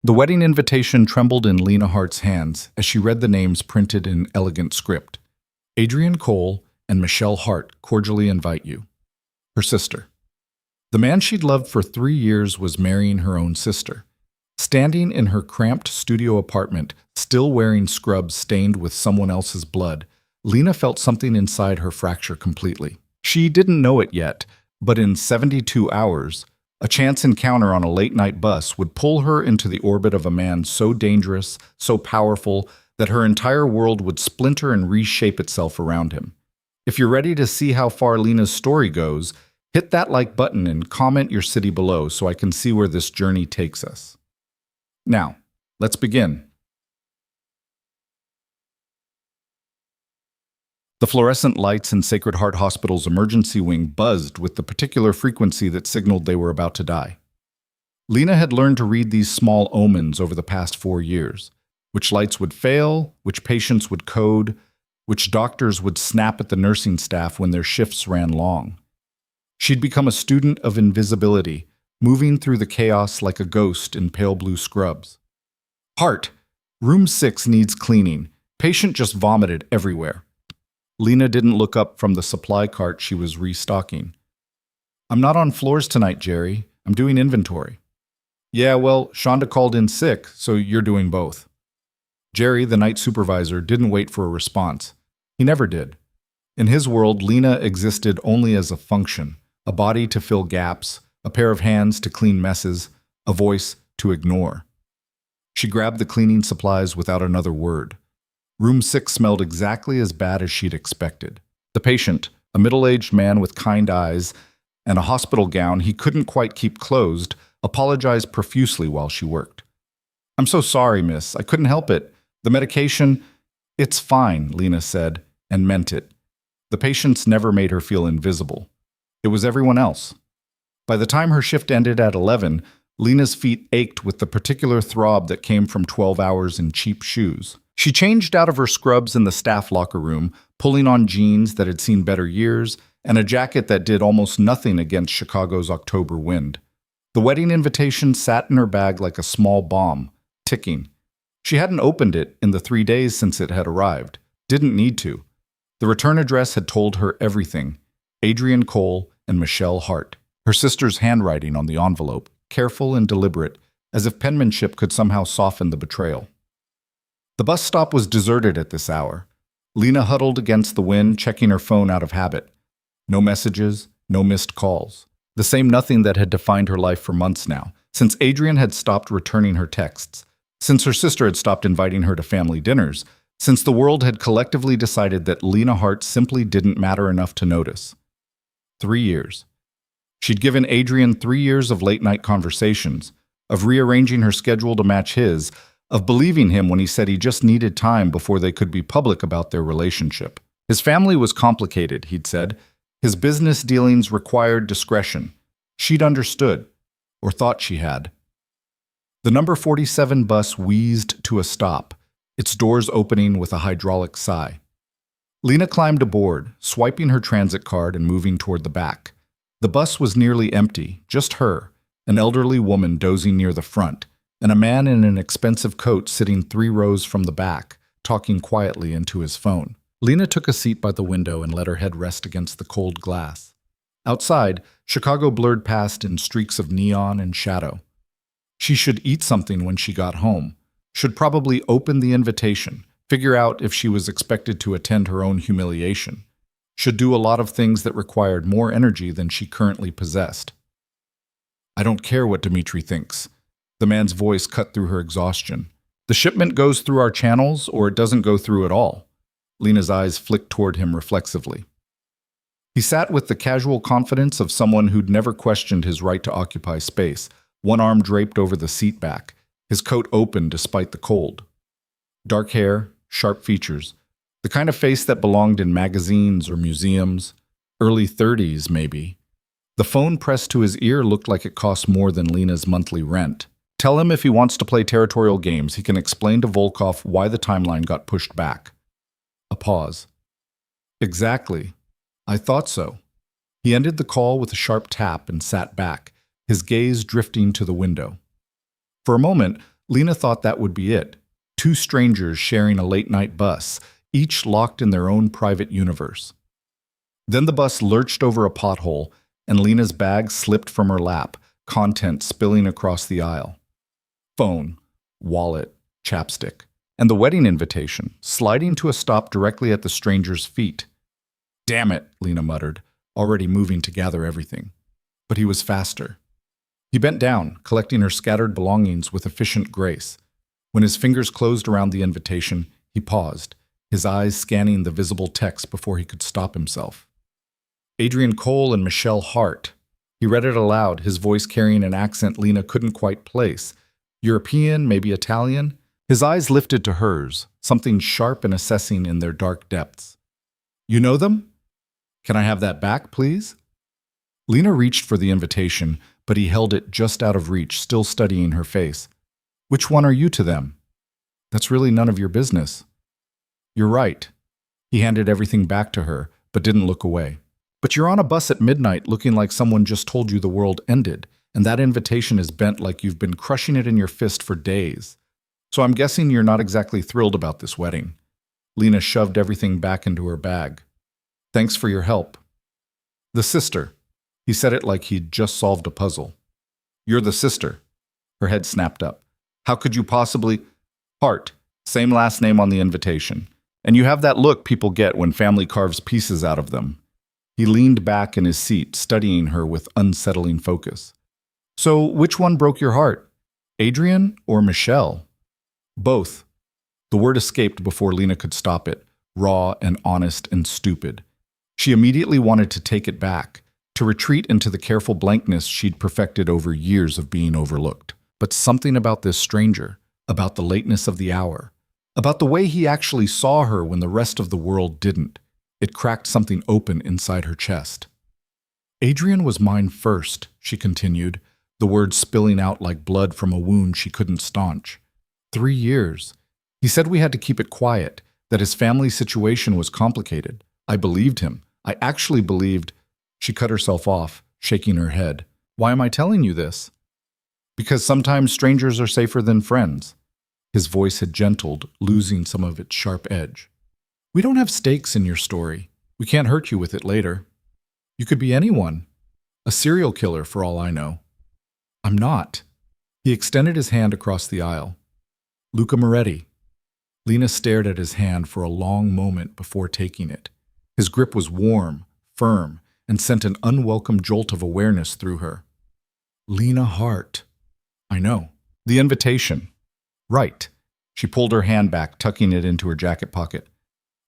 The wedding invitation trembled in Lena Hart's hands as she read the names printed in elegant script. Adrian Cole and Michelle Hart cordially invite you. Her sister. The man she'd loved for 3 years was marrying her own sister. Standing in her cramped studio apartment, still wearing scrubs stained with someone else's blood, Lena felt something inside her fracture completely. She didn't know it yet, but in 72 hours, a chance encounter on a late-night bus would pull her into the orbit of a man so dangerous, so powerful, that her entire world would splinter and reshape itself around him. If you're ready to see how far Lena's story goes, hit that like button and comment your city below so I can see where this journey takes us. Now, let's begin. The fluorescent lights in Sacred Heart Hospital's emergency wing buzzed with the particular frequency that signaled they were about to die. Lena had learned to read these small omens over the past 4 years. Which lights would fail, which patients would code, which doctors would snap at the nursing staff when their shifts ran long. She'd become a student of invisibility, moving through the chaos like a ghost in pale blue scrubs. Heart, room 6 needs cleaning. Patient just vomited everywhere. Lena didn't look up from the supply cart she was restocking. I'm not on floors tonight, Jerry. I'm doing inventory. Yeah, well, Shonda called in sick, so you're doing both. Jerry, the night supervisor, didn't wait for a response. He never did. In his world, Lena existed only as a function, a body to fill gaps, a pair of hands to clean messes, a voice to ignore. She grabbed the cleaning supplies without another word. Room 6 smelled exactly as bad as she'd expected. The patient, a middle-aged man with kind eyes and a hospital gown he couldn't quite keep closed, apologized profusely while she worked. I'm so sorry, miss. I couldn't help it. The medication... It's fine, Lena said, and meant it. The patients never made her feel invisible. It was everyone else. By the time her shift ended at 11, Lena's feet ached with the particular throb that came from 12 hours in cheap shoes. She changed out of her scrubs in the staff locker room, pulling on jeans that had seen better years and a jacket that did almost nothing against Chicago's October wind. The wedding invitation sat in her bag like a small bomb, ticking. She hadn't opened it in the 3 days since it had arrived. Didn't need to. The return address had told her everything. Adrian Cole and Michelle Hart. Her sister's handwriting on the envelope, careful and deliberate, as if penmanship could somehow soften the betrayal. The bus stop was deserted at this hour. Lena huddled against the wind, checking her phone out of habit. No messages, no missed calls. The same nothing that had defined her life for months now, since Adrian had stopped returning her texts, since her sister had stopped inviting her to family dinners, since the world had collectively decided that Lena Hart simply didn't matter enough to notice. 3 years. She'd given Adrian 3 years of late-night conversations, of rearranging her schedule to match his, of believing him when he said he just needed time before they could be public about their relationship. His family was complicated, he'd said. His business dealings required discretion. She'd understood, or thought she had. The number 47 bus wheezed to a stop, its doors opening with a hydraulic sigh. Lena climbed aboard, swiping her transit card and moving toward the back. The bus was nearly empty, just her, an elderly woman dozing near the front, and a man in an expensive coat sitting 3 rows from the back, talking quietly into his phone. Lena took a seat by the window and let her head rest against the cold glass. Outside, Chicago blurred past in streaks of neon and shadow. She should eat something when she got home, should probably open the invitation, figure out if she was expected to attend her own humiliation, should do a lot of things that required more energy than she currently possessed. I don't care what Dimitri thinks. The man's voice cut through her exhaustion. The shipment goes through our channels, or it doesn't go through at all. Lena's eyes flicked toward him reflexively. He sat with the casual confidence of someone who'd never questioned his right to occupy space, one arm draped over the seat back, his coat open despite the cold. Dark hair, sharp features, the kind of face that belonged in magazines or museums, early 30s maybe. The phone pressed to his ear looked like it cost more than Lena's monthly rent. Tell him if he wants to play territorial games, he can explain to Volkov why the timeline got pushed back. A pause. Exactly. I thought so. He ended the call with a sharp tap and sat back, his gaze drifting to the window. For a moment, Lena thought that would be it. Two strangers sharing a late-night bus, each locked in their own private universe. Then the bus lurched over a pothole, and Lena's bag slipped from her lap, contents spilling across the aisle. Phone, wallet, chapstick, and the wedding invitation, sliding to a stop directly at the stranger's feet. "Damn it," Lena muttered, already moving to gather everything. But he was faster. He bent down, collecting her scattered belongings with efficient grace. When his fingers closed around the invitation, he paused, his eyes scanning the visible text before he could stop himself. Adrian Cole and Michelle Hart. He read it aloud, his voice carrying an accent Lena couldn't quite place. European, maybe Italian? His eyes lifted to hers, something sharp and assessing in their dark depths. "You know them? Can I have that back, please?" Lena reached for the invitation, but he held it just out of reach, still studying her face. "Which one are you to them?" "That's really none of your business." "You're right." He handed everything back to her, but didn't look away. "But you're on a bus at midnight looking like someone just told you the world ended, and that invitation is bent like you've been crushing it in your fist for days. So I'm guessing you're not exactly thrilled about this wedding." Lena shoved everything back into her bag. "Thanks for your help." "The sister." He said it like he'd just solved a puzzle. "You're the sister." Her head snapped up. "How could you possibly—" "Hart, same last name on the invitation. And you have that look people get when family carves pieces out of them." He leaned back in his seat, studying her with unsettling focus. "So which one broke your heart? Adrian or Michelle?" "Both." The word escaped before Lena could stop it, raw and honest and stupid. She immediately wanted to take it back, to retreat into the careful blankness she'd perfected over years of being overlooked. But something about this stranger, about the lateness of the hour, about the way he actually saw her when the rest of the world didn't, it cracked something open inside her chest. "Adrian was mine first," she continued, the words spilling out like blood from a wound she couldn't staunch. 3 years. He said we had to keep it quiet, that his family situation was complicated. I believed him. I actually believed—" She cut herself off, shaking her head. "Why am I telling you this?" "Because sometimes strangers are safer than friends." His voice had gentled, losing some of its sharp edge. "We don't have stakes in your story. We can't hurt you with it later. You could be anyone. A serial killer, for all I know." "I'm not." He extended his hand across the aisle. "Luca Moretti." Lena stared at his hand for a long moment before taking it. His grip was warm, firm, and sent an unwelcome jolt of awareness through her. "Lena Hart." "I know. The invitation." "Right." She pulled her hand back, tucking it into her jacket pocket.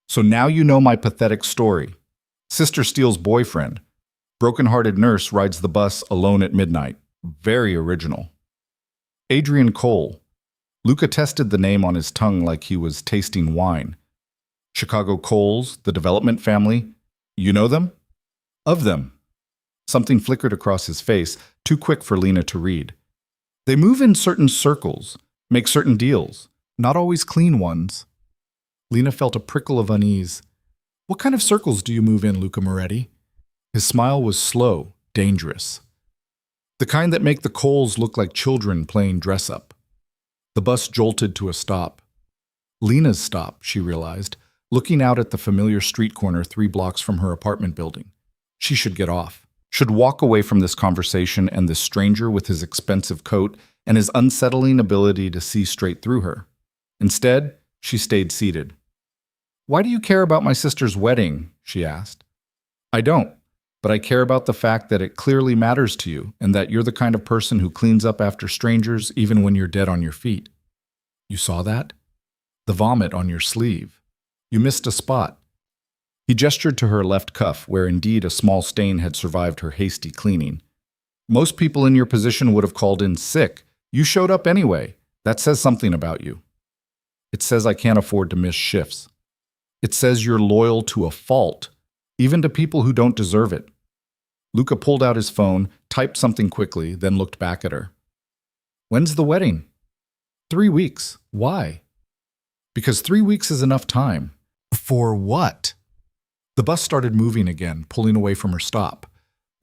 "So now you know my pathetic story. Sister steals boyfriend. Broken-hearted nurse rides the bus alone at midnight. Very original." "Adrian Cole." Luca tested the name on his tongue like he was tasting wine. "Chicago Coles, the development family. You know them?" "Of them." Something flickered across his face, too quick for Lena to read. "They move in certain circles, make certain deals, not always clean ones." Lena felt a prickle of unease. "What kind of circles do you move in, Luca Moretti?" His smile was slow, dangerous. "The kind that make the Coles look like children playing dress-up." The bus jolted to a stop. Lena's stop, she realized, looking out at the familiar street corner 3 blocks from her apartment building. She should get off, should walk away from this conversation and this stranger with his expensive coat and his unsettling ability to see straight through her. Instead, she stayed seated. "Why do you care about my sister's wedding?" she asked. "I don't, but I care about the fact that it clearly matters to you and that you're the kind of person who cleans up after strangers even when you're dead on your feet." "You saw that? The vomit on your sleeve. You missed a spot." He gestured to her left cuff, where indeed a small stain had survived her hasty cleaning. "Most people in your position would have called in sick. You showed up anyway. That says something about you." "It says I can't afford to miss shifts." "It says you're loyal to a fault, even to people who don't deserve it." Luca pulled out his phone, typed something quickly, then looked back at her. "When's the wedding?" 3 weeks. Why?" "Because 3 weeks is enough time." "For what?" The bus started moving again, pulling away from her stop.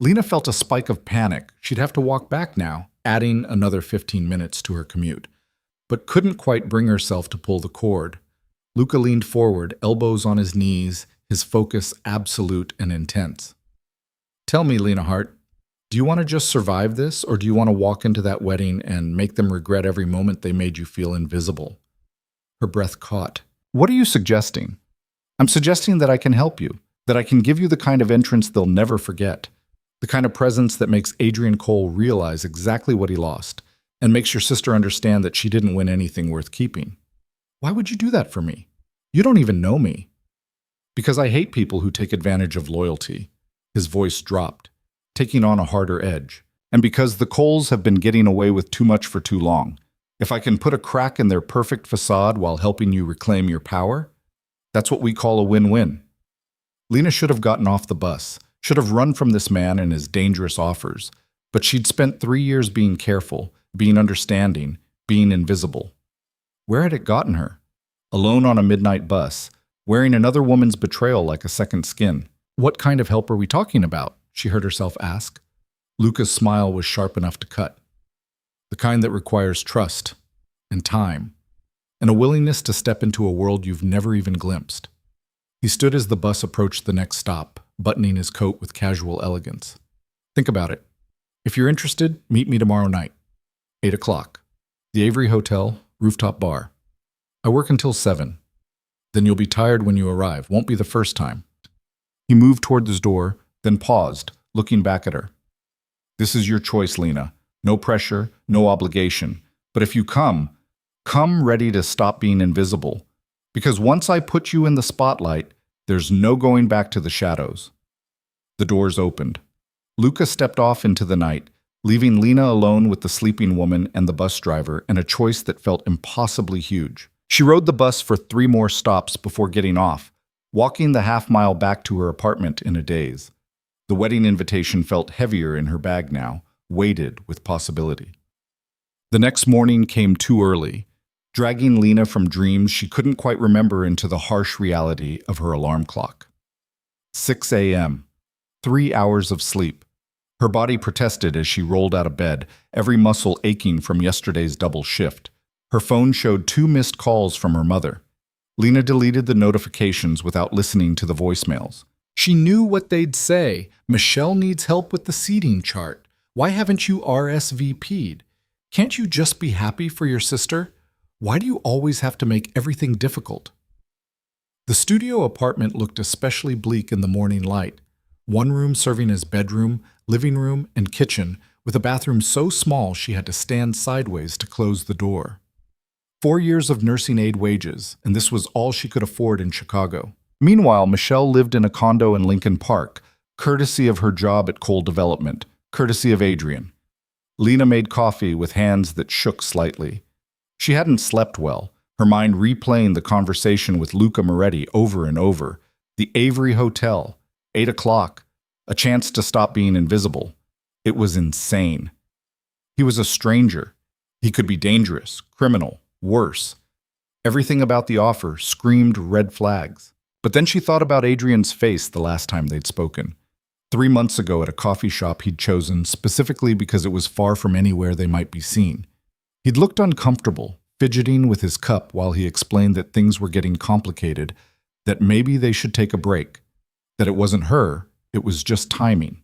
Lena felt a spike of panic. She'd have to walk back now, adding another 15 minutes to her commute. but couldn't quite bring herself to pull the cord. Luca leaned forward, elbows on his knees, his focus absolute and intense. Tell me, Lena Hart, do you want to just survive this, or do you want to walk into that wedding and make them regret every moment they made you feel invisible? Her breath caught. What are you suggesting? I'm suggesting that I can help you, that I can give you the kind of entrance they'll never forget, the kind of presence that makes Adrian Cole realize exactly what he lost, and makes your sister understand that she didn't win anything worth keeping. Why would you do that for me? You don't even know me. Because I hate people who take advantage of loyalty. His voice dropped, taking on a harder edge. And because the Coles have been getting away with too much for too long. If I can put a crack in their perfect facade while helping you reclaim your power, that's what we call a win-win. Lena should have gotten off the bus, should have run from this man and his dangerous offers, but she'd spent 3 years being careful, being understanding, being invisible. Where had it gotten her? Alone on a midnight bus, wearing another woman's betrayal like a second skin. What kind of help are we talking about? She heard herself ask. Luca's smile was sharp enough to cut. The kind that requires trust and time and a willingness to step into a world you've never even glimpsed. He stood as the bus approached the next stop, buttoning his coat with casual elegance. Think about it. If you're interested, meet me tomorrow night, 8 o'clock. The Avery Hotel, rooftop bar. I work until 7. Then you'll be tired when you arrive. Won't be the first time. He moved toward his door, then paused, looking back at her. This is your choice, Lena. No pressure, no obligation. But if you come ready to stop being invisible. Because once I put you in the spotlight, there's no going back to the shadows. The doors opened. Luca stepped off into the night, leaving Lena alone with the sleeping woman and the bus driver and a choice that felt impossibly huge. She rode the bus for 3 more stops before getting off, walking the half-mile back to her apartment in a daze. The wedding invitation felt heavier in her bag now, weighted with possibility. The next morning came too early, dragging Lena from dreams she couldn't quite remember into the harsh reality of her alarm clock. 6 a.m. 3 hours of sleep. Her body protested as she rolled out of bed, every muscle aching from yesterday's double shift. Her phone showed 2 missed calls from her mother. Lena deleted the notifications without listening to the voicemails. She knew what they'd say. Michelle needs help with the seating chart. Why haven't you RSVP'd? Can't you just be happy for your sister? Why do you always have to make everything difficult? The studio apartment looked especially bleak in the morning light. One room serving as bedroom, living room, and kitchen, with a bathroom so small she had to stand sideways to close the door. 4 years of nursing aid wages, and this was all she could afford in Chicago. Meanwhile, Michelle lived in a condo in Lincoln Park, courtesy of her job at Cole Development, courtesy of Adrian. Lena made coffee with hands that shook slightly. She hadn't slept well, her mind replaying the conversation with Luca Moretti over and over. The Avery Hotel, 8 o'clock, a chance to stop being invisible. It was insane. He was a stranger. He could be dangerous, criminal, worse. Everything about the offer screamed red flags. But then she thought about Adrian's face the last time they'd spoken. 3 months ago at a coffee shop he'd chosen specifically because it was far from anywhere they might be seen. He'd looked uncomfortable, fidgeting with his cup while he explained that things were getting complicated, that maybe they should take a break, that it wasn't her, it was just timing.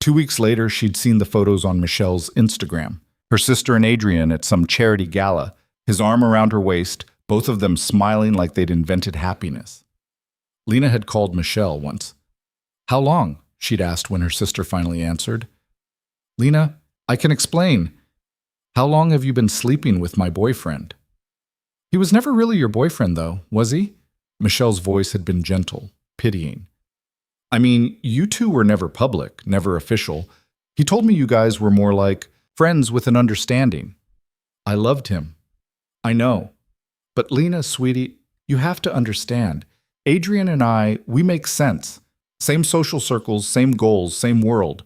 2 weeks later, she'd seen the photos on Michelle's Instagram, her sister and Adrian at some charity gala, his arm around her waist, both of them smiling like they'd invented happiness. Lena had called Michelle once. How long? She'd asked when her sister finally answered. Lena, I can explain. How long have you been sleeping with my boyfriend? He was never really your boyfriend, though, was he? Michelle's voice had been gentle, pitying. I mean, you two were never public, never official. He told me you guys were more like friends with an understanding. I loved him. I know. But Lena, sweetie, you have to understand. Adrian and I, we make sense. Same social circles, same goals, same world.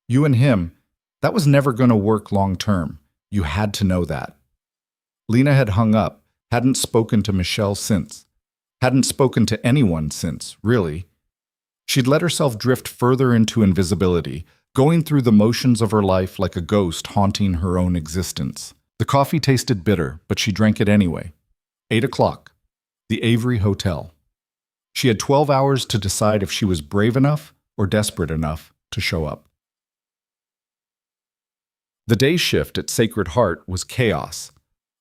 You and him, that was never going to work long term. You had to know that. Lena had hung up, hadn't spoken to Michelle since. Hadn't spoken to anyone since, really. She'd let herself drift further into invisibility, going through the motions of her life like a ghost haunting her own existence. The coffee tasted bitter, but she drank it anyway. 8 o'clock. The Avery Hotel. She had 12 hours to decide if she was brave enough or desperate enough to show up. The day shift at Sacred Heart was chaos.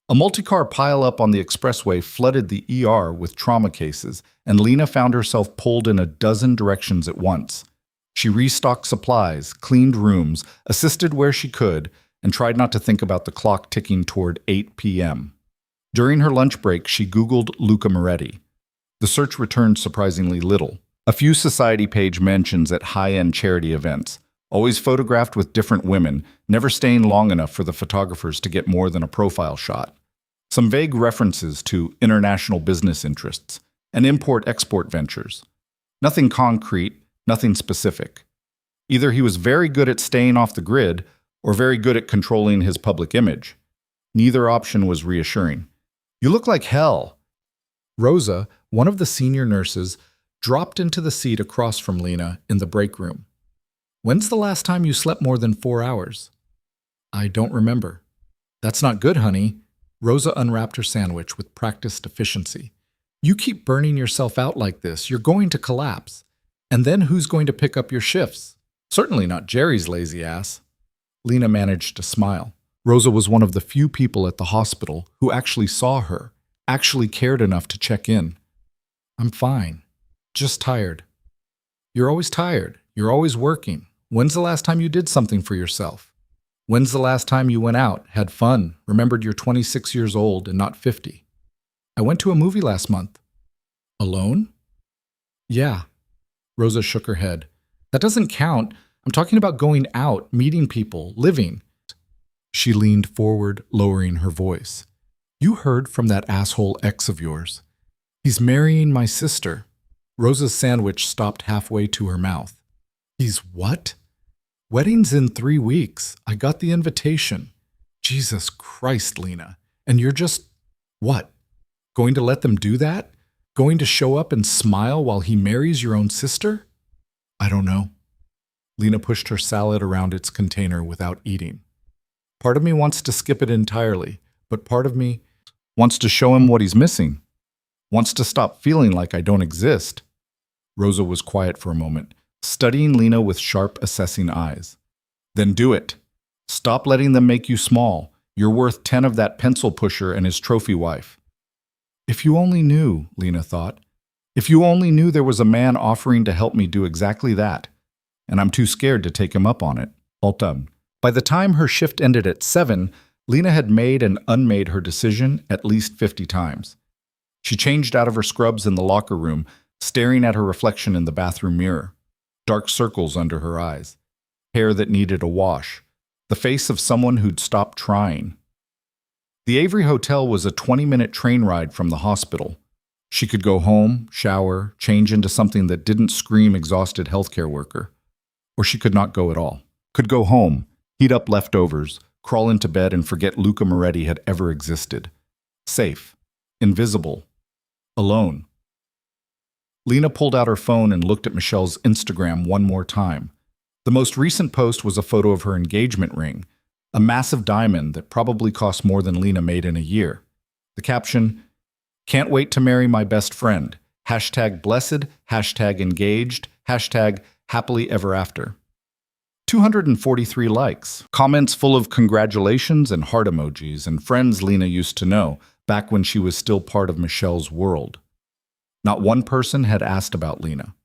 A multi-car pileup on the expressway flooded the ER with trauma cases, and Lena found herself pulled in a dozen directions at once. She restocked supplies, cleaned rooms, assisted where she could, and tried not to think about the clock ticking toward 8 p.m. During her lunch break, she Googled Luca Moretti. The search returned surprisingly little. A few society page mentions at high-end charity events, always photographed with different women, never staying long enough for the photographers to get more than a profile shot. Some vague references to international business interests and import-export ventures. Nothing concrete, nothing specific. Either he was very good at staying off the grid or very good at controlling his public image. Neither option was reassuring. "You look like hell." Rosa, one of the senior nurses, dropped into the seat across from Lena in the break room. "When's the last time you slept more than 4 hours?" "I don't remember." "That's not good, honey." Rosa unwrapped her sandwich with practiced efficiency. "You keep burning yourself out like this, you're going to collapse. And then who's going to pick up your shifts? Certainly not Jerry's lazy ass." Lena managed to smile. Rosa was one of the few people at the hospital who actually saw her, actually cared enough to check in. "I'm fine. Just tired." "You're always tired. You're always working. When's the last time you did something for yourself? When's the last time you went out, had fun, remembered you're 26 years old and not 50? "I went to a movie last month." "Alone?" "Yeah." Rosa shook her head. "That doesn't count. I'm talking about going out, meeting people, living." She leaned forward, lowering her voice. "You heard from that asshole ex of yours. He's marrying my sister." Rosa's sandwich stopped halfway to her mouth. "He's what?" "Wedding's in 3 weeks. I got the invitation." "Jesus Christ, Lena. And you're just, what? Going to let them do that? Going to show up and smile while he marries your own sister?" "I don't know." Lena pushed her salad around its container without eating. "Part of me wants to skip it entirely, but part of me wants to show him what he's missing. Wants to stop feeling like I don't exist." Rosa was quiet for a moment, studying Lena with sharp, assessing eyes. "Then do it. Stop letting them make you small. You're worth 10 of that pencil pusher and his trophy wife." "If you only knew," Lena thought. "If you only knew there was a man offering to help me do exactly that. And I'm too scared to take him up on it." All done. By the time her shift ended at 7, Lena had made and unmade her decision at least 50 times. She changed out of her scrubs in the locker room, staring at her reflection in the bathroom mirror. Dark circles under her eyes. Hair that needed a wash. The face of someone who'd stopped trying. The Avery Hotel was a 20-minute train ride from the hospital. She could go home, shower, change into something that didn't scream exhausted healthcare worker. Or she could not go at all. Could go home, heat up leftovers, crawl into bed and forget Luca Moretti had ever existed. Safe. Invisible. Alone. Lena pulled out her phone and looked at Michelle's Instagram one more time. The most recent post was a photo of her engagement ring, a massive diamond that probably cost more than Lena made in a year. The caption, "Can't wait to marry my best friend. Hashtag blessed, hashtag engaged, hashtag happily ever after." 243 likes, comments full of congratulations and heart emojis, and friends Lena used to know back when she was still part of Michelle's world. Not one person had asked about Lena.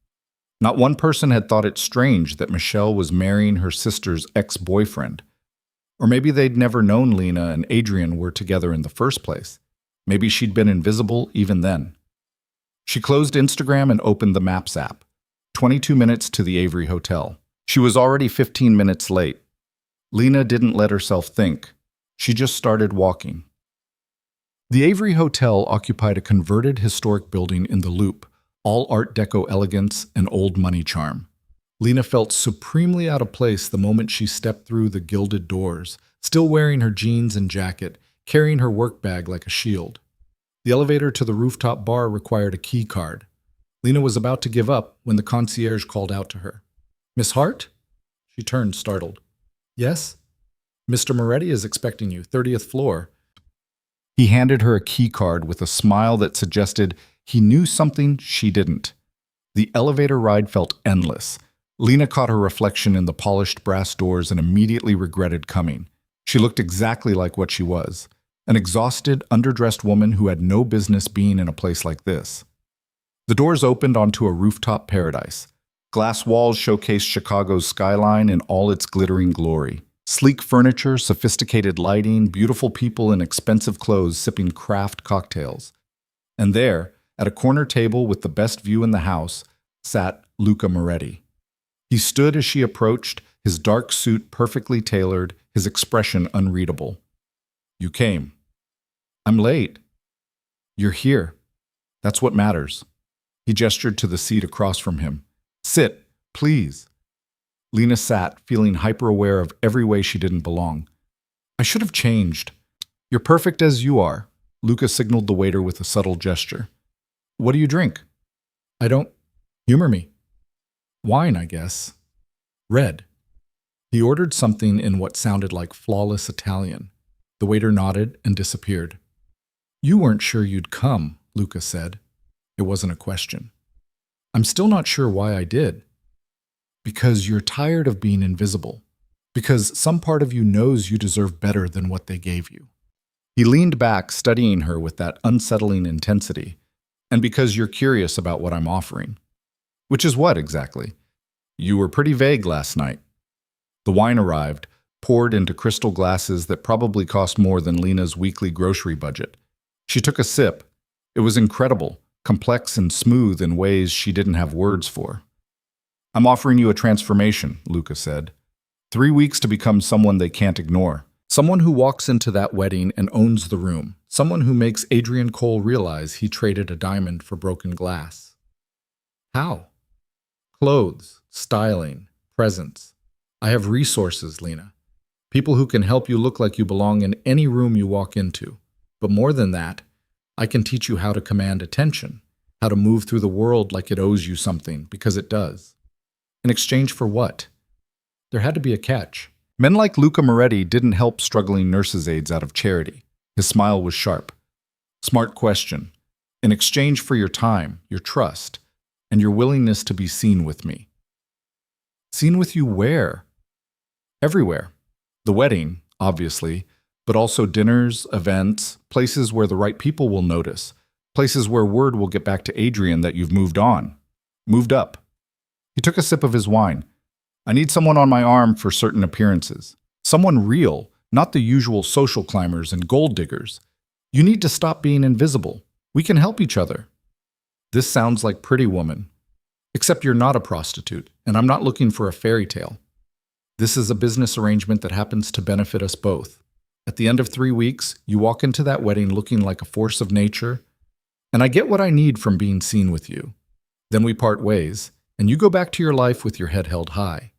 Not one person had thought it strange that Michelle was marrying her sister's ex-boyfriend. Or maybe they'd never known Lena and Adrian were together in the first place. Maybe she'd been invisible even then. She closed Instagram and opened the Maps app. 22 minutes to the Avery Hotel. She was already 15 minutes late. Lena didn't let herself think. She just started walking. The Avery Hotel occupied a converted historic building in the Loop, all Art Deco elegance and old money charm. Lena felt supremely out of place the moment she stepped through the gilded doors, still wearing her jeans and jacket, carrying her work bag like a shield. The elevator to the rooftop bar required a key card. Lena was about to give up when the concierge called out to her. "Miss Hart?" She turned, startled. "Yes?" Mr. Moretti is expecting you, 30th floor. He handed her a key card with a smile that suggested he knew something she didn't. The elevator ride felt endless. Lena caught her reflection in the polished brass doors and immediately regretted coming. She looked exactly like what she was, an exhausted, underdressed woman who had no business being in a place like this. The doors opened onto a rooftop paradise. Glass walls showcased Chicago's skyline in all its glittering glory. Sleek furniture, sophisticated lighting, beautiful people in expensive clothes sipping craft cocktails. And there, at a corner table with the best view in the house, sat Luca Moretti. He stood as she approached, his dark suit perfectly tailored, his expression unreadable. "You came." "I'm late." "You're here. That's what matters." He gestured to the seat across from him. "Sit, please." Lena sat, feeling hyper-aware of every way she didn't belong. "I should have changed." "You're perfect as you are," Luca signaled the waiter with a subtle gesture. "What do you drink?" "I don't. Humor me." "Wine, I guess." "Red." He ordered something in what sounded like flawless Italian. The waiter nodded and disappeared. "You weren't sure you'd come," Luca said. It wasn't a question. "I'm still not sure why I did." "Because you're tired of being invisible. Because some part of you knows you deserve better than what they gave you." He leaned back, studying her with that unsettling intensity. "And because you're curious about what I'm offering." "Which is what, exactly?" "You were pretty vague last night." The wine arrived, poured into crystal glasses that probably cost more than Lena's weekly grocery budget. She took a sip. It was incredible, complex and smooth in ways she didn't have words for. "I'm offering you a transformation," Luca said. 3 weeks to become someone they can't ignore. Someone who walks into that wedding and owns the room. Someone who makes Adrian Cole realize he traded a diamond for broken glass. How? Clothes, styling, presence. I have resources, Lena. People who can help you look like you belong in any room you walk into. But more than that, I can teach you how to command attention, how to move through the world like it owes you something, because it does. In exchange for what? There had to be a catch. Men like Luca Moretti didn't help struggling nurses' aides out of charity. His smile was sharp. Smart question. In exchange for your time, your trust, and your willingness to be seen with me. Seen with you where? Everywhere. The wedding, obviously, but also dinners, events, places where the right people will notice, places where word will get back to Adrian that you've moved on, moved up. He took a sip of his wine. "I need someone on my arm for certain appearances. Someone real, not the usual social climbers and gold diggers. You need to stop being invisible. We can help each other." This sounds like Pretty Woman. Except you're not a prostitute, and I'm not looking for a fairy tale. This is a business arrangement that happens to benefit us both. At the end of 3 weeks, you walk into that wedding looking like a force of nature, and I get what I need from being seen with you. Then we part ways, and you go back to your life with your head held high.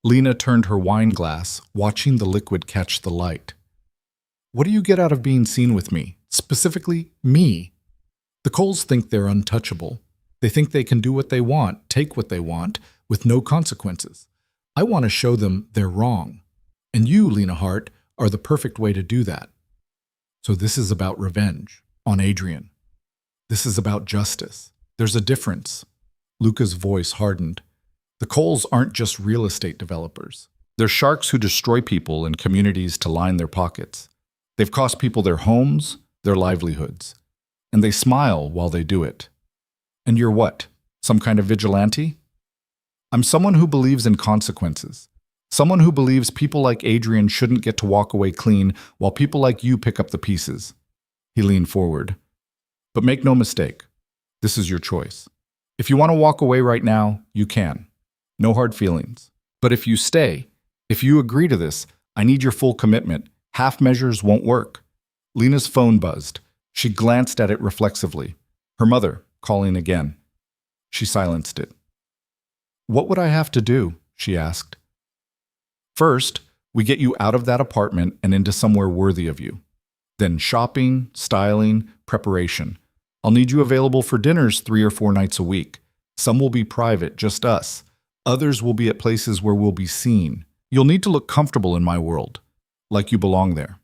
Lena turned her wine glass, watching the liquid catch the light. "What do you get out of being seen with me? Specifically, me?" The Coles think they're untouchable. They think they can do what they want, take what they want, with no consequences. I want to show them they're wrong. And you, Lena Hart, are the perfect way to do that. So this is about revenge on Adrian. This is about justice. There's a difference. Luca's voice hardened. The Coles aren't just real estate developers. They're sharks who destroy people and communities to line their pockets. They've cost people their homes, their livelihoods. And they smile while they do it. And you're what? Some kind of vigilante? I'm someone who believes in consequences. Someone who believes people like Adrian shouldn't get to walk away clean while people like you pick up the pieces. He leaned forward. But make no mistake, this is your choice. If you want to walk away right now, you can. No hard feelings. But if you stay, if you agree to this, I need your full commitment. Half measures won't work. Lena's phone buzzed. She glanced at it reflexively. Her mother, calling again. She silenced it. What would I have to do? She asked. First, we get you out of that apartment and into somewhere worthy of you. Then shopping, styling, preparation. I'll need you available for dinners 3 or 4 nights a week. Some will be private, just us. Others will be at places where we'll be seen. You'll need to look comfortable in my world. like you belong there.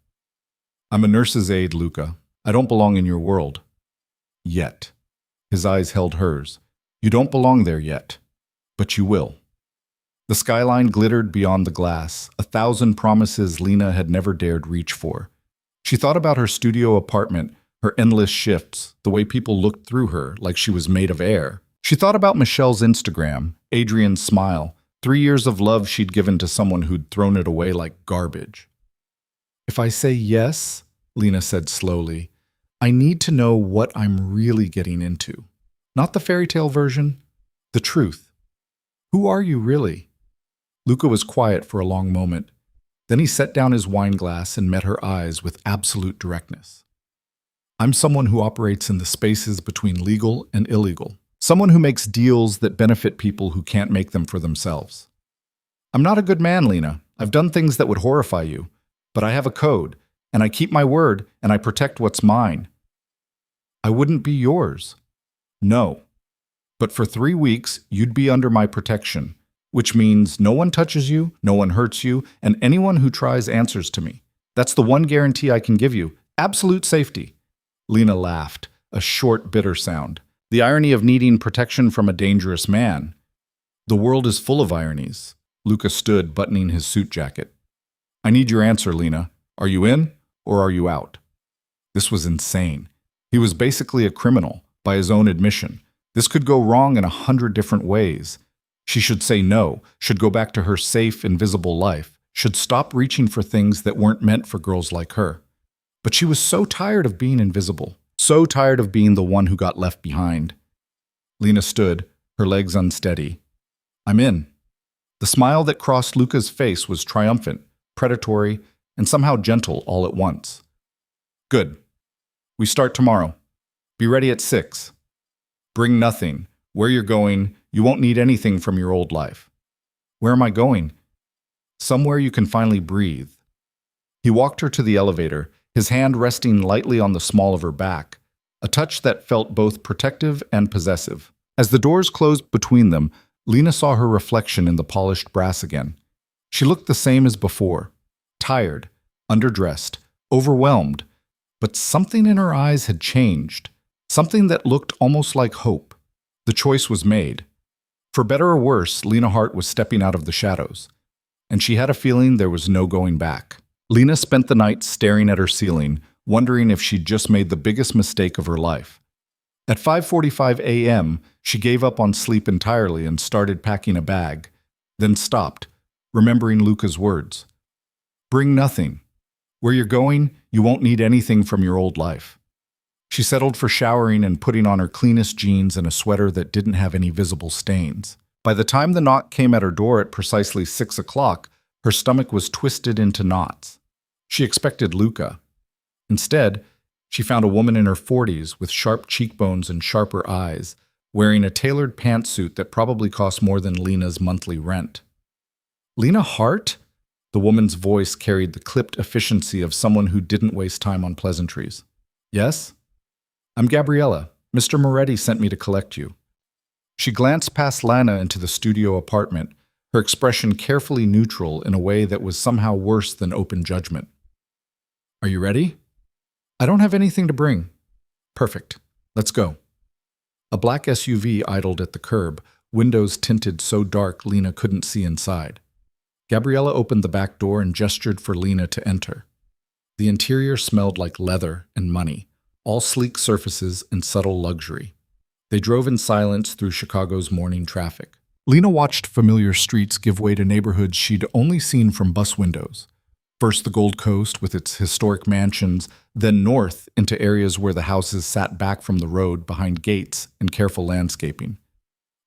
I'm a nurse's aide, Luca. I don't belong in your world. Yet. His eyes held hers. You don't belong there yet. But you will. The skyline glittered beyond the glass, 1,000 promises Lena had never dared reach for. She thought about her studio apartment, her endless shifts, the way people looked through her like she was made of air. She thought about Michelle's Instagram, Adrian's smile, 3 years of love she'd given to someone who'd thrown it away like garbage. If I say yes, Lena said slowly, I need to know what I'm really getting into. Not the fairy tale version, the truth. Who are you really? Luca was quiet for a long moment. Then he set down his wine glass and met her eyes with absolute directness. I'm someone who operates in the spaces between legal and illegal. Someone who makes deals that benefit people who can't make them for themselves. I'm not a good man, Lena. I've done things that would horrify you. But I have a code, and I keep my word, and I protect what's mine. I wouldn't be yours. No. But for 3 weeks, you'd be under my protection, which means no one touches you, no one hurts you, and anyone who tries answers to me. That's the one guarantee I can give you. Absolute safety. Lena laughed, a short, bitter sound. The irony of needing protection from a dangerous man. The world is full of ironies. Luca stood, buttoning his suit jacket. I need your answer, Lena. Are you in, or are you out? This was insane. He was basically a criminal, by his own admission. This could go wrong in 100 different ways. She should say no, should go back to her safe, invisible life, should stop reaching for things that weren't meant for girls like her. But she was so tired of being invisible, so tired of being the one who got left behind. Lena stood, her legs unsteady. I'm in. The smile that crossed Luca's face was triumphant, predatory, and somehow gentle all at once. Good. We start tomorrow. Be ready at 6. Bring nothing. Where you're going, you won't need anything from your old life. Where am I going? Somewhere you can finally breathe. He walked her to the elevator, his hand resting lightly on the small of her back, a touch that felt both protective and possessive. As the doors closed between them, Lena saw her reflection in the polished brass again. She looked the same as before, tired, underdressed, overwhelmed, but something in her eyes had changed, something that looked almost like hope. The choice was made. For better or worse, Lena Hart was stepping out of the shadows, and she had a feeling there was no going back. Lena spent the night staring at her ceiling, wondering if she'd just made the biggest mistake of her life. At 5:45 a.m., she gave up on sleep entirely and started packing a bag, then stopped, remembering Luca's words. Bring nothing. Where you're going, you won't need anything from your old life. She settled for showering and putting on her cleanest jeans and a sweater that didn't have any visible stains. By the time the knock came at her door at precisely 6 o'clock, her stomach was twisted into knots. She expected Luca. Instead, she found a woman in her 40s with sharp cheekbones and sharper eyes, wearing a tailored pantsuit that probably cost more than Lena's monthly rent. Lena Hart? The woman's voice carried the clipped efficiency of someone who didn't waste time on pleasantries. Yes? I'm Gabriella. Mr. Moretti sent me to collect you. She glanced past Lana into the studio apartment, her expression carefully neutral in a way that was somehow worse than open judgment. Are you ready? I don't have anything to bring. Perfect. Let's go. A black SUV idled at the curb, windows tinted so dark Lena couldn't see inside. Gabriella opened the back door and gestured for Lena to enter. The interior smelled like leather and money, all sleek surfaces and subtle luxury. They drove in silence through Chicago's morning traffic. Lena watched familiar streets give way to neighborhoods she'd only seen from bus windows. First the Gold Coast with its historic mansions, then north into areas where the houses sat back from the road behind gates and careful landscaping.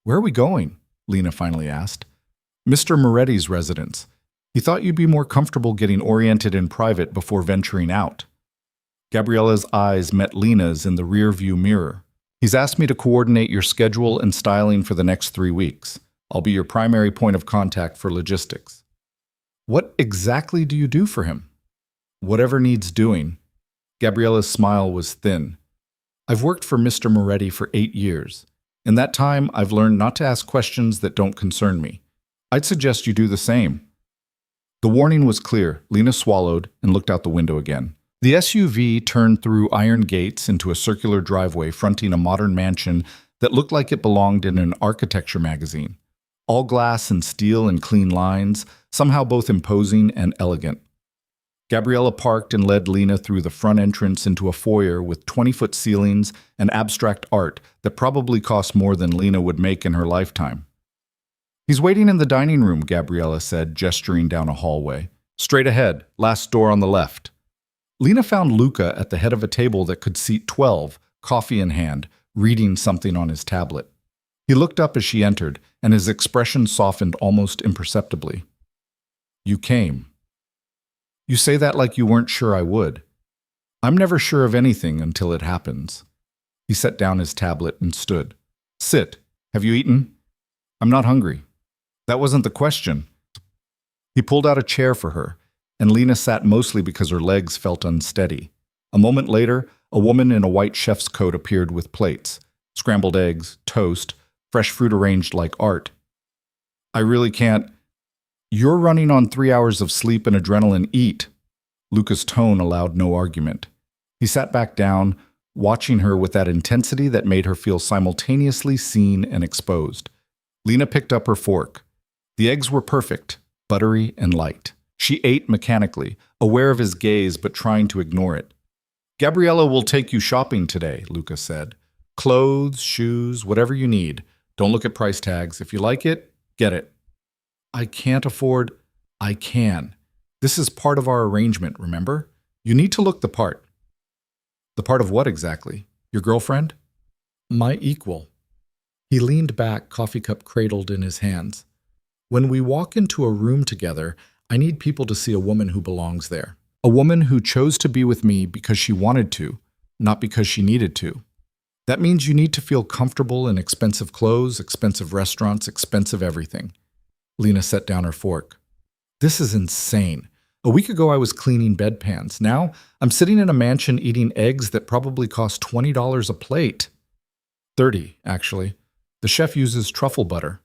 Where are we going? Lena finally asked. Mr. Moretti's residence. He thought you'd be more comfortable getting oriented in private before venturing out. Gabriella's eyes met Lena's in the rear-view mirror. He's asked me to coordinate your schedule and styling for the next 3 weeks. I'll be your primary point of contact for logistics. What exactly do you do for him? Whatever needs doing. Gabriella's smile was thin. I've worked for Mr. Moretti for 8 years. In that time, I've learned not to ask questions that don't concern me. I'd suggest you do the same. The warning was clear. Lena swallowed and looked out the window again. The SUV turned through iron gates into a circular driveway fronting a modern mansion that looked like it belonged in an architecture magazine. All glass and steel and clean lines, somehow both imposing and elegant. Gabriella parked and led Lena through the front entrance into a foyer with 20-foot ceilings and abstract art that probably cost more than Lena would make in her lifetime. "He's waiting in the dining room," Gabriella said, gesturing down a hallway. "Straight ahead, last door on the left." Lena found Luca at the head of a table that could seat 12, coffee in hand, reading something on his tablet. He looked up as she entered, and his expression softened almost imperceptibly. "You came. You say that like you weren't sure I would. I'm never sure of anything until it happens." He set down his tablet and stood. "Sit. Have you eaten?" "I'm not hungry." "That wasn't the question." He pulled out a chair for her, and Lena sat mostly because her legs felt unsteady. A moment later, a woman in a white chef's coat appeared with plates, scrambled eggs, toast, fresh fruit arranged like art. "I really can't." "You're running on 3 hours of sleep and adrenaline. Eat." Luca's tone allowed no argument. He sat back down, watching her with that intensity that made her feel simultaneously seen and exposed. Lena picked up her fork. The eggs were perfect, buttery and light. She ate mechanically, aware of his gaze but trying to ignore it. "Gabriella will take you shopping today," Luca said. "Clothes, shoes, whatever you need. Don't look at price tags. If you like it, get it." "I can't afford." "I can. This is part of our arrangement, remember? You need to look the part." "The part of what exactly? Your girlfriend?" "My equal." He leaned back, coffee cup cradled in his hands. "When we walk into a room together, I need people to see a woman who belongs there. A woman who chose to be with me because she wanted to, not because she needed to. That means you need to feel comfortable in expensive clothes, expensive restaurants, expensive everything." Lena set down her fork. "This is insane. A week ago I was cleaning bedpans. Now I'm sitting in a mansion eating eggs that probably cost $20 a plate. 30, actually. The chef uses truffle butter."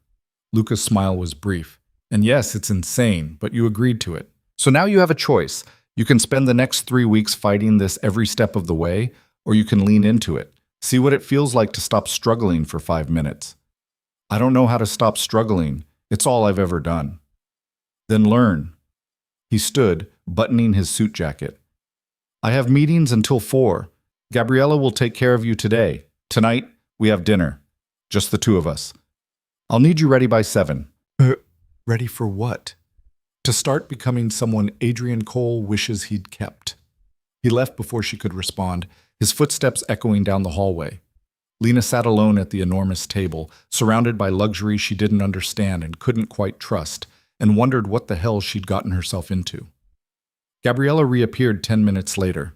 Luca's smile was brief. "And yes, it's insane, but you agreed to it. So now you have a choice. You can spend the next 3 weeks fighting this every step of the way, or you can lean into it. See what it feels like to stop struggling for 5 minutes." "I don't know how to stop struggling. It's all I've ever done." "Then learn." He stood, buttoning his suit jacket. "I have meetings until 4. Gabriella will take care of you today. Tonight, we have dinner. Just the two of us. I'll need you ready by 7. Ready for what?" "To start becoming someone Adrian Cole wishes he'd kept." He left before she could respond, his footsteps echoing down the hallway. Lena sat alone at the enormous table, surrounded by luxury she didn't understand and couldn't quite trust, and wondered what the hell she'd gotten herself into. Gabriella reappeared 10 minutes later.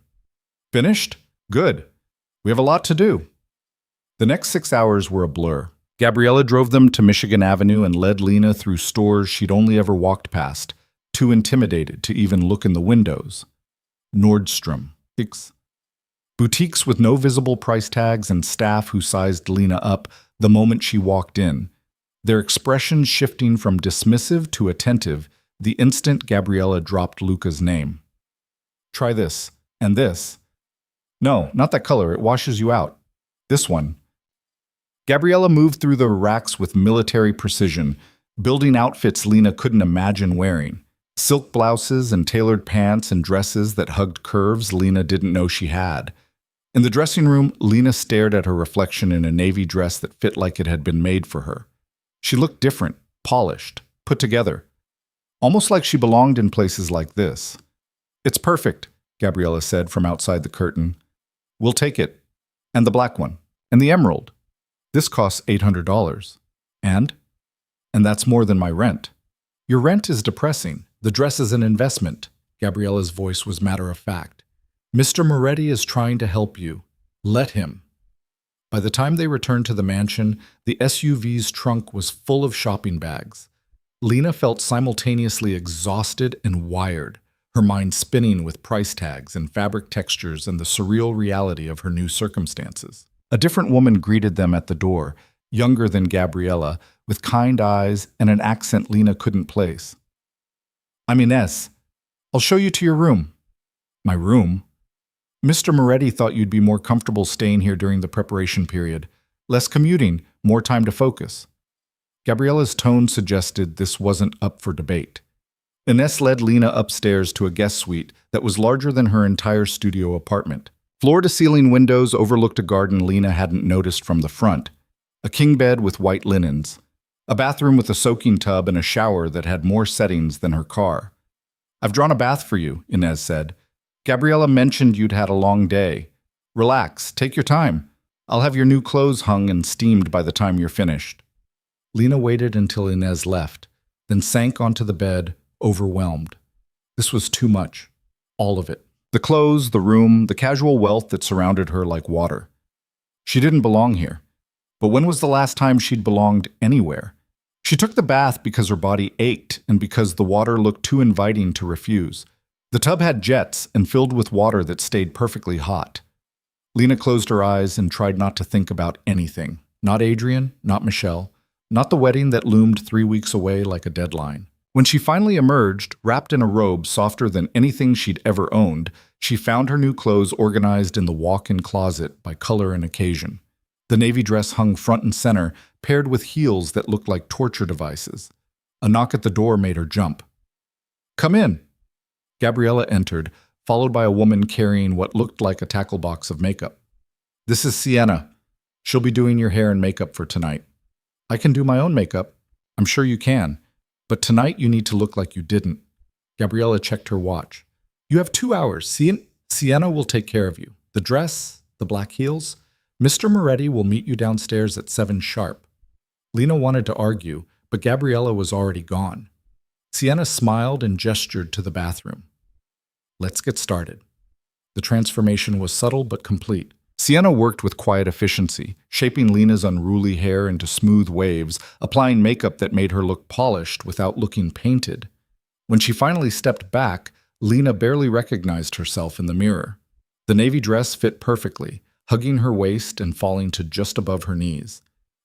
"Finished? Good. We have a lot to do." The next 6 hours were a blur. Gabriella drove them to Michigan Avenue and led Lena through stores she'd only ever walked past, too intimidated to even look in the windows. Nordstrom. Boutiques with no visible price tags and staff who sized Lena up the moment she walked in, their expressions shifting from dismissive to attentive the instant Gabriella dropped Luca's name. "Try this. And this." "No, not that color. It washes you out. This one." Gabriella moved through the racks with military precision, building outfits Lena couldn't imagine wearing. Silk blouses and tailored pants and dresses that hugged curves Lena didn't know she had. In the dressing room, Lena stared at her reflection in a navy dress that fit like it had been made for her. She looked different, polished, put together. Almost like she belonged in places like this. "It's perfect," Gabriella said from outside the curtain. "We'll take it. And the black one. And the emerald. This costs $800. And that's more than my rent." "Your rent is depressing. The dress is an investment." Gabriella's voice was matter-of-fact. "Mr. Moretti is trying to help you. Let him." By the time they returned to the mansion, the SUV's trunk was full of shopping bags. Lena felt simultaneously exhausted and wired, her mind spinning with price tags and fabric textures and the surreal reality of her new circumstances. A different woman greeted them at the door, younger than Gabriella, with kind eyes and an accent Lena couldn't place. I'm Ines. I'll show you to your room. My room? Mr. Moretti thought you'd be more comfortable staying here during the preparation period. Less commuting, more time to focus. Gabriella's tone suggested this wasn't up for debate. Ines led Lena upstairs to a guest suite that was larger than her entire studio apartment. Floor-to-ceiling windows overlooked a garden Lena hadn't noticed from the front, a king bed with white linens, a bathroom with a soaking tub and a shower that had more settings than her car. I've drawn a bath for you, Ines said. Gabriella mentioned you'd had a long day. Relax, take your time. I'll have your new clothes hung and steamed by the time you're finished. Lena waited until Ines left, then sank onto the bed, overwhelmed. This was too much. All of it. The clothes, the room, the casual wealth that surrounded her like water. She didn't belong here. But when was the last time she'd belonged anywhere? She took the bath because her body ached and because the water looked too inviting to refuse. The tub had jets and filled with water that stayed perfectly hot. Lena closed her eyes and tried not to think about anything. Not Adrian, not Michelle, not the wedding that loomed 3 weeks away like a deadline. When she finally emerged, wrapped in a robe softer than anything she'd ever owned, she found her new clothes organized in the walk-in closet by color and occasion. The navy dress hung front and center, paired with heels that looked like torture devices. A knock at the door made her jump. "Come in." Gabriella entered, followed by a woman carrying what looked like a tackle box of makeup. "This is Sienna. She'll be doing your hair and makeup for tonight." "I can do my own makeup." "I'm sure you can. But tonight you need to look like you didn't." Gabriella checked her watch. "You have 2 hours. Sienna will take care of you. The dress, the black heels. Mr. Moretti will meet you downstairs at 7 sharp." Lena wanted to argue, but Gabriella was already gone. Sienna smiled and gestured to the bathroom. "Let's get started." The transformation was subtle but complete. Sienna worked with quiet efficiency, shaping Lena's unruly hair into smooth waves, applying makeup that made her look polished without looking painted. When she finally stepped back, Lena barely recognized herself in the mirror. The navy dress fit perfectly, hugging her waist and falling to just above her knees.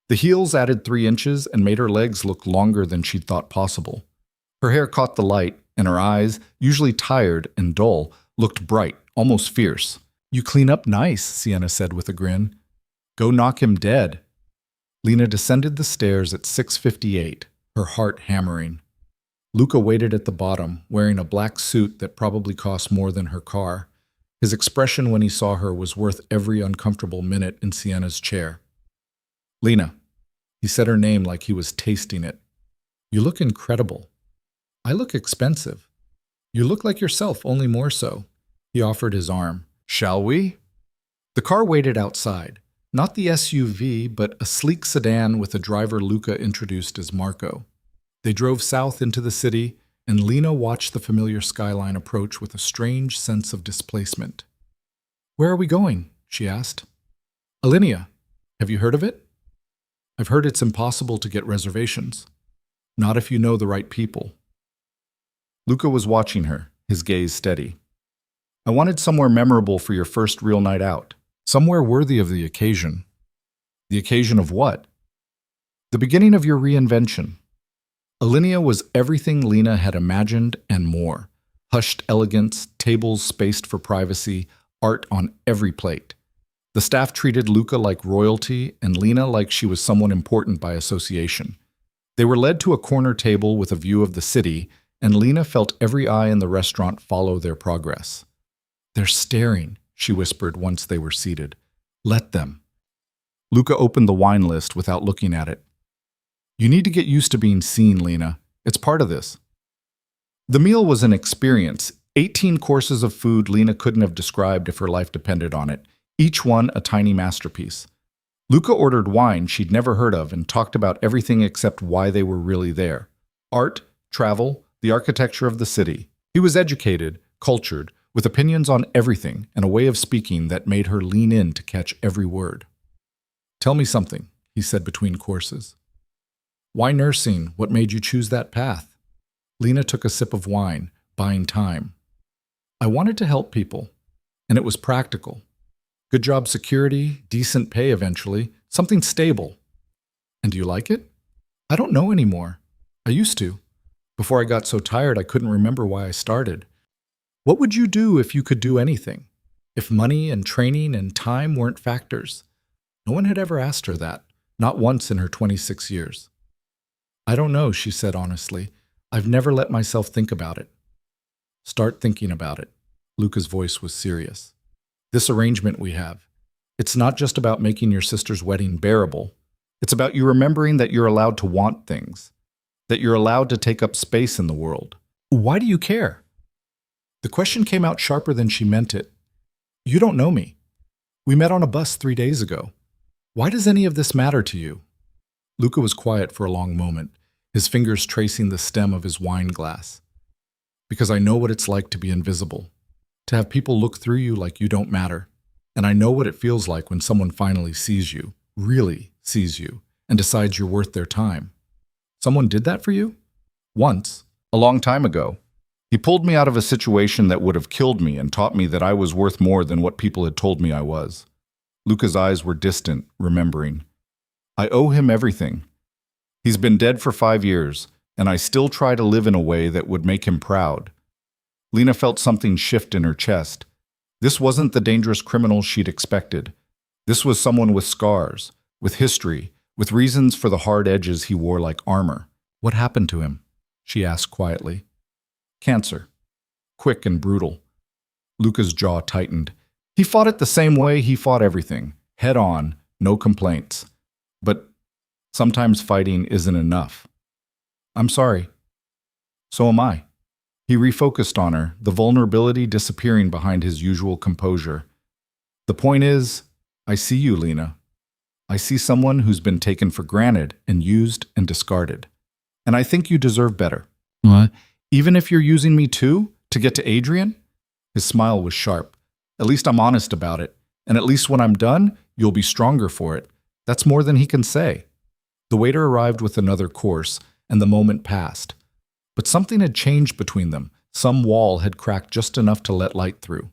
The heels added 3 inches and made her legs look longer than she'd thought possible. Her hair caught the light, and her eyes, usually tired and dull, looked bright, almost fierce. "You clean up nice," Sienna said with a grin. "Go knock him dead." Lena descended the stairs at 6:58, her heart hammering. Luca waited at the bottom, wearing a black suit that probably cost more than her car. His expression when he saw her was worth every uncomfortable minute in Sienna's chair. "Lena." He said her name like he was tasting it. "You look incredible." "I look expensive." "You look like yourself, only more so." He offered his arm. "Shall we?" The car waited outside. Not the SUV, but a sleek sedan with a driver Luca introduced as Marco. They drove south into the city, and Lena watched the familiar skyline approach with a strange sense of displacement. "Where are we going?" she asked. "Alinea. Have you heard of it?" "I've heard it's impossible to get reservations. Not if you know the right people." Luca was watching her, his gaze steady. "I wanted somewhere memorable for your first real night out. Somewhere worthy of the occasion." "The occasion of what?" "The beginning of your reinvention." Alinea was everything Lena had imagined and more. Hushed elegance, tables spaced for privacy, art on every plate. The staff treated Luca like royalty and Lena like she was someone important by association. They were led to a corner table with a view of the city, and Lena felt every eye in the restaurant follow their progress. "They're staring," she whispered once they were seated. "Let them." Luca opened the wine list without looking at it. "You need to get used to being seen, Lena. It's part of this." The meal was an experience. 18 courses of food Lena couldn't have described if her life depended on it, each one a tiny masterpiece. Luca ordered wine she'd never heard of and talked about everything except why they were really there. Art, travel, the architecture of the city. He was educated, cultured, with opinions on everything and a way of speaking that made her lean in to catch every word. "Tell me something," he said between courses. "Why nursing? What made you choose that path?" Lena took a sip of wine, buying time. "I wanted to help people, and it was practical. Good job security, decent pay eventually, something stable." "And do you like it?" "I don't know anymore. I used to. Before I got so tired I couldn't remember why I started. What would you do if you could do anything? If money and training and time weren't factors? No one had ever asked her that, not once in her 26 years. I don't know, she said honestly. I've never let myself think about it. Start thinking about it. Luca's voice was serious. This arrangement we have, it's not just about making your sister's wedding bearable. It's about you remembering that you're allowed to want things, that you're allowed to take up space in the world. Why do you care? The question came out sharper than she meant it. You don't know me. We met on a bus 3 days ago. Why does any of this matter to you? Luca was quiet for a long moment, his fingers tracing the stem of his wine glass. Because I know what it's like to be invisible, to have people look through you like you don't matter. And I know what it feels like when someone finally sees you, really sees you, and decides you're worth their time. Someone did that for you? Once, a long time ago. He pulled me out of a situation that would have killed me and taught me that I was worth more than what people had told me I was. Luca's eyes were distant, remembering. I owe him everything. He's been dead for 5 years, and I still try to live in a way that would make him proud. Lena felt something shift in her chest. This wasn't the dangerous criminal she'd expected. This was someone with scars, with history, with reasons for the hard edges he wore like armor. What happened to him? She asked quietly. Cancer. Quick and brutal. Luca's jaw tightened. He fought it the same way he fought everything. Head on, no complaints. But sometimes fighting isn't enough. I'm sorry. So am I. He refocused on her, the vulnerability disappearing behind his usual composure. The point is, I see you, Lena. I see someone who's been taken for granted and used and discarded. And I think you deserve better. What? Even if you're using me too, to get to Adrian? His smile was sharp. At least I'm honest about it. And at least when I'm done, you'll be stronger for it. That's more than he can say. The waiter arrived with another course, and the moment passed. But something had changed between them. Some wall had cracked just enough to let light through.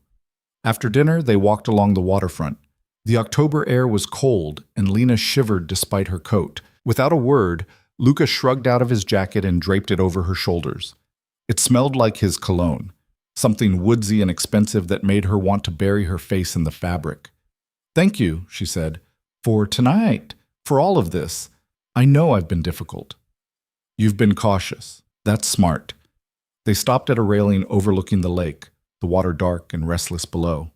After dinner, they walked along the waterfront. The October air was cold, and Lena shivered despite her coat. Without a word, Luca shrugged out of his jacket and draped it over her shoulders. It smelled like his cologne, something woodsy and expensive that made her want to bury her face in the fabric. Thank you, she said, for tonight, for all of this. I know I've been difficult. You've been cautious. That's smart. They stopped at a railing overlooking the lake, the water dark and restless below.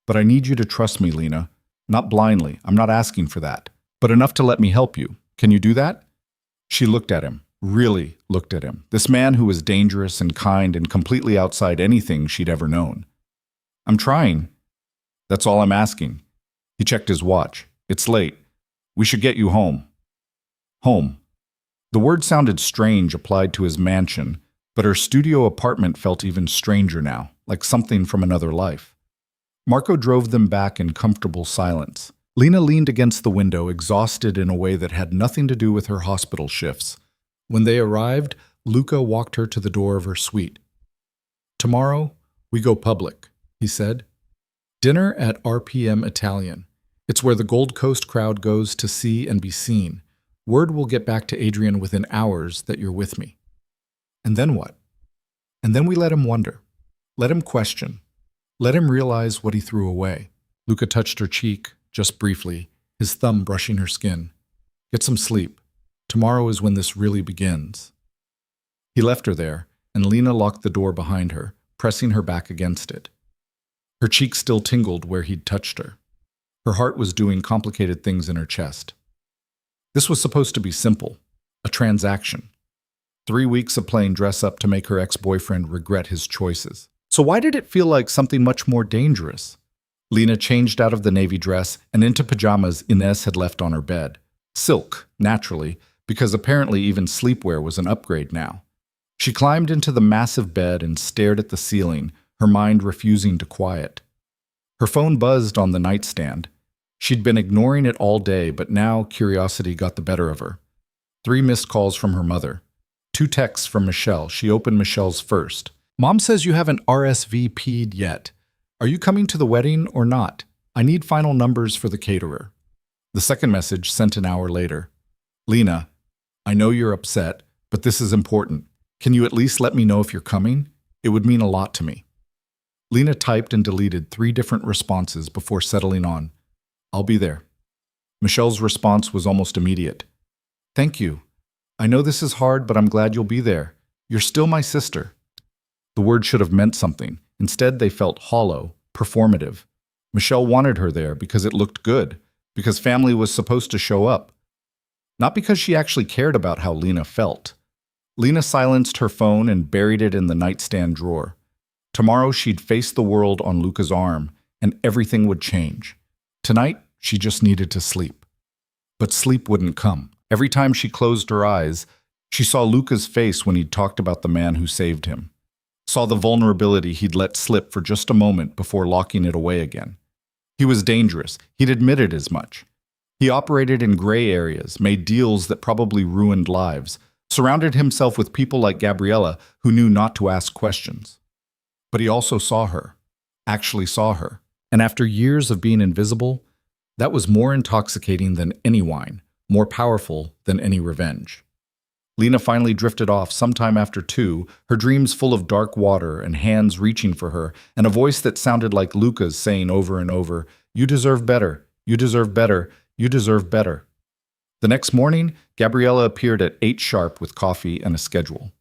But I need you to trust me, Lena. Not blindly, I'm not asking for that, but enough to let me help you. Can you do that? She looked at him, really looked at him, this man who was dangerous and kind and completely outside anything she'd ever known. I'm trying. That's all I'm asking. He checked his watch. It's late. We should get you home. Home. The word sounded strange applied to his mansion, but her studio apartment felt even stranger now, like something from another life. Marco drove them back in comfortable silence. Lena leaned against the window, exhausted in a way that had nothing to do with her hospital shifts. When they arrived, Luca walked her to the door of her suite. Tomorrow, we go public, he said. Dinner at RPM Italian. It's where the Gold Coast crowd goes to see and be seen. Word will get back to Adrian within hours that you're with me. And then what? And then we let him wonder. Let him question. Let him realize what he threw away. Luca touched her cheek, just briefly, his thumb brushing her skin. Get some sleep. Tomorrow is when this really begins. He left her there, and Lena locked the door behind her, pressing her back against it. Her cheek still tingled where he'd touched her. Her heart was doing complicated things in her chest. This was supposed to be simple, a transaction. 3 weeks of playing dress-up to make her ex-boyfriend regret his choices. So why did it feel like something much more dangerous? Lena changed out of the navy dress and into pajamas Inez had left on her bed. Silk, naturally, because apparently even sleepwear was an upgrade now. She climbed into the massive bed and stared at the ceiling, her mind refusing to quiet. Her phone buzzed on the nightstand. She'd been ignoring it all day, but now curiosity got the better of her. 3 missed calls from her mother. 2 texts from Michelle. She opened Michelle's first. Mom says you haven't RSVP'd yet. Are you coming to the wedding or not? I need final numbers for the caterer. The second message sent an hour later. Lena, I know you're upset, but this is important. Can you at least let me know if you're coming? It would mean a lot to me. Lena typed and deleted 3 different responses before settling on, I'll be there. Michelle's response was almost immediate. Thank you. I know this is hard, but I'm glad you'll be there. You're still my sister. The word should have meant something. Instead, they felt hollow, performative. Michelle wanted her there because it looked good, because family was supposed to show up. Not because she actually cared about how Lena felt. Lena silenced her phone and buried it in the nightstand drawer. Tomorrow she'd face the world on Luca's arm, and everything would change. Tonight, she just needed to sleep. But sleep wouldn't come. Every time she closed her eyes, she saw Luca's face when he'd talked about the man who saved him. Saw the vulnerability he'd let slip for just a moment before locking it away again. He was dangerous. He'd admitted as much. He operated in gray areas, made deals that probably ruined lives, surrounded himself with people like Gabriella who knew not to ask questions. But he also saw her, actually saw her. And after years of being invisible, that was more intoxicating than any wine, more powerful than any revenge. Lena finally drifted off sometime after 2, her dreams full of dark water and hands reaching for her, and a voice that sounded like Luca's saying over and over, You deserve better, you deserve better, you deserve better. The next morning, Gabriella appeared at 8 sharp with coffee and a schedule.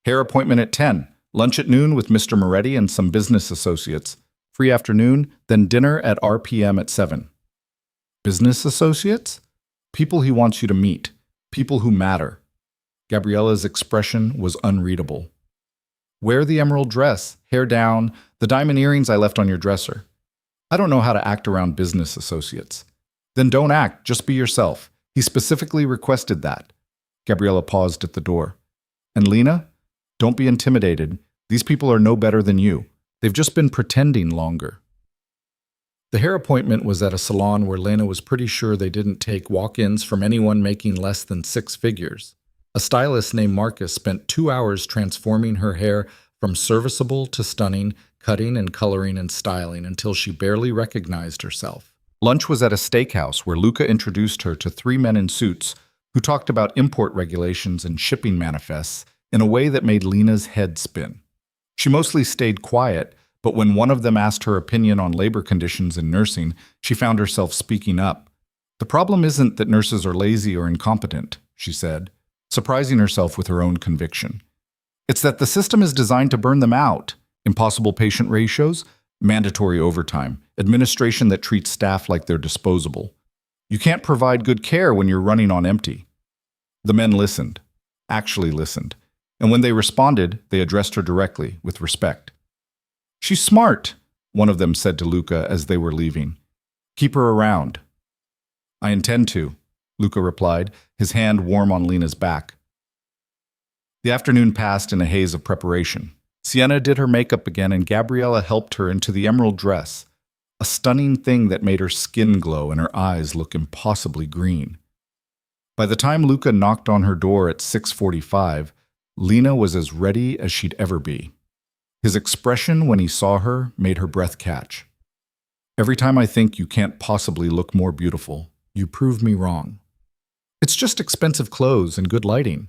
Hair appointment at 10, lunch at noon with Mr. Moretti and some business associates, free afternoon, then dinner at RPM at 7. Business associates? People he wants you to meet, people who matter. Gabriella's expression was unreadable. Wear the emerald dress, hair down, the diamond earrings I left on your dresser. I don't know how to act around business associates. Then don't act, just be yourself. He specifically requested that. Gabriella paused at the door. And Lena? Don't be intimidated. These people are no better than you. They've just been pretending longer. The hair appointment was at a salon where Lena was pretty sure they didn't take walk-ins from anyone making less than 6 figures. A stylist named Marcus spent 2 hours transforming her hair from serviceable to stunning, cutting and coloring and styling until she barely recognized herself. Lunch was at a steakhouse where Luca introduced her to 3 men in suits who talked about import regulations and shipping manifests in a way that made Lena's head spin. She mostly stayed quiet, but when one of them asked her opinion on labor conditions in nursing, she found herself speaking up. The problem isn't that nurses are lazy or incompetent, she said, surprising herself with her own conviction. It's that the system is designed to burn them out. Impossible patient ratios, mandatory overtime, administration that treats staff like they're disposable. You can't provide good care when you're running on empty. The men listened, actually listened, and when they responded, they addressed her directly, with respect. She's smart, one of them said to Luca as they were leaving. Keep her around. I intend to, Luca replied, his hand warm on Lena's back. The afternoon passed in a haze of preparation. Sienna did her makeup again and Gabriella helped her into the emerald dress, a stunning thing that made her skin glow and her eyes look impossibly green. By the time Luca knocked on her door at 6:45, Lena was as ready as she'd ever be. His expression when he saw her made her breath catch. Every time I think you can't possibly look more beautiful, you prove me wrong. It's just expensive clothes and good lighting.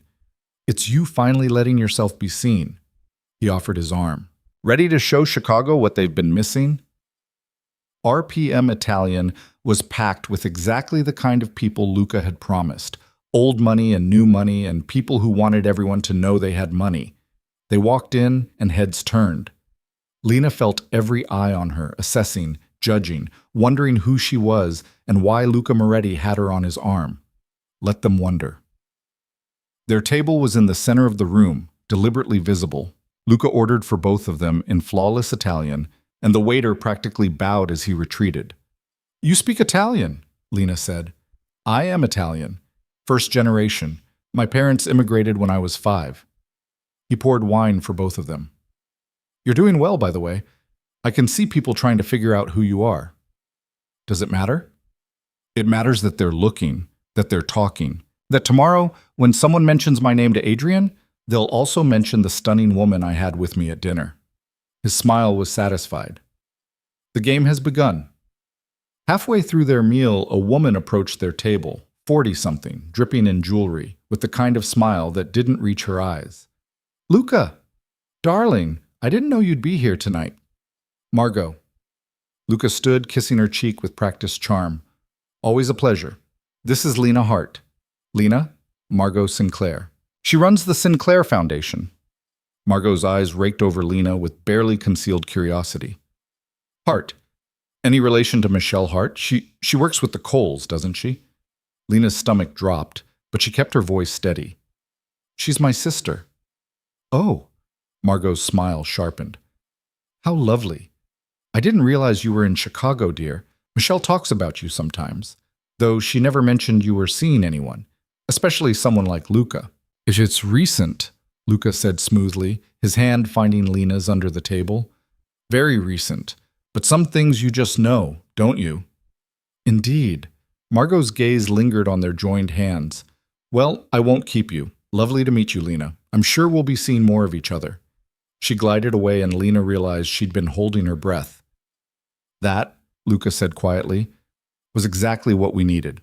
It's you finally letting yourself be seen. He offered his arm. Ready to show Chicago what they've been missing? RPM Italian was packed with exactly the kind of people Luca had promised. Old money and new money and people who wanted everyone to know they had money. They walked in and heads turned. Lena felt every eye on her, assessing, judging, wondering who she was and why Luca Moretti had her on his arm. Let them wonder. Their table was in the center of the room, deliberately visible. Luca ordered for both of them in flawless Italian, and the waiter practically bowed as he retreated. You speak Italian, Lena said. I am Italian. First generation. My parents immigrated when I was 5. He poured wine for both of them. You're doing well, by the way. I can see people trying to figure out who you are. Does it matter? It matters that they're looking, that they're talking, that tomorrow, when someone mentions my name to Adrian, they'll also mention the stunning woman I had with me at dinner. His smile was satisfied. The game has begun. Halfway through their meal, a woman approached their table, 40-something, dripping in jewelry, with the kind of smile that didn't reach her eyes. Luca! Darling, I didn't know you'd be here tonight. Margot. Luca stood, kissing her cheek with practiced charm. Always a pleasure. This is Lena Hart. Lena, Margot Sinclair. She runs the Sinclair Foundation. Margot's eyes raked over Lena with barely concealed curiosity. Hart. Any relation to Michelle Hart? She works with the Coles, doesn't she? Lena's stomach dropped, but she kept her voice steady. She's my sister. Oh. Margot's smile sharpened. How lovely. I didn't realize you were in Chicago, dear. Michelle talks about you sometimes, though she never mentioned you were seeing anyone, especially someone like Luca. If it's recent, Luca said smoothly, his hand finding Lena's under the table. Very recent, but some things you just know, don't you? Indeed. Margot's gaze lingered on their joined hands. Well, I won't keep you. Lovely to meet you, Lena. I'm sure we'll be seeing more of each other. She glided away and Lena realized she'd been holding her breath. That, Luca said quietly, was exactly what we needed.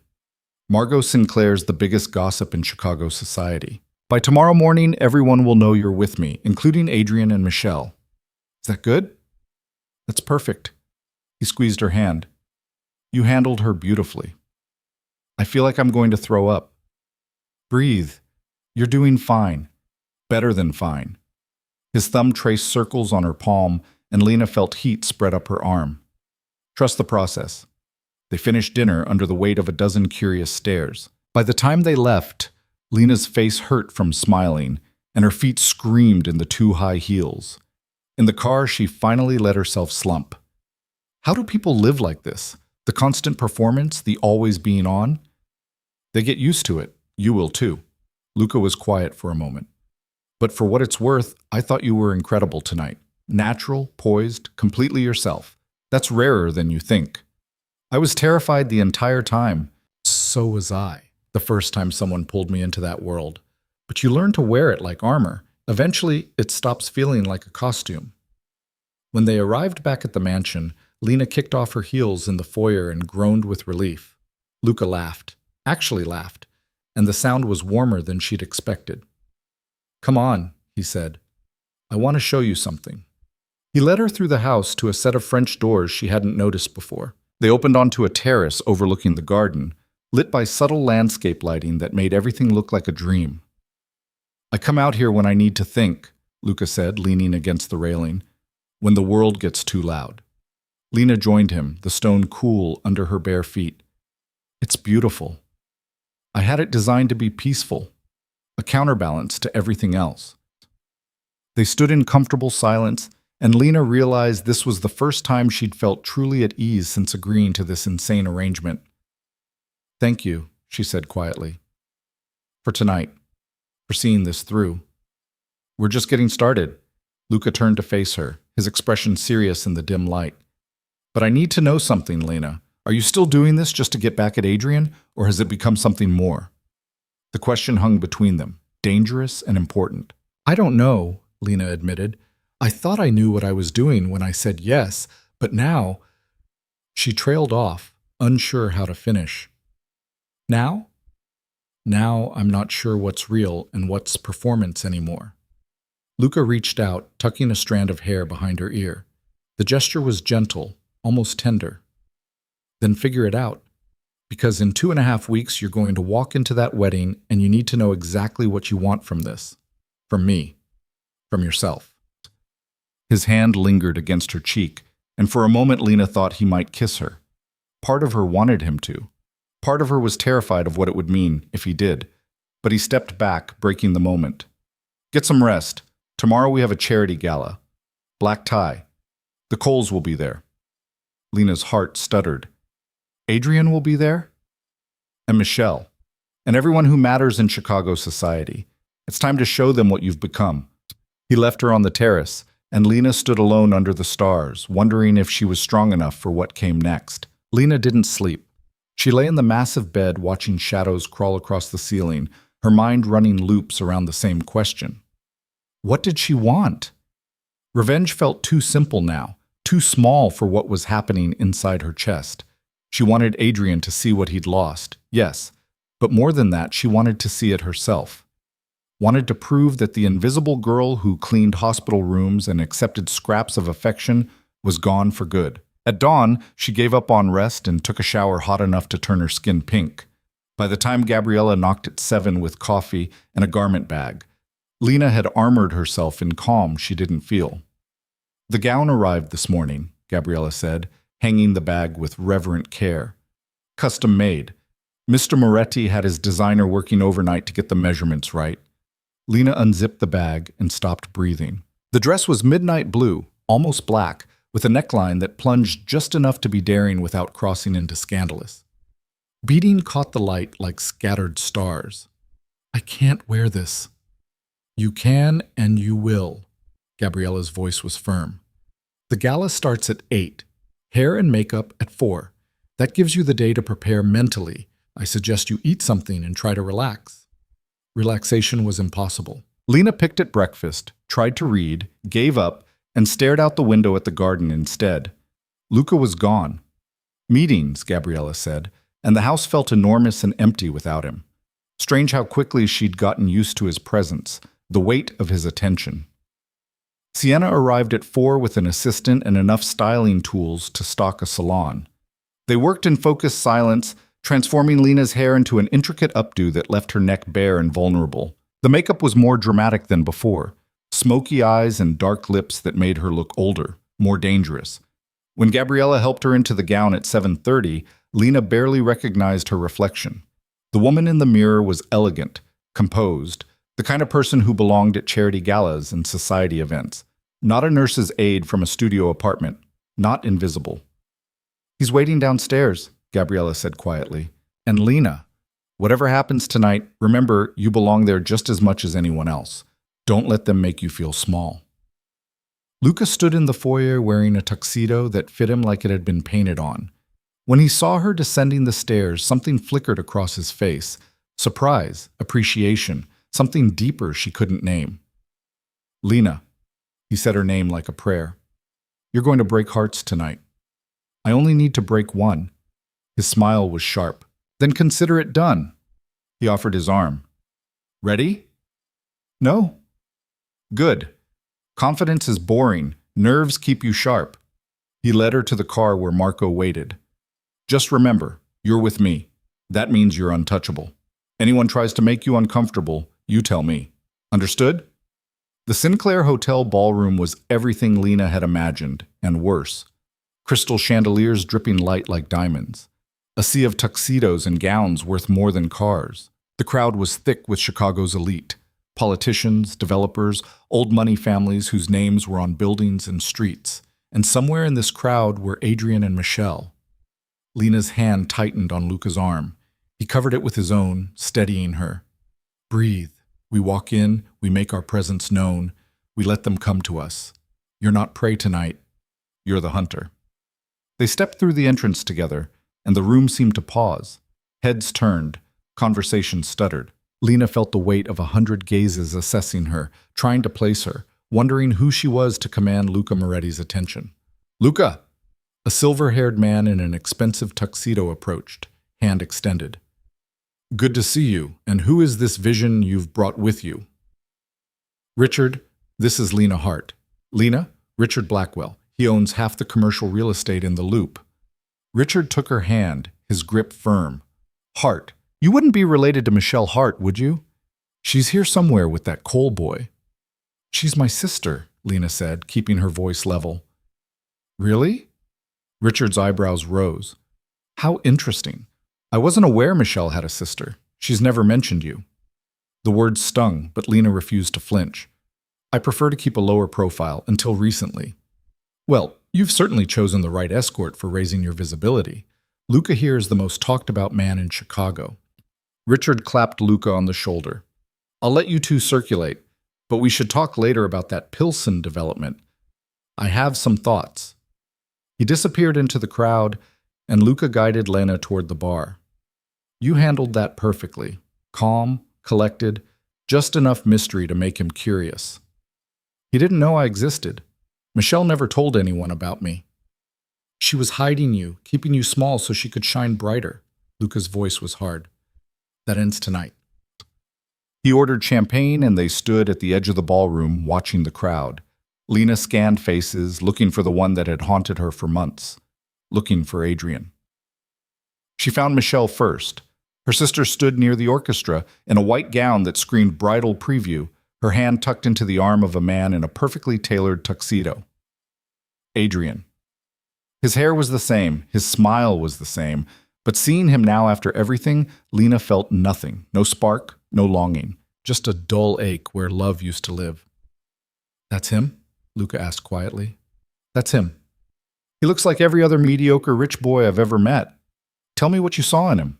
Margot Sinclair's the biggest gossip in Chicago society. By tomorrow morning, everyone will know you're with me, including Adrian and Michelle. Is that good? That's perfect. He squeezed her hand. You handled her beautifully. I feel like I'm going to throw up. Breathe. You're doing fine. Better than fine. His thumb traced circles on her palm, and Lena felt heat spread up her arm. Trust the process. They finished dinner under the weight of a dozen curious stares. By the time they left, Lena's face hurt from smiling, and her feet screamed in the too high heels. In the car, she finally let herself slump. How do people live like this? The constant performance, the always being on? They get used to it. You will too. Luca was quiet for a moment. But for what it's worth, I thought you were incredible tonight. Natural, poised, completely yourself. That's rarer than you think. I was terrified the entire time. So was I, the first time someone pulled me into that world. But you learn to wear it like armor. Eventually, it stops feeling like a costume. When they arrived back at the mansion, Lena kicked off her heels in the foyer and groaned with relief. Luca laughed, actually laughed, and the sound was warmer than she'd expected. Come on, he said. I want to show you something. He led her through the house to a set of French doors she hadn't noticed before. They opened onto a terrace overlooking the garden, lit by subtle landscape lighting that made everything look like a dream. I come out here when I need to think, Luca said, leaning against the railing, when the world gets too loud. Lena joined him, the stone cool under her bare feet. It's beautiful. I had it designed to be peaceful, a counterbalance to everything else. They stood in comfortable silence, and Lena realized this was the first time she'd felt truly at ease since agreeing to this insane arrangement. Thank you, she said quietly. For tonight. For seeing this through. We're just getting started. Luca turned to face her, his expression serious in the dim light. But I need to know something, Lena. Are you still doing this just to get back at Adrian, or has it become something more? The question hung between them, dangerous and important. I don't know, Lena admitted. I thought I knew what I was doing when I said yes, but now… She trailed off, unsure how to finish. Now? Now I'm not sure what's real and what's performance anymore. Luca reached out, tucking a strand of hair behind her ear. The gesture was gentle, almost tender. Then figure it out. Because in 2.5 weeks you're going to walk into that wedding and you need to know exactly what you want from this. From me. From yourself. His hand lingered against her cheek, and for a moment Lena thought he might kiss her. Part of her wanted him to. Part of her was terrified of what it would mean if he did, but he stepped back, breaking the moment. Get some rest. Tomorrow we have a charity gala. Black tie. The Coles will be there. Lena's heart stuttered. Adrian will be there? And Michelle. And everyone who matters in Chicago society. It's time to show them what you've become. He left her on the terrace, and Lena stood alone under the stars, wondering if she was strong enough for what came next. Lena didn't sleep. She lay in the massive bed watching shadows crawl across the ceiling, her mind running loops around the same question. What did she want? Revenge felt too simple now, too small for what was happening inside her chest. She wanted Adrian to see what he'd lost, yes, but more than that, she wanted to see it herself. wanted to prove that the invisible girl who cleaned hospital rooms and accepted scraps of affection was gone for good. At dawn, she gave up on rest and took a shower hot enough to turn her skin pink. By the time Gabriella knocked at 7 with coffee and a garment bag, Lena had armored herself in calm she didn't feel. The gown arrived this morning, Gabriella said, hanging the bag with reverent care. Custom made. Mr. Moretti had his designer working overnight to get the measurements right. Lena unzipped the bag and stopped breathing. The dress was midnight blue, almost black, with a neckline that plunged just enough to be daring without crossing into scandalous. Beading caught the light like scattered stars. I can't wear this. You can and you will. Gabriella's voice was firm. The gala starts at 8. Hair and makeup at 4. That gives you the day to prepare mentally. I suggest you eat something and try to relax. Relaxation was impossible. Lena picked at breakfast, tried to read, gave up, and stared out the window at the garden instead. Luca was gone. Meetings, Gabriella said, and the house felt enormous and empty without him. Strange how quickly she'd gotten used to his presence, the weight of his attention. Sienna arrived at 4 with an assistant and enough styling tools to stock a salon. They worked in focused silence, transforming Lena's hair into an intricate updo that left her neck bare and vulnerable. The makeup was more dramatic than before, smoky eyes and dark lips that made her look older, more dangerous. When Gabriella helped her into the gown at 7:30, Lena barely recognized her reflection. The woman in the mirror was elegant, composed, the kind of person who belonged at charity galas and society events. Not a nurse's aide from a studio apartment, not invisible. He's waiting downstairs, Gabriella said quietly. And Lena, whatever happens tonight, remember you belong there just as much as anyone else. Don't let them make you feel small. Luca stood in the foyer wearing a tuxedo that fit him like it had been painted on. When he saw her descending the stairs, something flickered across his face. Surprise, appreciation, something deeper she couldn't name. Lena, he said her name like a prayer. You're going to break hearts tonight. I only need to break one. His smile was sharp. Then consider it done. He offered his arm. Ready? No? Good. Confidence is boring. Nerves keep you sharp. He led her to the car where Marco waited. Just remember, you're with me. That means you're untouchable. Anyone tries to make you uncomfortable, you tell me. Understood? The Sinclair Hotel ballroom was everything Lena had imagined, and worse. Crystal chandeliers dripping light like diamonds. A sea of tuxedos and gowns worth more than cars. The crowd was thick with Chicago's elite. Politicians, developers, old money families whose names were on buildings and streets. And somewhere in this crowd were Adrian and Michelle. Lena's hand tightened on Luca's arm. He covered it with his own, steadying her. Breathe. We walk in, we make our presence known, we let them come to us. You're not prey tonight, you're the hunter. They stepped through the entrance together, and the room seemed to pause. Heads turned, conversation stuttered. Lena felt the weight of 100 gazes assessing her, trying to place her, wondering who she was to command Luca Moretti's attention. Luca! A silver-haired man in an expensive tuxedo approached, hand extended. Good to see you, and who is this vision you've brought with you? Richard, this is Lena Hart. Lena, Richard Blackwell. He owns half the commercial real estate in the Loop. Richard took her hand, his grip firm. Hart, you wouldn't be related to Michelle Hart, would you? She's here somewhere with that Cole boy. She's my sister, Lena said, keeping her voice level. Really? Richard's eyebrows rose. How interesting. I wasn't aware Michelle had a sister. She's never mentioned you. The words stung, but Lena refused to flinch. I prefer to keep a lower profile until recently. Well, you've certainly chosen the right escort for raising your visibility. Luca here is the most talked about man in Chicago. Richard clapped Luca on the shoulder. I'll let you two circulate, but we should talk later about that Pilsen development. I have some thoughts. He disappeared into the crowd, and Luca guided Lena toward the bar. You handled that perfectly. Calm, collected, just enough mystery to make him curious. He didn't know I existed. Michelle never told anyone about me. She was hiding you, keeping you small so she could shine brighter. Luca's voice was hard. That ends tonight. He ordered champagne and they stood at the edge of the ballroom watching the crowd. Lena scanned faces, looking for the one that had haunted her for months, looking for Adrian. She found Michelle first. Her sister stood near the orchestra in a white gown that screamed bridal preview, her hand tucked into the arm of a man in a perfectly tailored tuxedo. Adrian. His hair was the same, his smile was the same, but seeing him now after everything, Lena felt nothing, no spark, no longing, just a dull ache where love used to live. "That's him?" Luca asked quietly. "That's him. He looks like every other mediocre rich boy I've ever met. Tell me what you saw in him."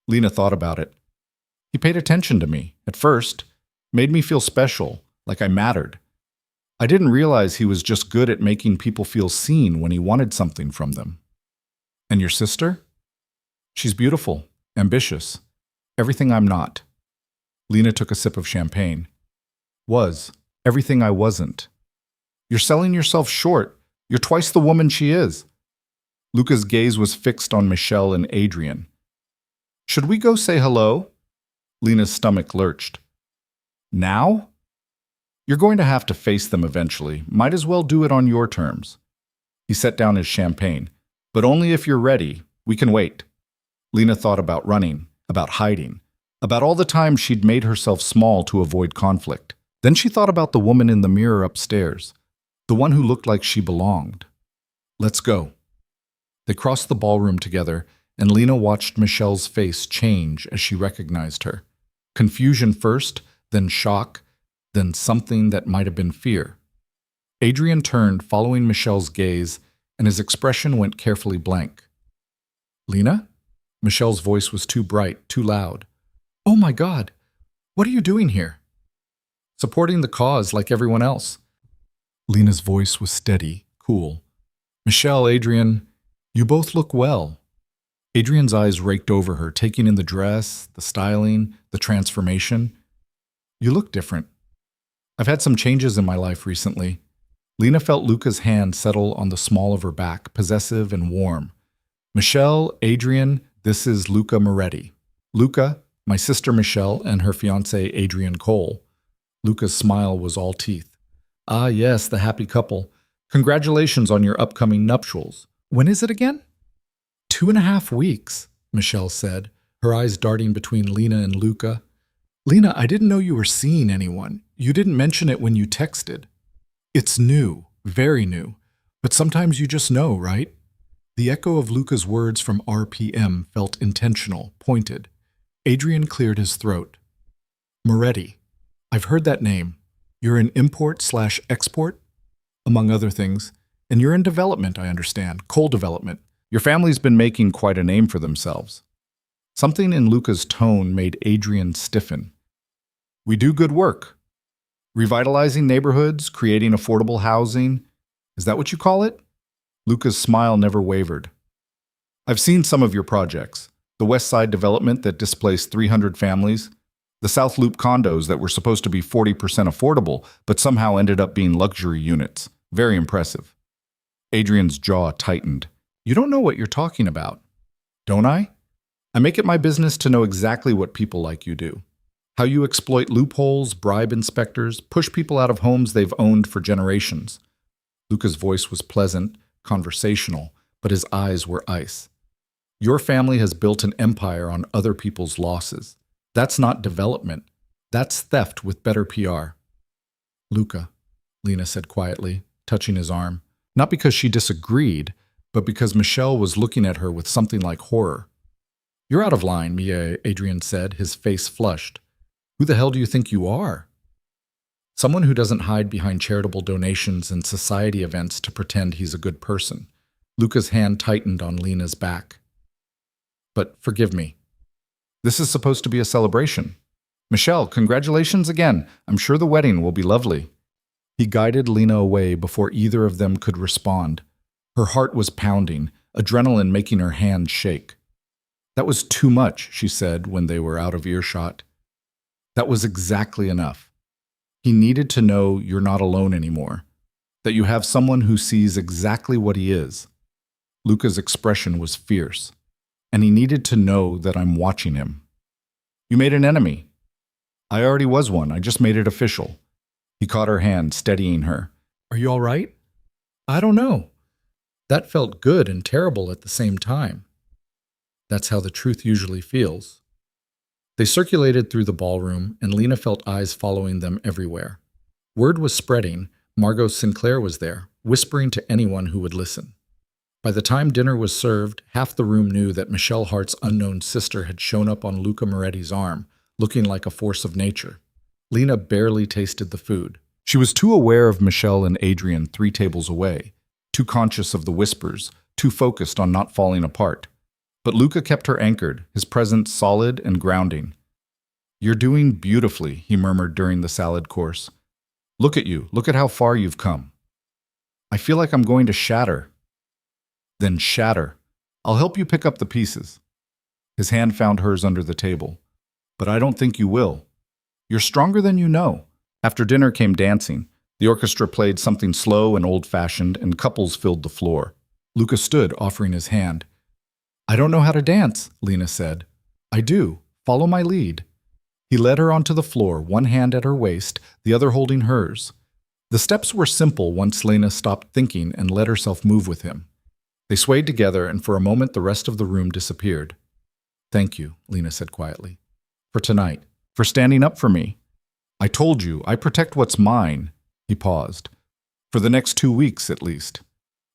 Lena thought about it. "He paid attention to me, at first, made me feel special, like I mattered. I didn't realize he was just good at making people feel seen when he wanted something from them." "And your sister?" "She's beautiful, ambitious, everything I'm not." Lena took a sip of champagne. "Was, everything I wasn't." "You're selling yourself short. You're twice the woman she is." Luca's gaze was fixed on Michelle and Adrian. "Should we go say hello?" Lena's stomach lurched. "Now?" "You're going to have to face them eventually. Might as well do it on your terms." He set down his champagne. "But only if you're ready. We can wait." Lena thought about running, about hiding, about all the times she'd made herself small to avoid conflict. Then she thought about the woman in the mirror upstairs, the one who looked like she belonged. "Let's go." They crossed the ballroom together, and Lena watched Michelle's face change as she recognized her. Confusion first, then shock, then something that might have been fear. Adrian turned, following Michelle's gaze, and his expression went carefully blank. "Lena?" Michelle's voice was too bright, too loud. "Oh my God! What are you doing here?" "Supporting the cause like everyone else." Lena's voice was steady, cool. "Michelle, Adrian, you both look well." Adrian's eyes raked over her, taking in the dress, the styling, the transformation. "You look different." "I've had some changes in my life recently." Lena felt Luca's hand settle on the small of her back, possessive and warm. "Michelle, Adrian, this is Luca Moretti. Luca, my sister Michelle, and her fiancé Adrian Cole." Luca's smile was all teeth. "Ah yes, the happy couple. Congratulations on your upcoming nuptials. When is it again?" 2.5 weeks, Michelle said, her eyes darting between Lena and Luca. "Lena, I didn't know you were seeing anyone. You didn't mention it when you texted." "It's new, very new. But sometimes you just know, right?" The echo of Luca's words from RPM felt intentional, pointed. Adrian cleared his throat. "Moretti. I've heard that name. You're in import/export?" "Among other things. And you're in development, I understand. Coal development. Your family's been making quite a name for themselves." Something in Luca's tone made Adrian stiffen. "We do good work. Revitalizing neighborhoods, creating affordable housing. Is that what you call it?" Luca's smile never wavered. "I've seen some of your projects. The West Side development that displaced 300 families. The South Loop condos that were supposed to be 40% affordable, but somehow ended up being luxury units. Very impressive." Adrian's jaw tightened. "You don't know what you're talking about." "Don't I? I make it my business to know exactly what people like you do. How you exploit loopholes, bribe inspectors, push people out of homes they've owned for generations." Luca's voice was pleasant, conversational, but his eyes were ice. "Your family has built an empire on other people's losses. That's not development. That's theft with better PR." "Luca," Lena said quietly, touching his arm, not because she disagreed, but because Michelle was looking at her with something like horror. "You're out of line, Mia," Adrian said, his face flushed. "Who the hell do you think you are?" "Someone who doesn't hide behind charitable donations and society events to pretend he's a good person." Luca's hand tightened on Lena's back. "But forgive me. This is supposed to be a celebration. Michelle, congratulations again. I'm sure the wedding will be lovely." He guided Lena away before either of them could respond. Her heart was pounding, adrenaline making her hands shake. "That was too much," she said when they were out of earshot. "That was exactly enough. He needed to know you're not alone anymore, that you have someone who sees exactly what he is." Luca's expression was fierce, and he needed to know that I'm watching him. "You made an enemy." I already was one. I just made it official. He caught her hand, steadying her. Are you all right? I don't know. That felt good and terrible at the same time. That's how the truth usually feels. They circulated through the ballroom, and Lena felt eyes following them everywhere. Word was spreading. Margot Sinclair was there, whispering to anyone who would listen. By the time dinner was served, half the room knew that Michelle Hart's unknown sister had shown up on Luca Moretti's arm, looking like a force of nature. Lena barely tasted the food. She was too aware of Michelle and Adrian 3 tables away, too conscious of the whispers, too focused on not falling apart. But Luca kept her anchored, his presence solid and grounding. You're doing beautifully, he murmured during the salad course. Look at you. Look at how far you've come. I feel like I'm going to shatter. Then shatter. I'll help you pick up the pieces. His hand found hers under the table. But I don't think you will. You're stronger than you know. After dinner came dancing. The orchestra played something slow and old-fashioned, and couples filled the floor. Luca stood, offering his hand. I don't know how to dance, Lena said. I do. Follow my lead. He led her onto the floor, one hand at her waist, the other holding hers. The steps were simple once Lena stopped thinking and let herself move with him. They swayed together, and for a moment the rest of the room disappeared. Thank you, Lena said quietly. For tonight. For standing up for me. I told you, I protect what's mine. He paused. For the next 2 weeks, at least.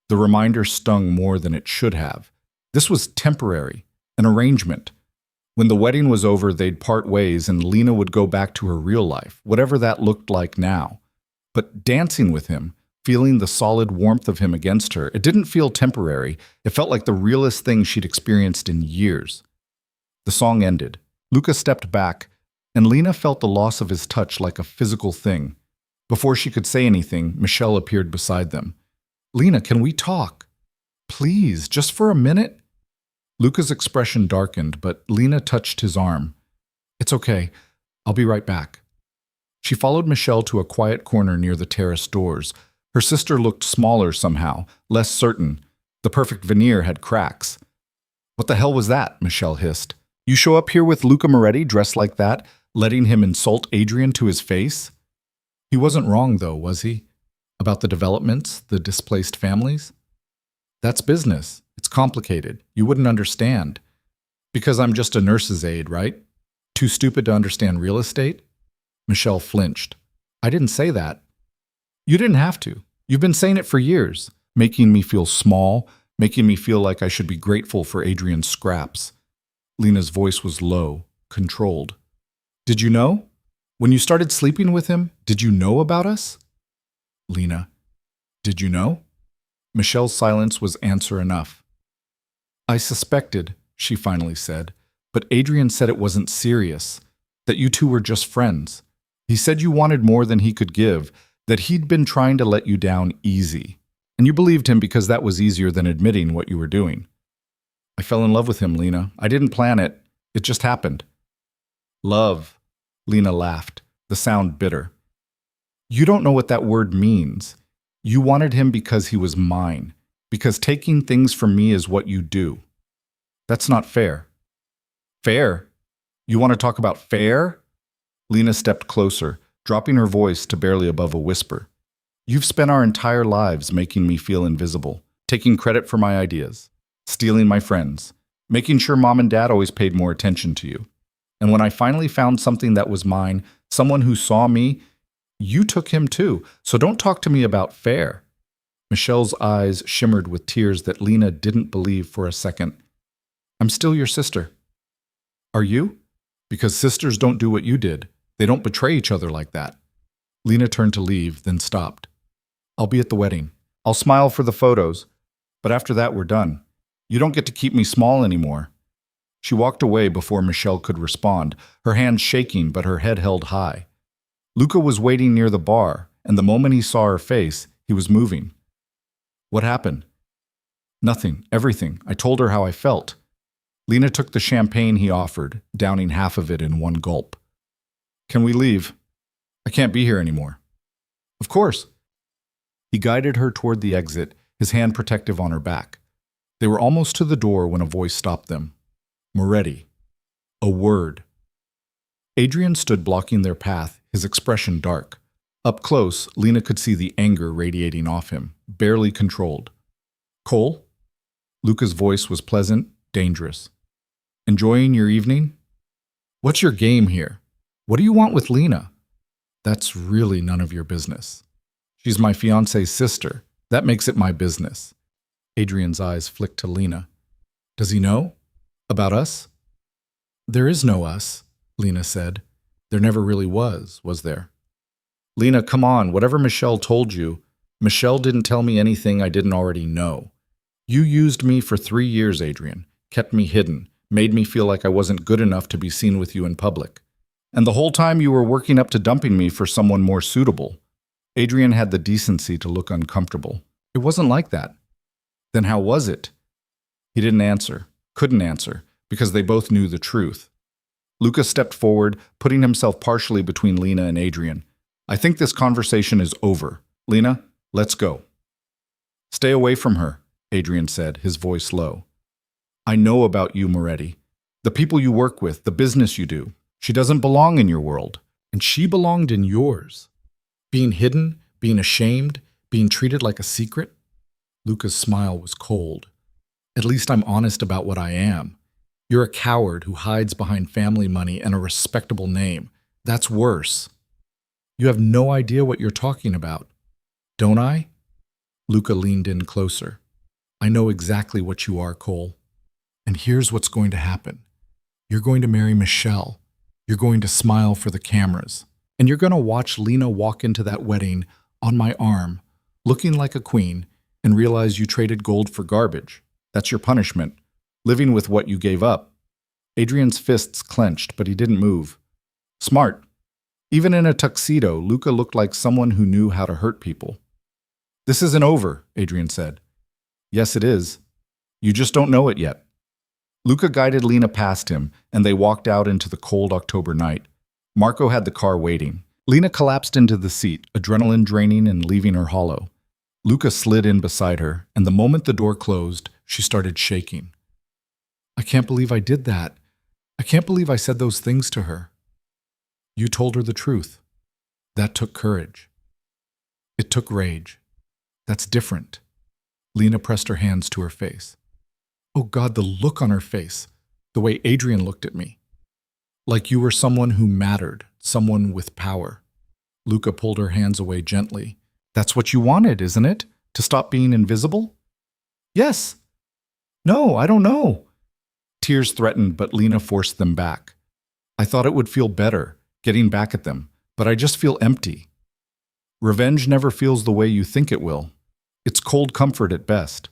The reminder stung more than it should have. This was temporary, an arrangement. When the wedding was over, they'd part ways and Lena would go back to her real life, whatever that looked like now. But dancing with him, feeling the solid warmth of him against her, it didn't feel temporary. It felt like the realest thing she'd experienced in years. The song ended. Luca stepped back, and Lena felt the loss of his touch like a physical thing. Before she could say anything, Michelle appeared beside them. Lena, can we talk? Please, just for a minute? Luca's expression darkened, but Lena touched his arm. It's okay. I'll be right back. She followed Michelle to a quiet corner near the terrace doors. Her sister looked smaller somehow, less certain. The perfect veneer had cracks. What the hell was that? Michelle hissed. You show up here with Luca Moretti dressed like that, letting him insult Adrian to his face? He wasn't wrong, though, was he? About the developments, the displaced families? That's business. It's complicated. You wouldn't understand. Because I'm just a nurse's aide, right? Too stupid to understand real estate? Michelle flinched. I didn't say that. You didn't have to. You've been saying it for years, making me feel small, making me feel like I should be grateful for Adrian's scraps. Lena's voice was low, controlled. Did you know? When you started sleeping with him, did you know about us? Lena, did you know? Michelle's silence was answer enough. I suspected, she finally said, but Adrian said it wasn't serious, that you two were just friends. He said you wanted more than he could give, that he'd been trying to let you down easy. And you believed him because that was easier than admitting what you were doing. I fell in love with him, Lena. I didn't plan it. It just happened. Love, Lena laughed, the sound bitter. You don't know what that word means. You wanted him because he was mine, because taking things from me is what you do. That's not fair. Fair? You want to talk about fair? Lena stepped closer, dropping her voice to barely above a whisper. You've spent our entire lives making me feel invisible, taking credit for my ideas, stealing my friends, making sure Mom and Dad always paid more attention to you. And when I finally found something that was mine, someone who saw me, you took him too, so don't talk to me about fair. Michelle's eyes shimmered with tears that Lena didn't believe for a second. I'm still your sister. Are you? Because sisters don't do what you did. They don't betray each other like that. Lena turned to leave, then stopped. I'll be at the wedding. I'll smile for the photos. But after that, we're done. You don't get to keep me small anymore. She walked away before Michelle could respond, her hands shaking but her head held high. Luca was waiting near the bar, and the moment he saw her face, he was moving. What happened? Nothing, everything. I told her how I felt. Lena took the champagne he offered, downing half of it in one gulp. Can we leave? I can't be here anymore. Of course. He guided her toward the exit, his hand protective on her back. They were almost to the door when a voice stopped them. Moretti. A word. Adrian stood blocking their path, his expression dark. Up close, Lena could see the anger radiating off him, barely controlled. "Cole?" Luca's voice was pleasant, dangerous. "Enjoying your evening? What's your game here? What do you want with Lena?" "That's really none of your business. She's my fiancé's sister. That makes it my business." Adrian's eyes flicked to Lena. "Does he know? About us?" "There is no us," Lena said. "There never really was there?" "Lena, come on, whatever Michelle told you. Michelle didn't tell me anything I didn't already know. You used me for 3 years, Adrian, kept me hidden, made me feel like I wasn't good enough to be seen with you in public. And the whole time you were working up to dumping me for someone more suitable." Adrian had the decency to look uncomfortable. "It wasn't like that." "Then how was it?" He didn't answer, couldn't answer, because they both knew the truth. Luca stepped forward, putting himself partially between Lena and Adrian. "I think this conversation is over. Lena, let's go." "Stay away from her," Adrian said, his voice low. "I know about you, Moretti. The people you work with, the business you do. She doesn't belong in your world, and she belonged in yours. Being hidden, being ashamed, being treated like a secret." Luca's smile was cold. "At least I'm honest about what I am. You're a coward who hides behind family money and a respectable name. That's worse. You have no idea what you're talking about. Don't I?" Luca leaned in closer. "I know exactly what you are, Cole. And here's what's going to happen. You're going to marry Michelle. You're going to smile for the cameras. And you're going to watch Lena walk into that wedding on my arm, looking like a queen, and realize you traded gold for garbage. That's your punishment, living with what you gave up." Adrian's fists clenched, but he didn't move. Smart. Even in a tuxedo, Luca looked like someone who knew how to hurt people. "This isn't over," Adrian said. "Yes, it is. You just don't know it yet." Luca guided Lena past him, and they walked out into the cold October night. Marco had the car waiting. Lena collapsed into the seat, adrenaline draining and leaving her hollow. Luca slid in beside her, and the moment the door closed, she started shaking. "I can't believe I did that. I can't believe I said those things to her." "You told her the truth. That took courage. It took rage. That's different." Lena pressed her hands to her face. Oh God, the look on her face, the way Adrian looked at me. Like you were someone who mattered, someone with power. Luca pulled her hands away gently. "That's what you wanted, isn't it? To stop being invisible?" "Yes." "No, I don't know." Tears threatened, but Lena forced them back. "I thought it would feel better, getting back at them, but I just feel empty." "Revenge never feels the way you think it will. It's cold comfort at best."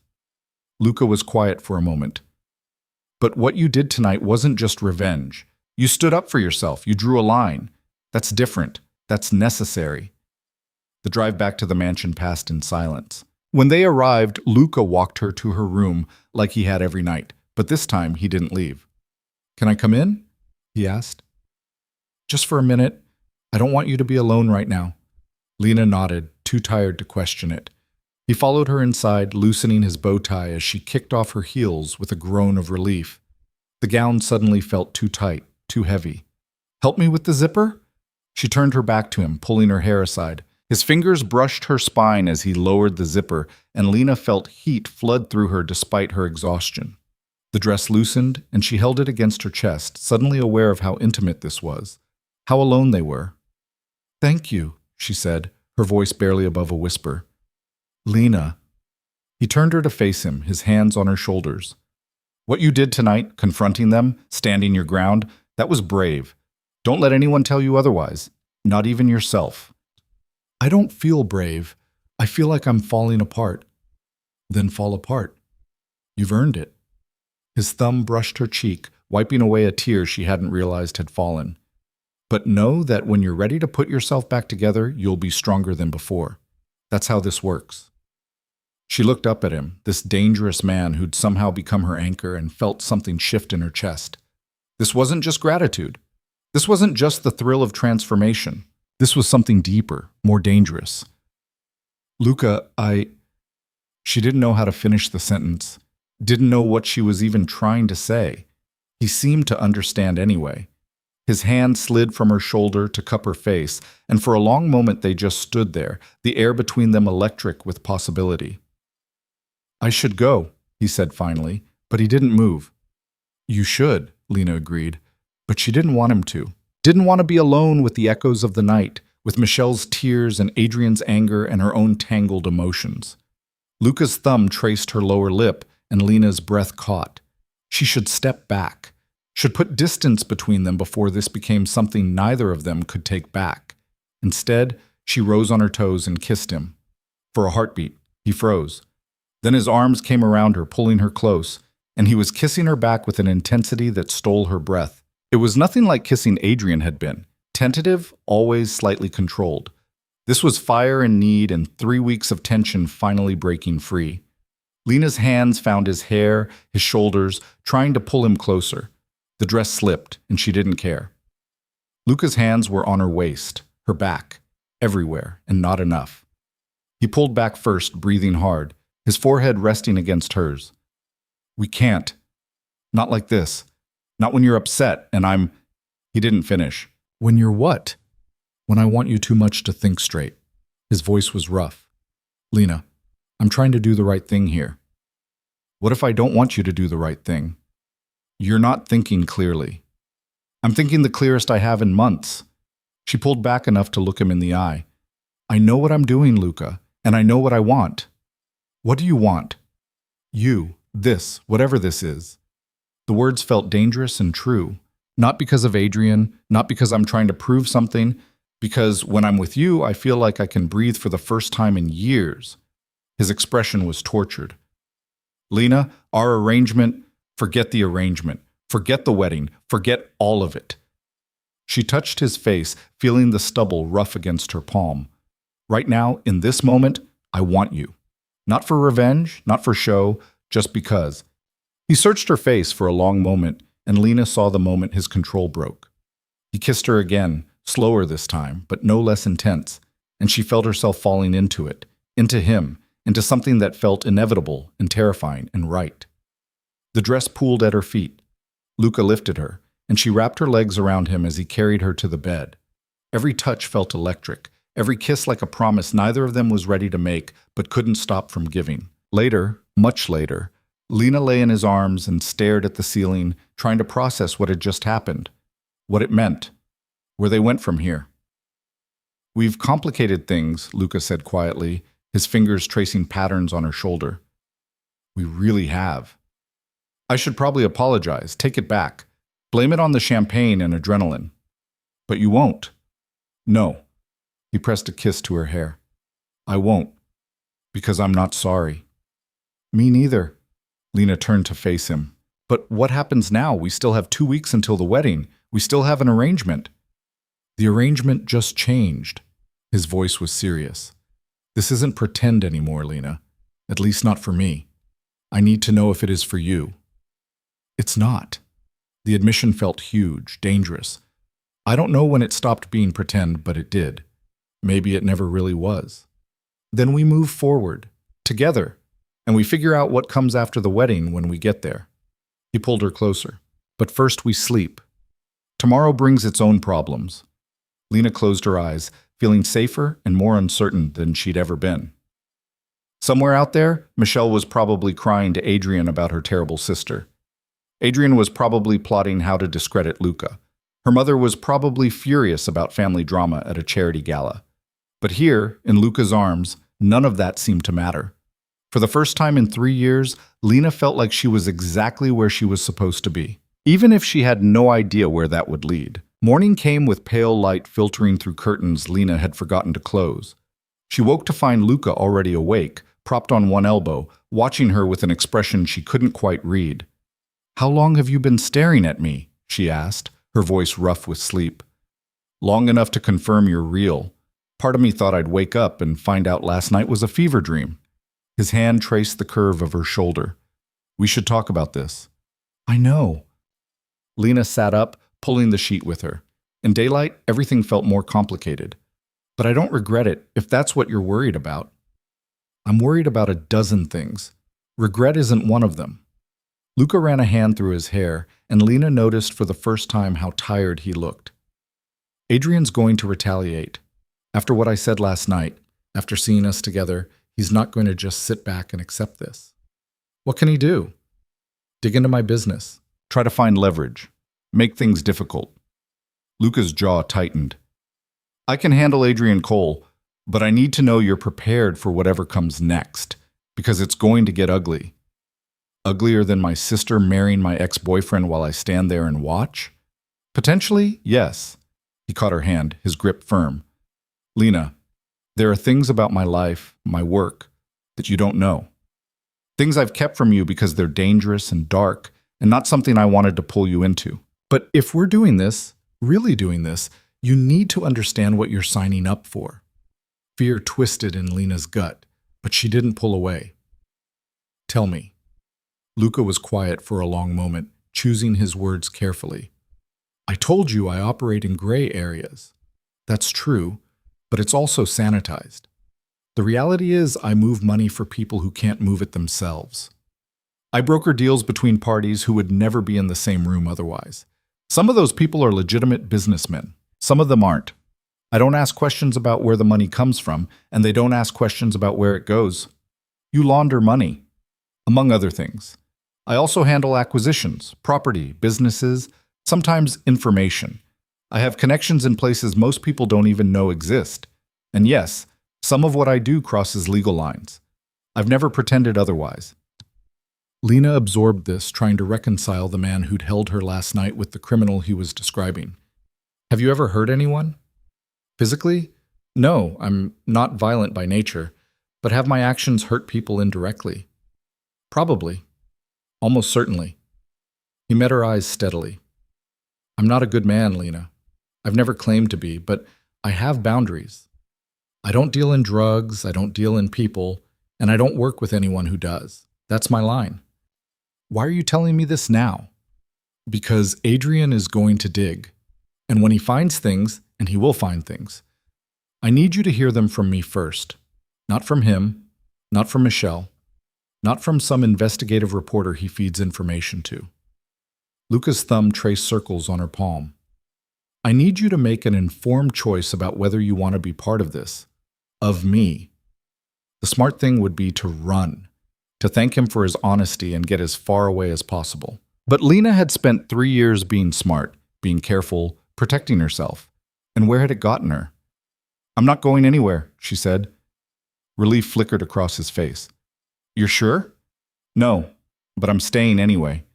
Luca was quiet for a moment. "But what you did tonight wasn't just revenge. You stood up for yourself. You drew a line. That's different. That's necessary." The drive back to the mansion passed in silence. When they arrived, Luca walked her to her room like he had every night, but this time he didn't leave. "Can I come in?" he asked. "Just for a minute. I don't want you to be alone right now." Lena nodded, too tired to question it. He followed her inside, loosening his bow tie as she kicked off her heels with a groan of relief. The gown suddenly felt too tight, too heavy. "Help me with the zipper?" She turned her back to him, pulling her hair aside. His fingers brushed her spine as he lowered the zipper, and Lena felt heat flood through her despite her exhaustion. The dress loosened, and she held it against her chest, suddenly aware of how intimate this was, how alone they were. "Thank you," she said, her voice barely above a whisper. "Lena." He turned her to face him, his hands on her shoulders. "What you did tonight, confronting them, standing your ground, that was brave. Don't let anyone tell you otherwise, not even yourself." "I don't feel brave. I feel like I'm falling apart." "Then fall apart. You've earned it." His thumb brushed her cheek, wiping away a tear she hadn't realized had fallen. "But know that when you're ready to put yourself back together, you'll be stronger than before. That's how this works." She looked up at him, this dangerous man who'd somehow become her anchor, and felt something shift in her chest. This wasn't just gratitude. This wasn't just the thrill of transformation. This was something deeper, more dangerous. "Luca, She didn't know how to finish the sentence, didn't know what she was even trying to say. He seemed to understand anyway. His hand slid from her shoulder to cup her face, and for a long moment they just stood there, the air between them electric with possibility. "I should go," he said finally, but he didn't move. "You should," Lena agreed, but she didn't want him to. Didn't want to be alone with the echoes of the night, with Michelle's tears and Adrian's anger and her own tangled emotions. Luca's thumb traced her lower lip, and Lena's breath caught. She should step back, should put distance between them before this became something neither of them could take back. Instead, she rose on her toes and kissed him. For a heartbeat, he froze. Then his arms came around her, pulling her close, and he was kissing her back with an intensity that stole her breath. It was nothing like kissing Adrian had been. Tentative, always slightly controlled. This was fire and need and 3 weeks of tension finally breaking free. Lena's hands found his hair, his shoulders, trying to pull him closer. The dress slipped, and she didn't care. Luca's hands were on her waist, her back, everywhere, and not enough. He pulled back first, breathing hard, his forehead resting against hers. "We can't. Not like this. Not when you're upset, and I'm—" He didn't finish. "When you're what?" "When I want you too much to think straight." His voice was rough. "Lena, I'm trying to do the right thing here." "What if I don't want you to do the right thing?" "You're not thinking clearly." "I'm thinking the clearest I have in months." She pulled back enough to look him in the eye. "I know what I'm doing, Luca, and I know what I want." "What do you want?" "You, this, whatever this is." The words felt dangerous and true. Not because of Adrian, not because I'm trying to prove something, because when I'm with you, I feel like I can breathe for the first time in years. His expression was tortured. "Lena, our arrangement, forget the arrangement. Forget the wedding. Forget all of it." She touched his face, feeling the stubble rough against her palm. "Right now, in this moment, I want you. Not for revenge, not for show, just because." He searched her face for a long moment, and Lena saw the moment his control broke. He kissed her again, slower this time, but no less intense, and she felt herself falling into it, into him, into something that felt inevitable and terrifying and right. The dress pooled at her feet. Luca lifted her, and she wrapped her legs around him as he carried her to the bed. Every touch felt electric, every kiss like a promise neither of them was ready to make, but couldn't stop from giving. Later, much later, Lena lay in his arms and stared at the ceiling, trying to process what had just happened, what it meant, where they went from here. "We've complicated things," Luca said quietly, his fingers tracing patterns on her shoulder. "We really have. I should probably apologize, take it back, blame it on the champagne and adrenaline. But you won't." "No." He pressed a kiss to her hair. "I won't, because I'm not sorry." "Me neither." Lena turned to face him. "But what happens now? We still have 2 weeks until the wedding. We still have an arrangement." "The arrangement just changed." His voice was serious. "This isn't pretend anymore, Lena. At least not for me. I need to know if it is for you." "It's not." The admission felt huge, dangerous. "I don't know when it stopped being pretend, but it did. Maybe it never really was. Then we move forward, together, and we figure out what comes after the wedding when we get there." He pulled her closer. "But first we sleep. Tomorrow brings its own problems." Lena closed her eyes, feeling safer and more uncertain than she'd ever been. Somewhere out there, Michelle was probably crying to Adrian about her terrible sister. Adrian was probably plotting how to discredit Luca. Her mother was probably furious about family drama at a charity gala. But here, in Luca's arms, none of that seemed to matter. For the first time in 3 years, Lena felt like she was exactly where she was supposed to be, even if she had no idea where that would lead. Morning came with pale light filtering through curtains Lena had forgotten to close. She woke to find Luca already awake, propped on one elbow, watching her with an expression she couldn't quite read. "How long have you been staring at me?" she asked, her voice rough with sleep. "Long enough to confirm you're real. Part of me thought I'd wake up and find out last night was a fever dream." His hand traced the curve of her shoulder. "We should talk about this." "I know." Lena sat up, pulling the sheet with her. In daylight, everything felt more complicated. "But I don't regret it, if that's what you're worried about." "I'm worried about a dozen things. Regret isn't one of them." Luca ran a hand through his hair, and Lena noticed for the first time how tired he looked. Adrian's going to retaliate. After what I said last night, after seeing us together, he's not going to just sit back and accept this. What can he do? Dig into my business. Try to find leverage. Make things difficult. Luca's jaw tightened. I can handle Adrian Cole, but I need to know you're prepared for whatever comes next, because it's going to get ugly. Uglier than my sister marrying my ex-boyfriend while I stand there and watch? Potentially, yes. He caught her hand, his grip firm. Lena, there are things about my life, my work, that you don't know. Things I've kept from you because they're dangerous and dark, and not something I wanted to pull you into. But if we're doing this, really doing this, you need to understand what you're signing up for. Fear twisted in Lena's gut, but she didn't pull away. Tell me. Luca was quiet for a long moment, choosing his words carefully. I told you I operate in gray areas. That's true, but it's also sanitized. The reality is I move money for people who can't move it themselves. I broker deals between parties who would never be in the same room otherwise. Some of those people are legitimate businessmen. Some of them aren't. I don't ask questions about where the money comes from, and they don't ask questions about where it goes. You launder money, among other things. I also handle acquisitions, property, businesses, sometimes information. I have connections in places most people don't even know exist. And yes, some of what I do crosses legal lines. I've never pretended otherwise. Lena absorbed this, trying to reconcile the man who'd held her last night with the criminal he was describing. Have you ever hurt anyone? Physically? No, I'm not violent by nature, but have my actions hurt people indirectly? Probably. Almost certainly. He met her eyes steadily. I'm not a good man, Lena. I've never claimed to be, but I have boundaries. I don't deal in drugs, I don't deal in people, and I don't work with anyone who does. That's my line. Why are you telling me this now? Because Adrian is going to dig. And when he finds things, and he will find things, I need you to hear them from me first. Not from him, not from Michelle, not from some investigative reporter he feeds information to. Luca's thumb traced circles on her palm. I need you to make an informed choice about whether you want to be part of this. Of me. The smart thing would be to run, to thank him for his honesty and get as far away as possible. But Lena had spent 3 years being smart, being careful, protecting herself. And where had it gotten her? I'm not going anywhere, she said. Relief flickered across his face. You're sure? No, but I'm staying anyway.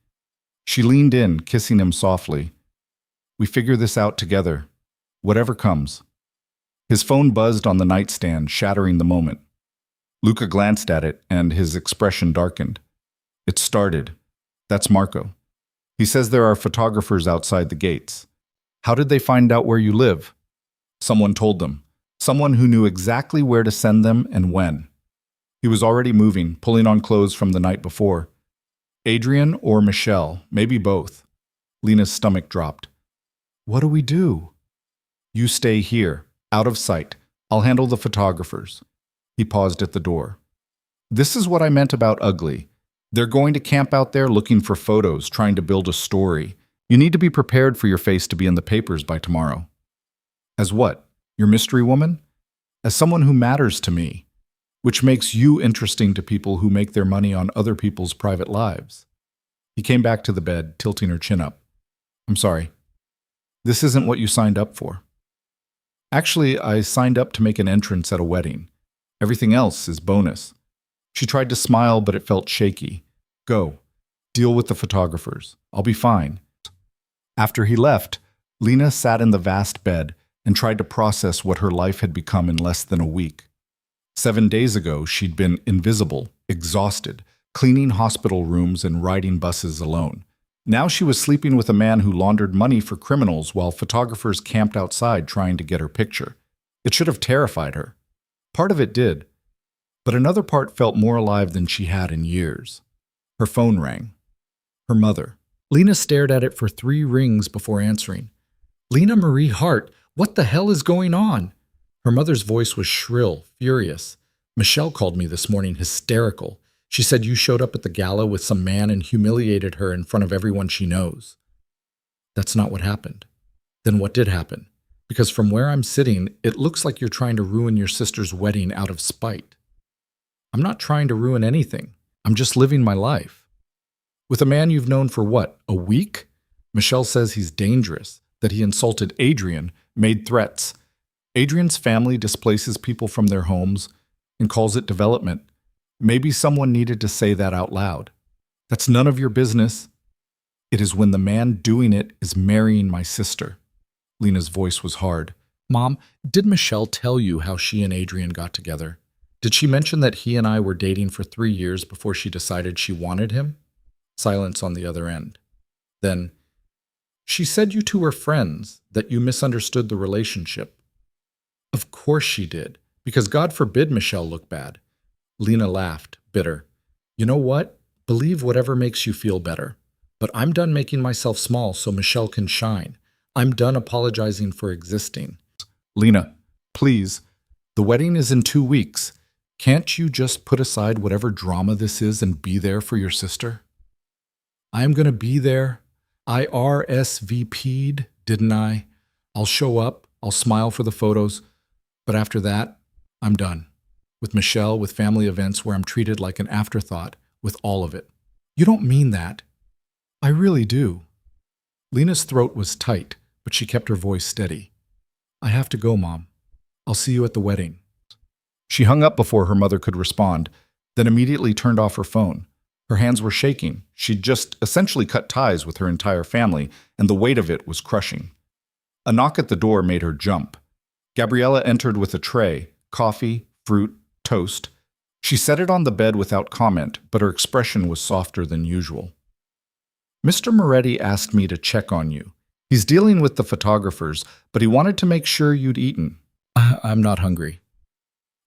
She leaned in, kissing him softly. We figure this out together, whatever comes. His phone buzzed on the nightstand, shattering the moment. Luca glanced at it, and his expression darkened. It started. That's Marco. He says there are photographers outside the gates. How did they find out where you live? Someone told them. Someone who knew exactly where to send them and when. He was already moving, pulling on clothes from the night before. Adrian or Michelle, maybe both. Lena's stomach dropped. What do we do? You stay here, out of sight. I'll handle the photographers. He paused at the door. This is what I meant about ugly. They're going to camp out there looking for photos, trying to build a story. You need to be prepared for your face to be in the papers by tomorrow. As what? Your mystery woman? As someone who matters to me. Which makes you interesting to people who make their money on other people's private lives. He came back to the bed, tilting her chin up. I'm sorry. This isn't what you signed up for. Actually, I signed up to make an entrance at a wedding. Everything else is bonus. She tried to smile, but it felt shaky. Go. Deal with the photographers. I'll be fine. After he left, Lena sat in the vast bed and tried to process what her life had become in less than a week. 7 days ago, she'd been invisible, exhausted, cleaning hospital rooms and riding buses alone. Now she was sleeping with a man who laundered money for criminals while photographers camped outside trying to get her picture. It should have terrified her. Part of it did. But another part felt more alive than she had in years. Her phone rang. Her mother. Lena stared at it for 3 rings before answering. Lena Marie Hart, what the hell is going on? Her mother's voice was shrill, furious. Michelle called me this morning hysterical. She said you showed up at the gala with some man and humiliated her in front of everyone she knows. That's not what happened. Then what did happen? Because from where I'm sitting, it looks like you're trying to ruin your sister's wedding out of spite. I'm not trying to ruin anything. I'm just living my life. With a man you've known for what, a week? Michelle says he's dangerous, that he insulted Adrian, made threats. Adrian's family displaces people from their homes and calls it development. Maybe someone needed to say that out loud. That's none of your business. It is when the man doing it is marrying my sister. Lena's voice was hard. Mom, did Michelle tell you how she and Adrian got together? Did she mention that he and I were dating for 3 years before she decided she wanted him? Silence on the other end. Then, she said you two were friends, that you misunderstood the relationship. Of course she did, because God forbid Michelle look bad. Lena laughed, bitter. You know what? Believe whatever makes you feel better. But I'm done making myself small so Michelle can shine. I'm done apologizing for existing. Lena, please. The wedding is in 2 weeks. Can't you just put aside whatever drama this is and be there for your sister? I'm going to be there. I RSVP'd, didn't I? I'll show up. I'll smile for the photos. But after that, I'm done. With Michelle, with family events where I'm treated like an afterthought, with all of it. You don't mean that. I really do. Lena's throat was tight, but she kept her voice steady. I have to go, Mom. I'll see you at the wedding. She hung up before her mother could respond, then immediately turned off her phone. Her hands were shaking. She'd just essentially cut ties with her entire family, and the weight of it was crushing. A knock at the door made her jump. Gabriella entered with a tray, coffee, fruit, toast. She set it on the bed without comment, but her expression was softer than usual. Mr. Moretti asked me to check on you. He's dealing with the photographers, but he wanted to make sure you'd eaten. I'm not hungry.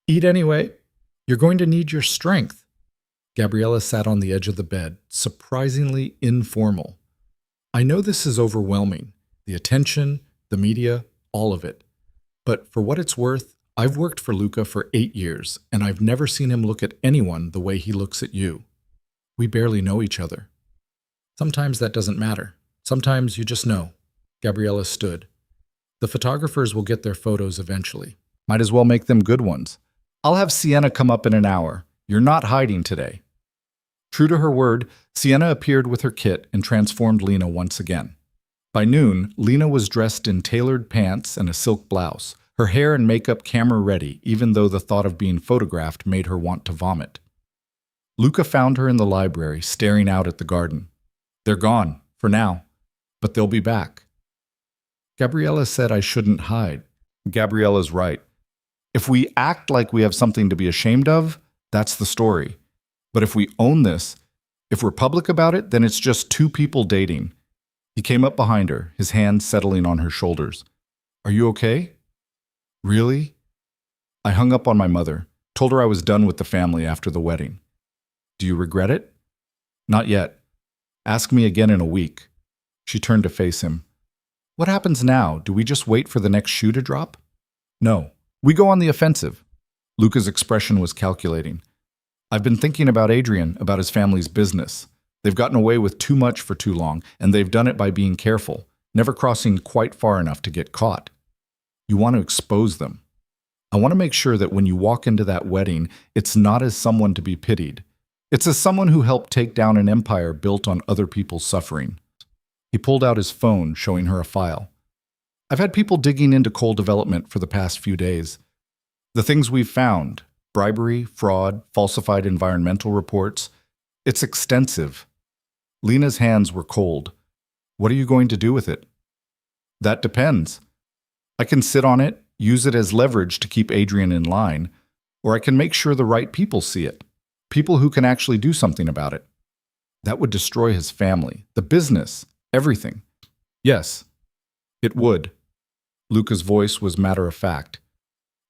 Eat anyway. You're going to need your strength. Gabriella sat on the edge of the bed, surprisingly informal. I know this is overwhelming. The attention, the media, all of it. But for what it's worth, I've worked for Luca for 8 years, and I've never seen him look at anyone the way he looks at you. We barely know each other. Sometimes that doesn't matter. Sometimes you just know. Gabriella stood. The photographers will get their photos eventually. Might as well make them good ones. I'll have Sienna come up in an hour. You're not hiding today. True to her word, Sienna appeared with her kit and transformed Lena once again. By noon, Lena was dressed in tailored pants and a silk blouse, her hair and makeup camera ready, even though the thought of being photographed made her want to vomit. Luca found her in the library, staring out at the garden. They're gone, for now, but they'll be back. Gabriella said I shouldn't hide. Gabriella's right. If we act like we have something to be ashamed of, that's the story. But if we own this, if we're public about it, then it's just 2 people dating. He came up behind her, his hands settling on her shoulders. Are you okay? Really? I hung up on my mother, told her I was done with the family after the wedding. Do you regret it? Not yet. Ask me again in a week. She turned to face him. What happens now? Do we just wait for the next shoe to drop? No. We go on the offensive. Luca's expression was calculating. I've been thinking about Adrian, about his family's business. They've gotten away with too much for too long, and they've done it by being careful, never crossing quite far enough to get caught. You want to expose them. I want to make sure that when you walk into that wedding, it's not as someone to be pitied. It's as someone who helped take down an empire built on other people's suffering. He pulled out his phone, showing her a file. I've had people digging into coal development for the past few days. The things we've found, bribery, fraud, falsified environmental reports, it's extensive. Lena's hands were cold. What are you going to do with it? That depends. I can sit on it, use it as leverage to keep Adrian in line, or I can make sure the right people see it. People who can actually do something about it. That would destroy his family, the business, everything. Yes, it would. Luca's voice was matter of fact.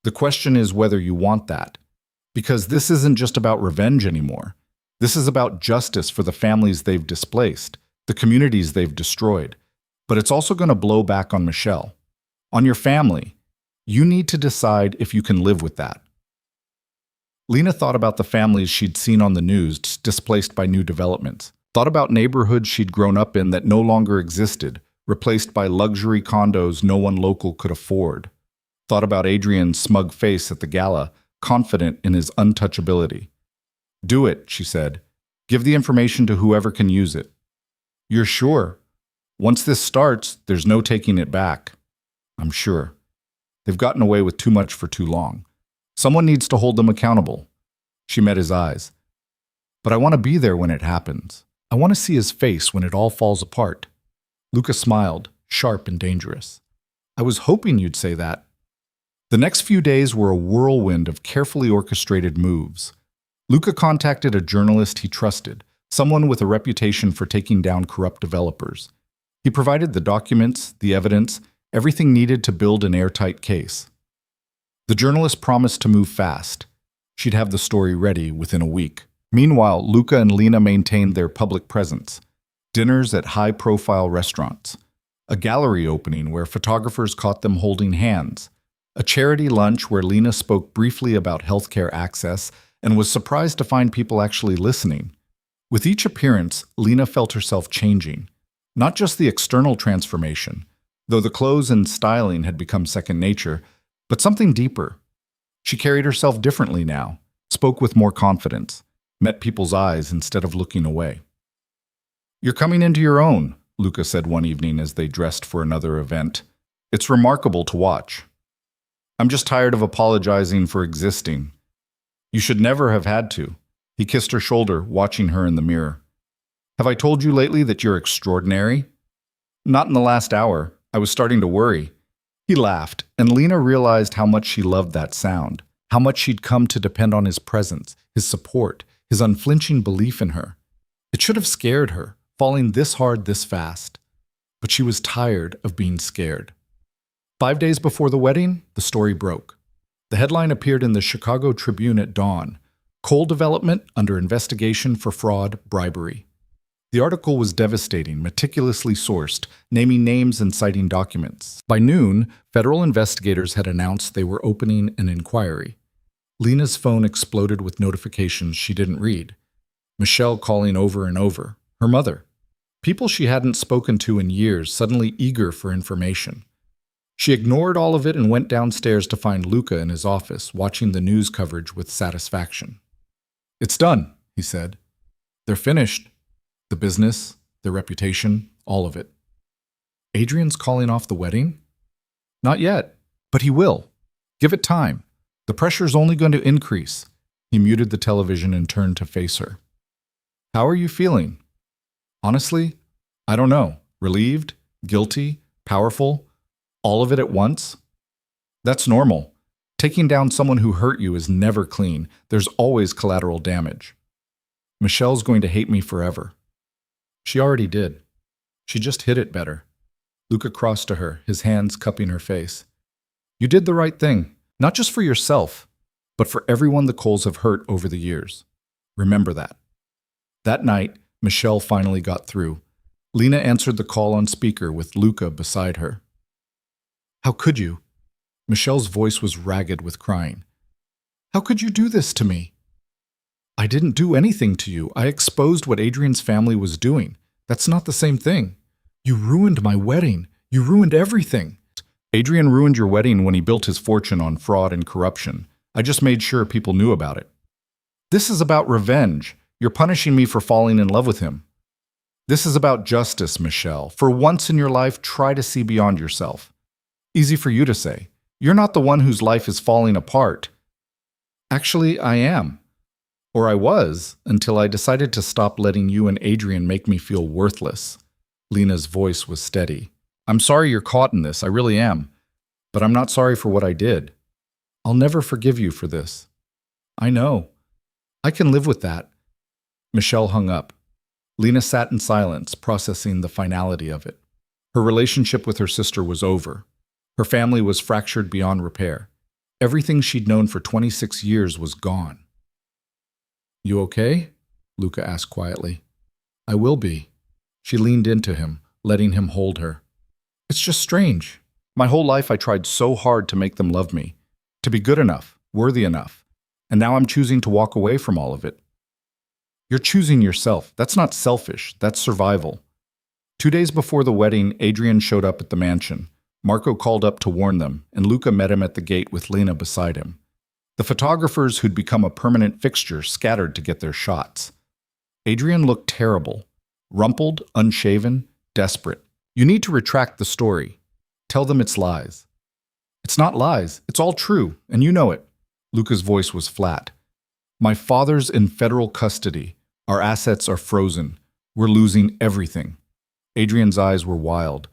The question is whether you want that. Because this isn't just about revenge anymore. This is about justice for the families they've displaced, the communities they've destroyed. But it's also going to blow back on Michelle. On your family. You need to decide if you can live with that. Lena thought about the families she'd seen on the news displaced by new developments. Thought about neighborhoods she'd grown up in that no longer existed, replaced by luxury condos no one local could afford. Thought about Adrian's smug face at the gala, confident in his untouchability. "Do it," she said. "Give the information to whoever can use it." "You're sure? Once this starts, there's no taking it back." "I'm sure. They've gotten away with too much for too long. Someone needs to hold them accountable." She met his eyes. "But I want to be there when it happens. I want to see his face when it all falls apart." Luca smiled, sharp and dangerous. "I was hoping you'd say that." The next few days were a whirlwind of carefully orchestrated moves. Luca contacted a journalist he trusted, someone with a reputation for taking down corrupt developers. He provided the documents, the evidence, everything needed to build an airtight case. The journalist promised to move fast. She'd have the story ready within a week. Meanwhile, Luca and Lena maintained their public presence. Dinners at high-profile restaurants. A gallery opening where photographers caught them holding hands. A charity lunch where Lena spoke briefly about healthcare access and was surprised to find people actually listening. With each appearance, Lena felt herself changing. Not just the external transformation, though the clothes and styling had become second nature, but something deeper. She carried herself differently now, spoke with more confidence, met people's eyes instead of looking away. "You're coming into your own," Luca said one evening as they dressed for another event. "It's remarkable to watch. I'm just tired of apologizing for existing." "You should never have had to." He kissed her shoulder, watching her in the mirror. "Have I told you lately that you're extraordinary?" "Not in the last hour. I was starting to worry." He laughed, and Lena realized how much she loved that sound, how much she'd come to depend on his presence, his support, his unflinching belief in her. It should have scared her, falling this hard this fast. But she was tired of being scared. 5 days before the wedding, the story broke. The headline appeared in the Chicago Tribune at dawn: "Coal development under investigation for fraud, bribery." The article was devastating, meticulously sourced, naming names and citing documents. By noon, federal investigators had announced they were opening an inquiry. Lena's phone exploded with notifications she didn't read. Michelle calling over and over. Her mother. People she hadn't spoken to in years, suddenly eager for information. She ignored all of it and went downstairs to find Luca in his office, watching the news coverage with satisfaction. "It's done," he said. "They're finished. The business, their reputation, all of it." "Adrian's calling off the wedding?" "Not yet, but he will. Give it time. The pressure's only going to increase." He muted the television and turned to face her. "How are you feeling?" "Honestly, I don't know. Relieved, guilty, powerful, all of it at once." "That's normal. Taking down someone who hurt you is never clean. There's always collateral damage." "Michelle's going to hate me forever." "She already did. She just hid it better." Luca crossed to her, his hands cupping her face. "You did the right thing, not just for yourself, but for everyone the Coles have hurt over the years. Remember that." That night, Michelle finally got through. Lena answered the call on speaker with Luca beside her. "How could you?" Michelle's voice was ragged with crying. "How could you do this to me?" "I didn't do anything to you. I exposed what Adrian's family was doing. That's not the same thing. You ruined my wedding. You ruined everything." "Adrian ruined your wedding when he built his fortune on fraud and corruption. I just made sure people knew about it." "This is about revenge. You're punishing me for falling in love with him." "This is about justice, Michelle. For once in your life, try to see beyond yourself." "Easy for you to say. You're not the one whose life is falling apart." "Actually, I am. Or I was, until I decided to stop letting you and Adrian make me feel worthless." Lena's voice was steady. "I'm sorry you're caught in this, I really am. But I'm not sorry for what I did. I'll never forgive you for this." "I know. I can live with that." Michelle hung up. Lena sat in silence, processing the finality of it. Her relationship with her sister was over. Her family was fractured beyond repair. Everything she'd known for 26 years was gone. "You okay?" Luca asked quietly. "I will be." She leaned into him, letting him hold her. "It's just strange. My whole life I tried so hard to make them love me, to be good enough, worthy enough. and now I'm choosing to walk away from all of it. You're choosing yourself. That's not selfish, that's survival. 2 days before the wedding, Adrian showed up at the mansion. Marco called up to warn them, and Luca met him at the gate with Lena beside him. The photographers who'd become a permanent fixture scattered to get their shots. Adrian looked terrible, rumpled, unshaven, desperate. You need to retract the story. Tell them it's lies. It's not lies, it's all true, and you know it. Luca's voice was flat. My father's in federal custody. Our assets are frozen. We're losing everything. Adrian's eyes were wild.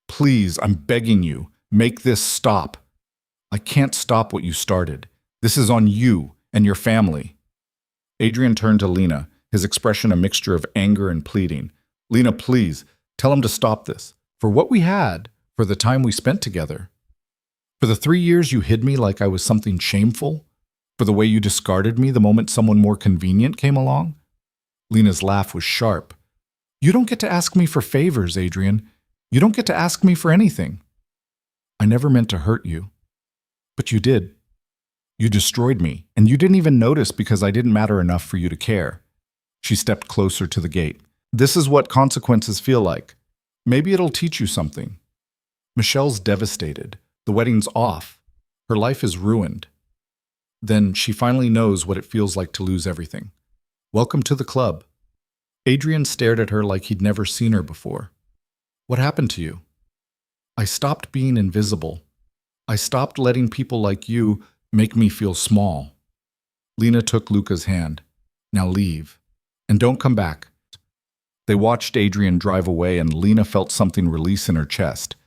Please, I'm begging you, make this stop. I can't stop what you started. This is on you and your family. Adrian turned to Lena, his expression a mixture of anger and pleading. Lena, please, tell him to stop this. For what we had, for the time we spent together. For the 3 years you hid me like I was something shameful. For the way you discarded me the moment someone more convenient came along. Lena's laugh was sharp. You don't get to ask me for favors, Adrian. You don't get to ask me for anything. I never meant to hurt you. But you did. You destroyed me, and you didn't even notice because I didn't matter enough for you to care. She stepped closer to the gate. This is what consequences feel like. Maybe it'll teach you something. Michelle's devastated. The wedding's off. Her life is ruined. Then she finally knows what it feels like to lose everything. Welcome to the club. Adrian stared at her like he'd never seen her before. What happened to you? I stopped being invisible. I stopped letting people like you make me feel small. Lena took Luca's hand. Now leave. And don't come back. They watched Adrian drive away, and Lena felt something release in her chest.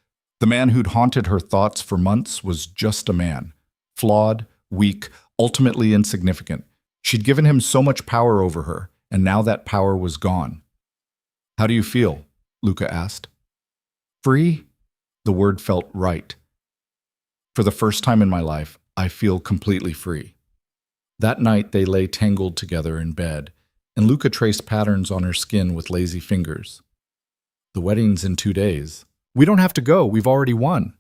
The man who'd haunted her thoughts for months was just a man. Flawed, weak, ultimately insignificant. She'd given him so much power over her, and now that power was gone. How do you feel? Luca asked. Free? The word felt right. For the first time in my life, I feel completely free. That night they lay tangled together in bed, and Luca traced patterns on her skin with lazy fingers. The wedding's in 2 days. We don't have to go, we've already won.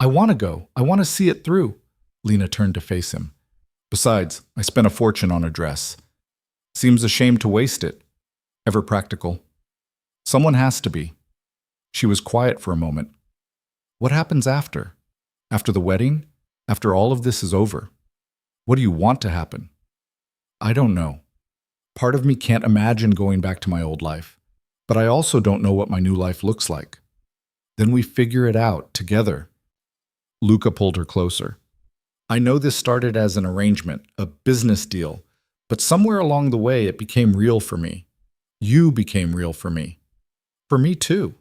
I want to go, I want to see it through. Lena turned to face him. Besides, I spent a fortune on a dress. Seems a shame to waste it. Ever practical? Someone has to be. She was quiet for a moment. What happens after? After the wedding? After all of this is over? What do you want to happen? I don't know. Part of me can't imagine going back to my old life, but I also don't know what my new life looks like. Then we figure it out together. Luca pulled her closer. I know this started as an arrangement, a business deal, but somewhere along the way it became real for me. You became real for me. For me too.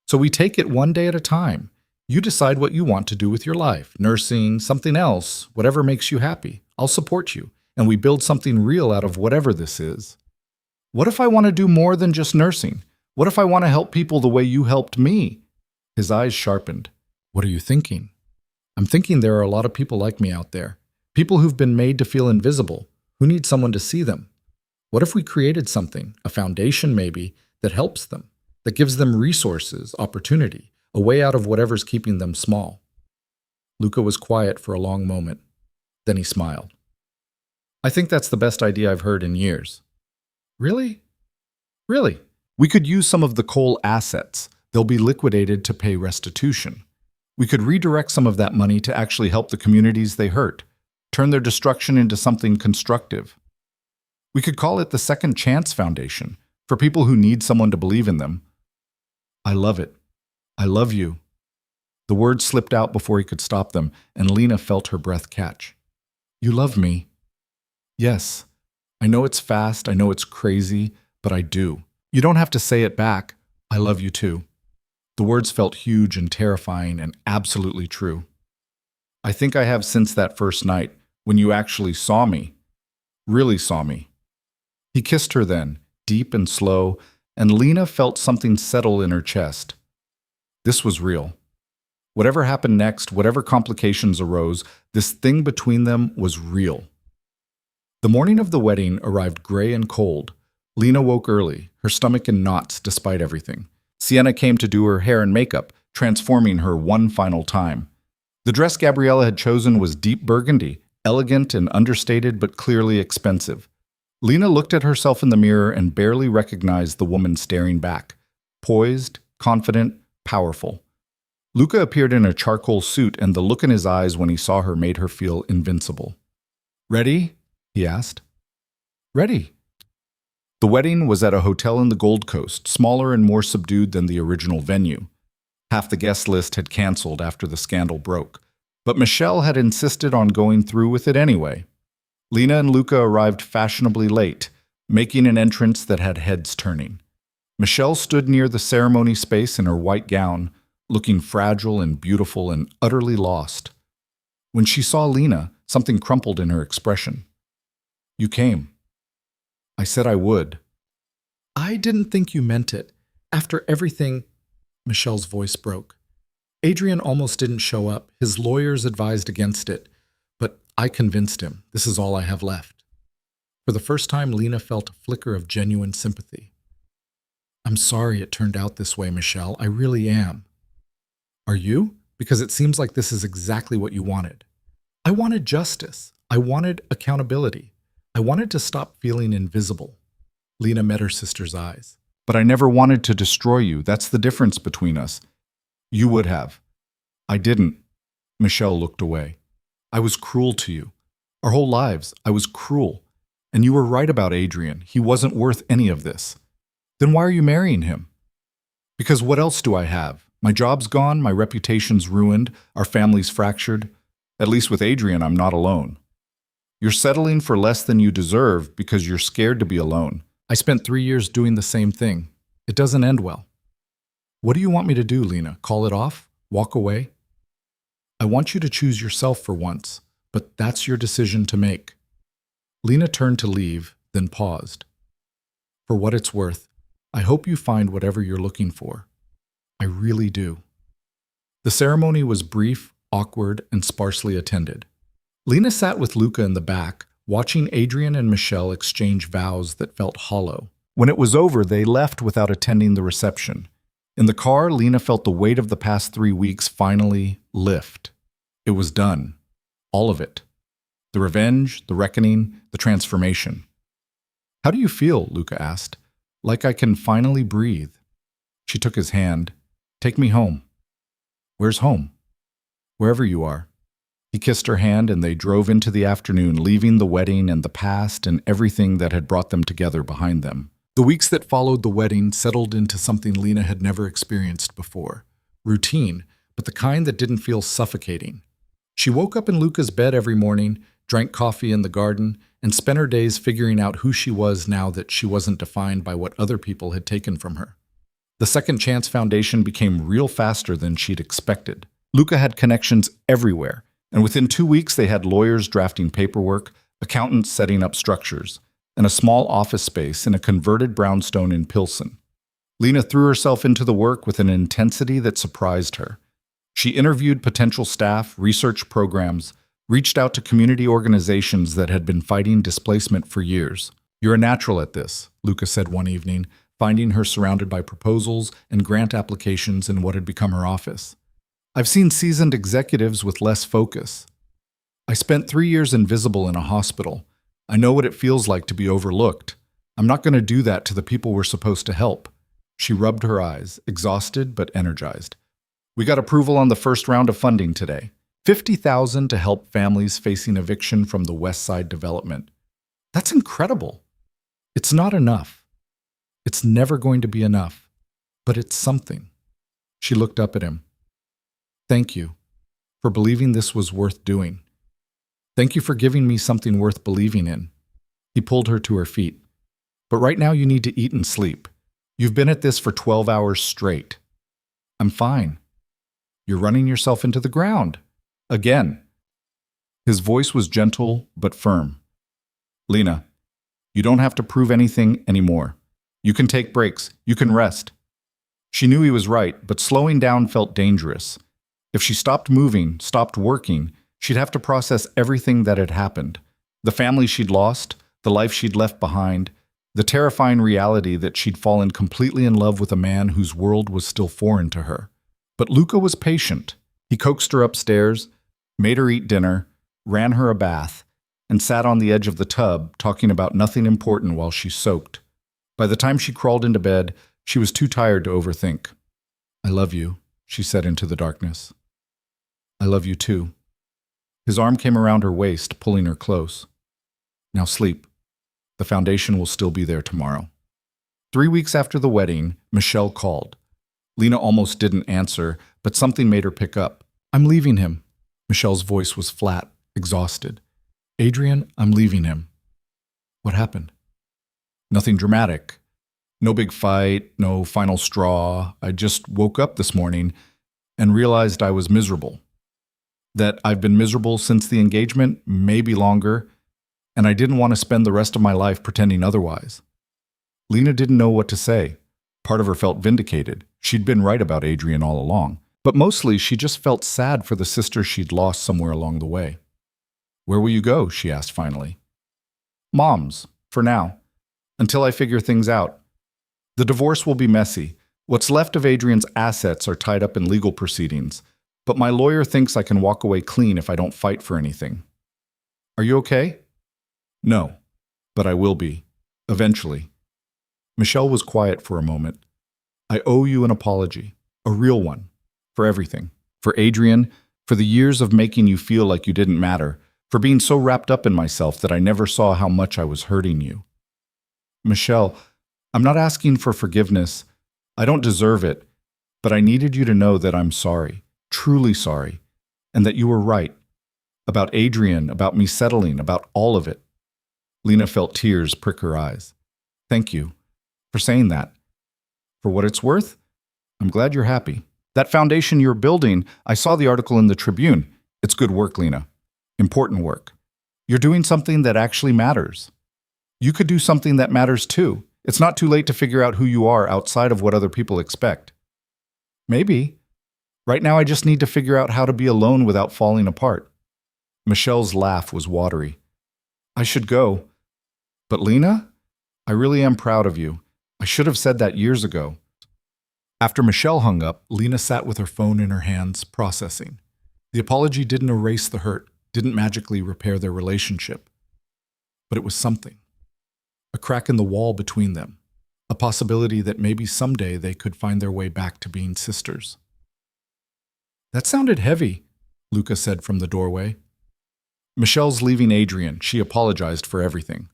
So we take it one day at a time. You decide what you want to do with your life, nursing, something else, whatever makes you happy. I'll support you, and we build something real out of whatever this is. What if I want to do more than just nursing? What if I want to help people the way you helped me? His eyes sharpened. What are you thinking? I'm thinking there are a lot of people like me out there. People who've been made to feel invisible, who need someone to see them. What if we created something, a foundation maybe, that helps them, that gives them resources, opportunity, a way out of whatever's keeping them small? Luca was quiet for a long moment. Then he smiled. I think that's the best idea I've heard in years. Really? Really? We could use some of the coal assets. They'll be liquidated to pay restitution. We could redirect some of that money to actually help the communities they hurt, turn their destruction into something constructive. We could call it the Second Chance Foundation, for people who need someone to believe in them. I love it. I love you. The words slipped out before he could stop them, and Lena felt her breath catch. You love me? Yes. I know it's fast, I know it's crazy, but I do. You don't have to say it back. I love you too. The words felt huge and terrifying and absolutely true. I think I have since that first night, when you actually saw me. Really saw me. He kissed her then, deep and slow, and Lena felt something settle in her chest. This was real. Whatever happened next, whatever complications arose, this thing between them was real. The morning of the wedding arrived gray and cold. Lena woke early, her stomach in knots despite everything. Sienna came to do her hair and makeup, transforming her one final time. The dress Gabriella had chosen was deep burgundy, elegant and understated but clearly expensive. Lena looked at herself in the mirror and barely recognized the woman staring back. Poised, confident, powerful. Luca appeared in a charcoal suit, and the look in his eyes when he saw her made her feel invincible. "Ready?" he asked. "Ready." The wedding was at a hotel in the Gold Coast, smaller and more subdued than the original venue. Half the guest list had canceled after the scandal broke, but Michelle had insisted on going through with it anyway. Lena and Luca arrived fashionably late, making an entrance that had heads turning. Michelle stood near the ceremony space in her white gown, looking fragile and beautiful and utterly lost. When she saw Lena, something crumpled in her expression. "You came." "I said I would." "I didn't think you meant it. After everything—" Michelle's voice broke. "Adrian almost didn't show up. His lawyers advised against it. But I convinced him. This is all I have left." For the first time, Lena felt a flicker of genuine sympathy. "I'm sorry it turned out this way, Michelle. I really am." "Are you? Because it seems like this is exactly what you wanted." "I wanted justice. I wanted accountability. I wanted to stop feeling invisible." Lena met her sister's eyes. "But I never wanted to destroy you. That's the difference between us. You would have. I didn't." Michelle looked away. "I was cruel to you. Our whole lives, I was cruel. And you were right about Adrian. He wasn't worth any of this. Then why are you marrying him?" "Because what else do I have? My job's gone, my reputation's ruined, our family's fractured. At least with Adrian, I'm not alone." "You're settling for less than you deserve because you're scared to be alone. I spent 3 years doing the same thing. It doesn't end well." "What do you want me to do, Lena? Call it off? Walk away?" "I want you to choose yourself for once, but that's your decision to make." Lena turned to leave, then paused. "For what it's worth, I hope you find whatever you're looking for. I really do." The ceremony was brief, awkward, and sparsely attended. Lena sat with Luca in the back, watching Adrian and Michelle exchange vows that felt hollow. When it was over, they left without attending the reception. In the car, Lena felt the weight of the past 3 weeks finally lift. It was done. All of it. The revenge, the reckoning, the transformation. "How do you feel?" Luca asked. "Like I can finally breathe." She took his hand. "Take me home." "Where's home?" "Wherever you are." He kissed her hand and they drove into the afternoon, leaving the wedding and the past and everything that had brought them together behind them. The weeks that followed the wedding settled into something Lena had never experienced before. Routine, but the kind that didn't feel suffocating. She woke up in Luca's bed every morning, drank coffee in the garden, and spent her days figuring out who she was now that she wasn't defined by what other people had taken from her. The Second Chance Foundation became real faster than she'd expected. Luca had connections everywhere, and within 2 weeks they had lawyers drafting paperwork, accountants setting up structures, and a small office space in a converted brownstone in Pilsen. Lena threw herself into the work with an intensity that surprised her. She interviewed potential staff, researched programs, reached out to community organizations that had been fighting displacement for years. "You're a natural at this," Luca said one evening, finding her surrounded by proposals and grant applications in what had become her office. "I've seen seasoned executives with less focus. I spent 3 years invisible in a hospital. I know what it feels like to be overlooked. I'm not going to do that to the people we're supposed to help." She rubbed her eyes, exhausted but energized. "We got approval on the first round of funding today. $50,000 to help families facing eviction from the West Side development. That's incredible. It's not enough. It's never going to be enough, but it's something." She looked up at him. "Thank you for believing this was worth doing. Thank you for giving me something worth believing in." He pulled her to her feet. "But right now you need to eat and sleep. You've been at this for 12 hours straight." "I'm fine." "You're running yourself into the ground. Again." His voice was gentle but firm. "Lena, you don't have to prove anything anymore. You can take breaks. You can rest." She knew he was right, but slowing down felt dangerous. If she stopped moving, stopped working, she'd have to process everything that had happened. The family she'd lost, the life she'd left behind, the terrifying reality that she'd fallen completely in love with a man whose world was still foreign to her. But Luca was patient. He coaxed her upstairs, made her eat dinner, ran her a bath, and sat on the edge of the tub talking about nothing important while she soaked. By the time she crawled into bed, she was too tired to overthink. "I love you," she said into the darkness. "I love you too." His arm came around her waist, pulling her close. "Now sleep. The foundation will still be there tomorrow." 3 weeks after the wedding, Michelle called. Lena almost didn't answer, but something made her pick up. "I'm leaving him." Michelle's voice was flat, exhausted. "Adrian, I'm leaving him." "What happened?" "Nothing dramatic. No big fight, no final straw. I just woke up this morning and realized I was miserable. That I've been miserable since the engagement, maybe longer, and I didn't want to spend the rest of my life pretending otherwise." Lena didn't know what to say. Part of her felt vindicated. She'd been right about Adrian all along. But mostly, she just felt sad for the sister she'd lost somewhere along the way. "Where will you go?" she asked finally. "Mom's, for now. Until I figure things out. The divorce will be messy. What's left of Adrian's assets are tied up in legal proceedings. But my lawyer thinks I can walk away clean if I don't fight for anything." "Are you okay?" "No, but I will be. Eventually." Michelle was quiet for a moment. "I owe you an apology. A real one. For everything. For Adrian, for the years of making you feel like you didn't matter, for being so wrapped up in myself that I never saw how much I was hurting you." "Michelle, I'm not asking for forgiveness. I don't deserve it, but I needed you to know that I'm sorry, truly sorry, and that you were right. About Adrian, about me settling, about all of it." Lena felt tears prick her eyes. "Thank you for saying that. For what it's worth, I'm glad you're happy. That foundation you're building, I saw the article in the Tribune. It's good work, Lena. Important work. You're doing something that actually matters. You could do something that matters too. It's not too late to figure out who you are outside of what other people expect." "Maybe. Right now I just need to figure out how to be alone without falling apart." Michelle's laugh was watery. "I should go. But Lena, I really am proud of you. I should have said that years ago." After Michelle hung up, Lena sat with her phone in her hands, processing. The apology didn't erase the hurt, didn't magically repair their relationship. But it was something. A crack in the wall between them. A possibility that maybe someday they could find their way back to being sisters. "That sounded heavy," Luca said from the doorway. "Michelle's leaving Adrian. She apologized for everything.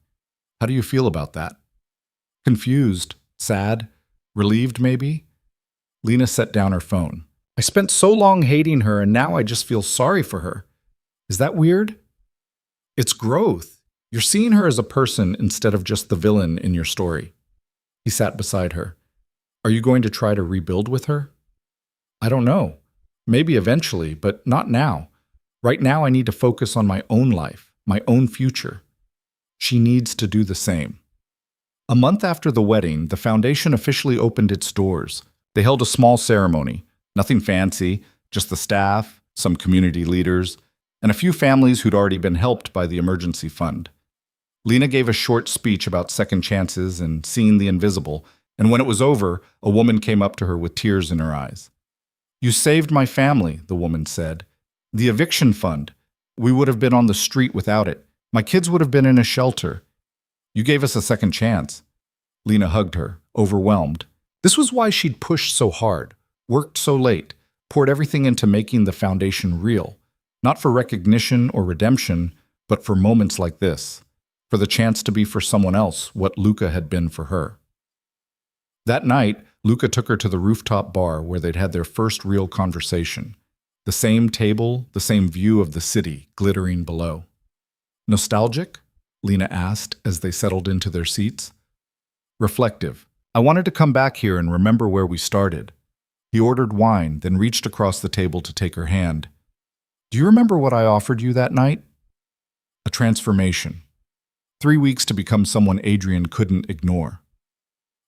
How do you feel about that?" "Confused, sad, relieved maybe?" Lena set down her phone. "I spent so long hating her and now I just feel sorry for her. Is that weird?" "It's growth. You're seeing her as a person instead of just the villain in your story." He sat beside her. "Are you going to try to rebuild with her?" "I don't know. Maybe eventually, but not now. Right now I need to focus on my own life, my own future. She needs to do the same." A month after the wedding, the foundation officially opened its doors. They held a small ceremony. Nothing fancy, just the staff, some community leaders, and a few families who'd already been helped by the emergency fund. Lena gave a short speech about second chances and seeing the invisible, and when it was over, a woman came up to her with tears in her eyes. "You saved my family," the woman said. "The eviction fund. We would have been on the street without it. My kids would have been in a shelter. You gave us a second chance." Lena hugged her, overwhelmed. This was why she'd pushed so hard, worked so late, poured everything into making the foundation real, not for recognition or redemption, but for moments like this, for the chance to be for someone else what Luca had been for her. That night, Luca took her to the rooftop bar where they'd had their first real conversation. The same table, the same view of the city glittering below. "Nostalgic?" Lena asked as they settled into their seats. "Reflective. I wanted to come back here and remember where we started." He ordered wine, then reached across the table to take her hand. "Do you remember what I offered you that night?" "A transformation. 3 weeks to become someone Adrian couldn't ignore.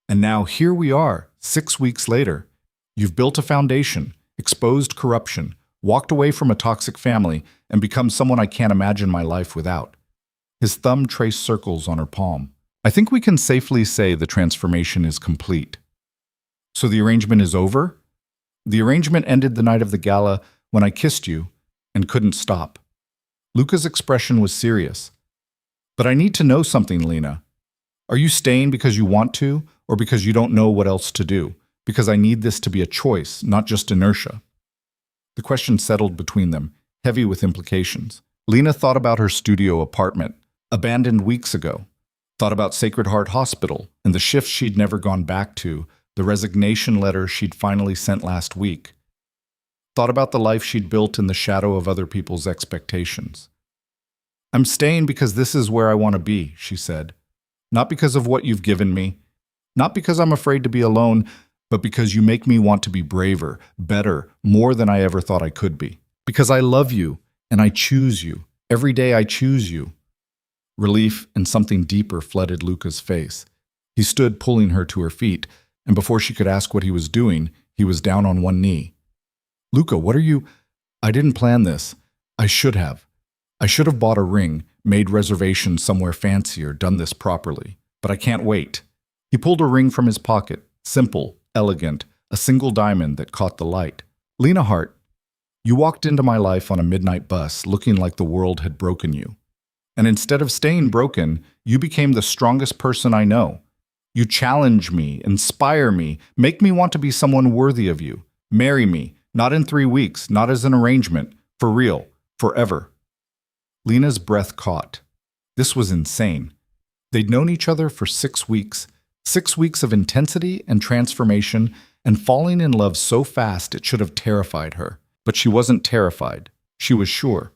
And now here we are, 6 weeks later. You've built a foundation, exposed corruption, walked away from a toxic family, and become someone I can't imagine my life without." His thumb traced circles on her palm. "I think we can safely say the transformation is complete." "So the arrangement is over?" "The arrangement ended the night of the gala when I kissed you and couldn't stop." Luca's expression was serious. But I need to know something, Lena. Are you staying because you want to, or because you don't know what else to do? Because I need this to be a choice, not just inertia. The question settled between them, heavy with implications. Lena thought about her studio apartment, abandoned weeks ago. Thought about Sacred Heart Hospital and the shifts she'd never gone back to, the resignation letter she'd finally sent last week. Thought about the life she'd built in the shadow of other people's expectations. I'm staying because this is where I want to be, she said. Not because of what you've given me, not because I'm afraid to be alone, but because you make me want to be braver, better, more than I ever thought I could be. Because I love you, and I choose you. Every day I choose you. Relief and something deeper flooded Luca's face. He stood pulling her to her feet, and before she could ask what he was doing, he was down on one knee. Luca, what are you? I didn't plan this. I should have. I should have bought a ring, made reservations somewhere fancier, done this properly. But I can't wait. He pulled a ring from his pocket, simple, elegant, a single diamond that caught the light. Lena Hart, you walked into my life on a midnight bus looking like the world had broken you. And instead of staying broken, you became the strongest person I know. You challenge me, inspire me, make me want to be someone worthy of you. Marry me, not in 3 weeks, not as an arrangement, for real, forever. Lena's breath caught. This was insane. They'd known each other for 6 weeks, 6 weeks of intensity and transformation, and falling in love so fast it should have terrified her. But she wasn't terrified. She was sure.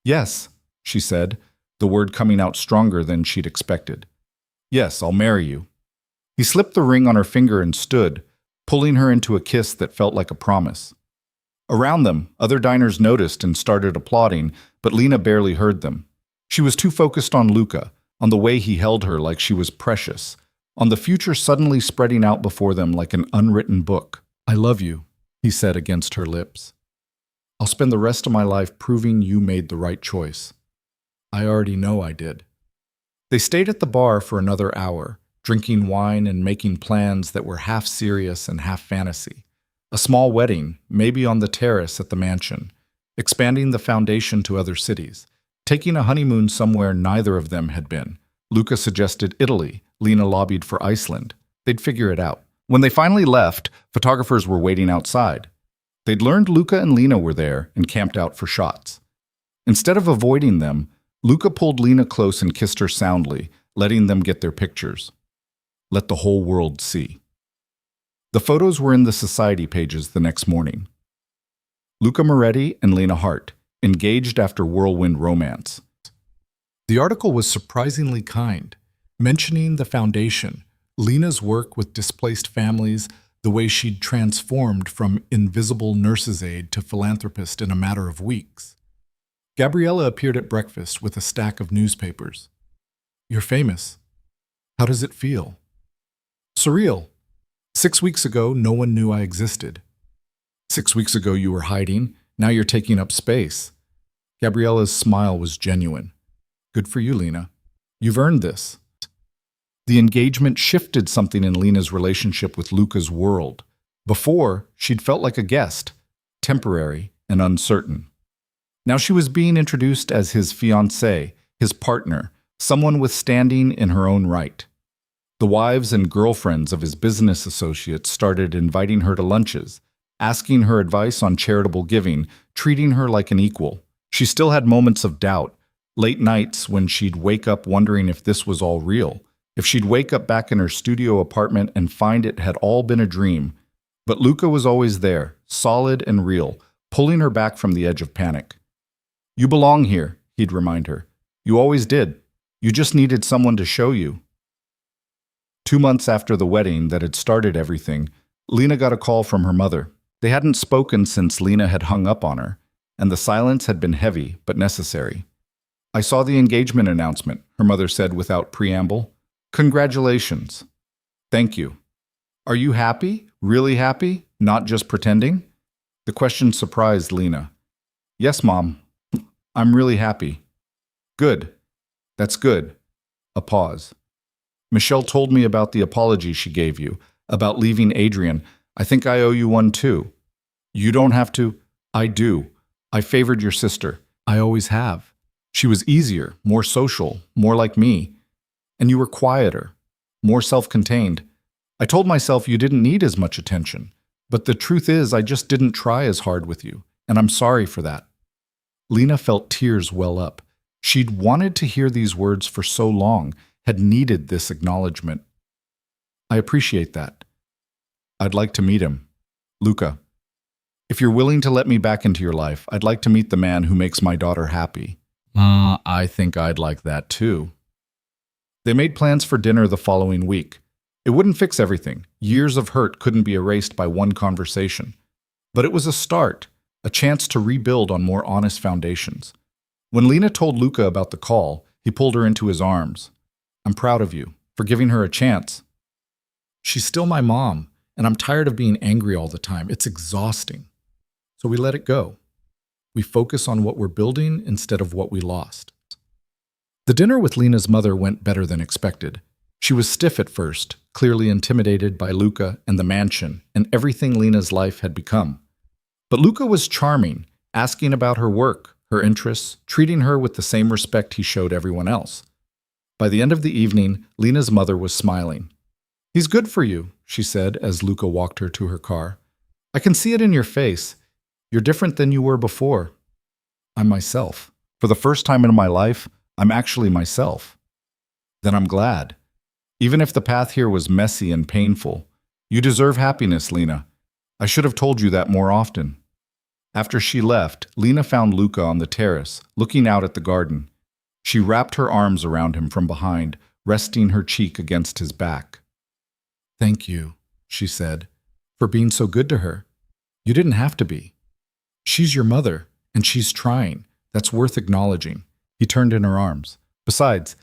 Yes, she said, the word coming out stronger than she'd expected. Yes, I'll marry you. He slipped the ring on her finger and stood, pulling her into a kiss that felt like a promise. Around them, other diners noticed and started applauding, but Lena barely heard them. She was too focused on Luca, on the way he held her like she was precious, on the future suddenly spreading out before them like an unwritten book. I love you, he said against her lips. I'll spend the rest of my life proving you made the right choice. I already know I did. They stayed at the bar for another hour, drinking wine and making plans that were half serious and half fantasy. A small wedding, maybe on the terrace at the mansion, expanding the foundation to other cities, taking a honeymoon somewhere neither of them had been. Luca suggested Italy, Lena lobbied for Iceland. They'd figure it out. When they finally left, photographers were waiting outside. They'd learned Luca and Lena were there and camped out for shots. Instead of avoiding them, Luca pulled Lena close and kissed her soundly, letting them get their pictures. Let the whole world see. The photos were in the society pages the next morning. Luca Moretti and Lena Hart, engaged after whirlwind romance. The article was surprisingly kind, mentioning the foundation, Lena's work with displaced families, the way she'd transformed from invisible nurse's aide to philanthropist in a matter of weeks. Gabriella appeared at breakfast with a stack of newspapers. You're famous. How does it feel? Surreal. 6 weeks ago, no one knew I existed. 6 weeks ago, you were hiding. Now you're taking up space. Gabriella's smile was genuine. Good for you, Lena. You've earned this. The engagement shifted something in Lena's relationship with Luca's world. Before, she'd felt like a guest, temporary and uncertain. Now she was being introduced as his fiancée, his partner, someone with standing in her own right. The wives and girlfriends of his business associates started inviting her to lunches, asking her advice on charitable giving, treating her like an equal. She still had moments of doubt, late nights when she'd wake up wondering if this was all real, if she'd wake up back in her studio apartment and find it had all been a dream. But Luca was always there, solid and real, pulling her back from the edge of panic. You belong here, he'd remind her. You always did. You just needed someone to show you. 2 months after the wedding that had started everything, Lena got a call from her mother. They hadn't spoken since Lena had hung up on her, and the silence had been heavy but necessary. I saw the engagement announcement, her mother said without preamble. Congratulations. Thank you. Are you happy? Really happy? Not just pretending? The question surprised Lena. Yes, Mom. I'm really happy. Good. That's good. A pause. Michelle told me about the apology she gave you, about leaving Adrian. I think I owe you one too. You don't have to. I do. I favored your sister. I always have. She was easier, more social, more like me. And you were quieter, more self-contained. I told myself you didn't need as much attention. But the truth is, I just didn't try as hard with you, and I'm sorry for that. Lena felt tears well up. She'd wanted to hear these words for so long, had needed this acknowledgement. I appreciate that. I'd like to meet him. Luca, if you're willing to let me back into your life, I'd like to meet the man who makes my daughter happy. I think I'd like that too. They made plans for dinner the following week. It wouldn't fix everything. Years of hurt couldn't be erased by one conversation. But it was a start, a chance to rebuild on more honest foundations. When Lena told Luca about the call, he pulled her into his arms. I'm proud of you for giving her a chance. She's still my mom, and I'm tired of being angry all the time. It's exhausting. So we let it go. We focus on what we're building instead of what we lost. The dinner with Lena's mother went better than expected. She was stiff at first, clearly intimidated by Luca and the mansion and everything Lena's life had become. But Luca was charming, asking about her work, her interests, treating her with the same respect he showed everyone else. By the end of the evening, Lena's mother was smiling. He's good for you, she said as Luca walked her to her car. I can see it in your face. You're different than you were before. I'm myself. For the first time in my life, I'm actually myself. Then I'm glad. Even if the path here was messy and painful, you deserve happiness, Lena. I should have told you that more often. After she left, Lena found Luca on the terrace, looking out at the garden. She wrapped her arms around him from behind, resting her cheek against his back. Thank you, she said, for being so good to her. You didn't have to be. She's your mother, and she's trying. That's worth acknowledging. He turned in her arms. Besides,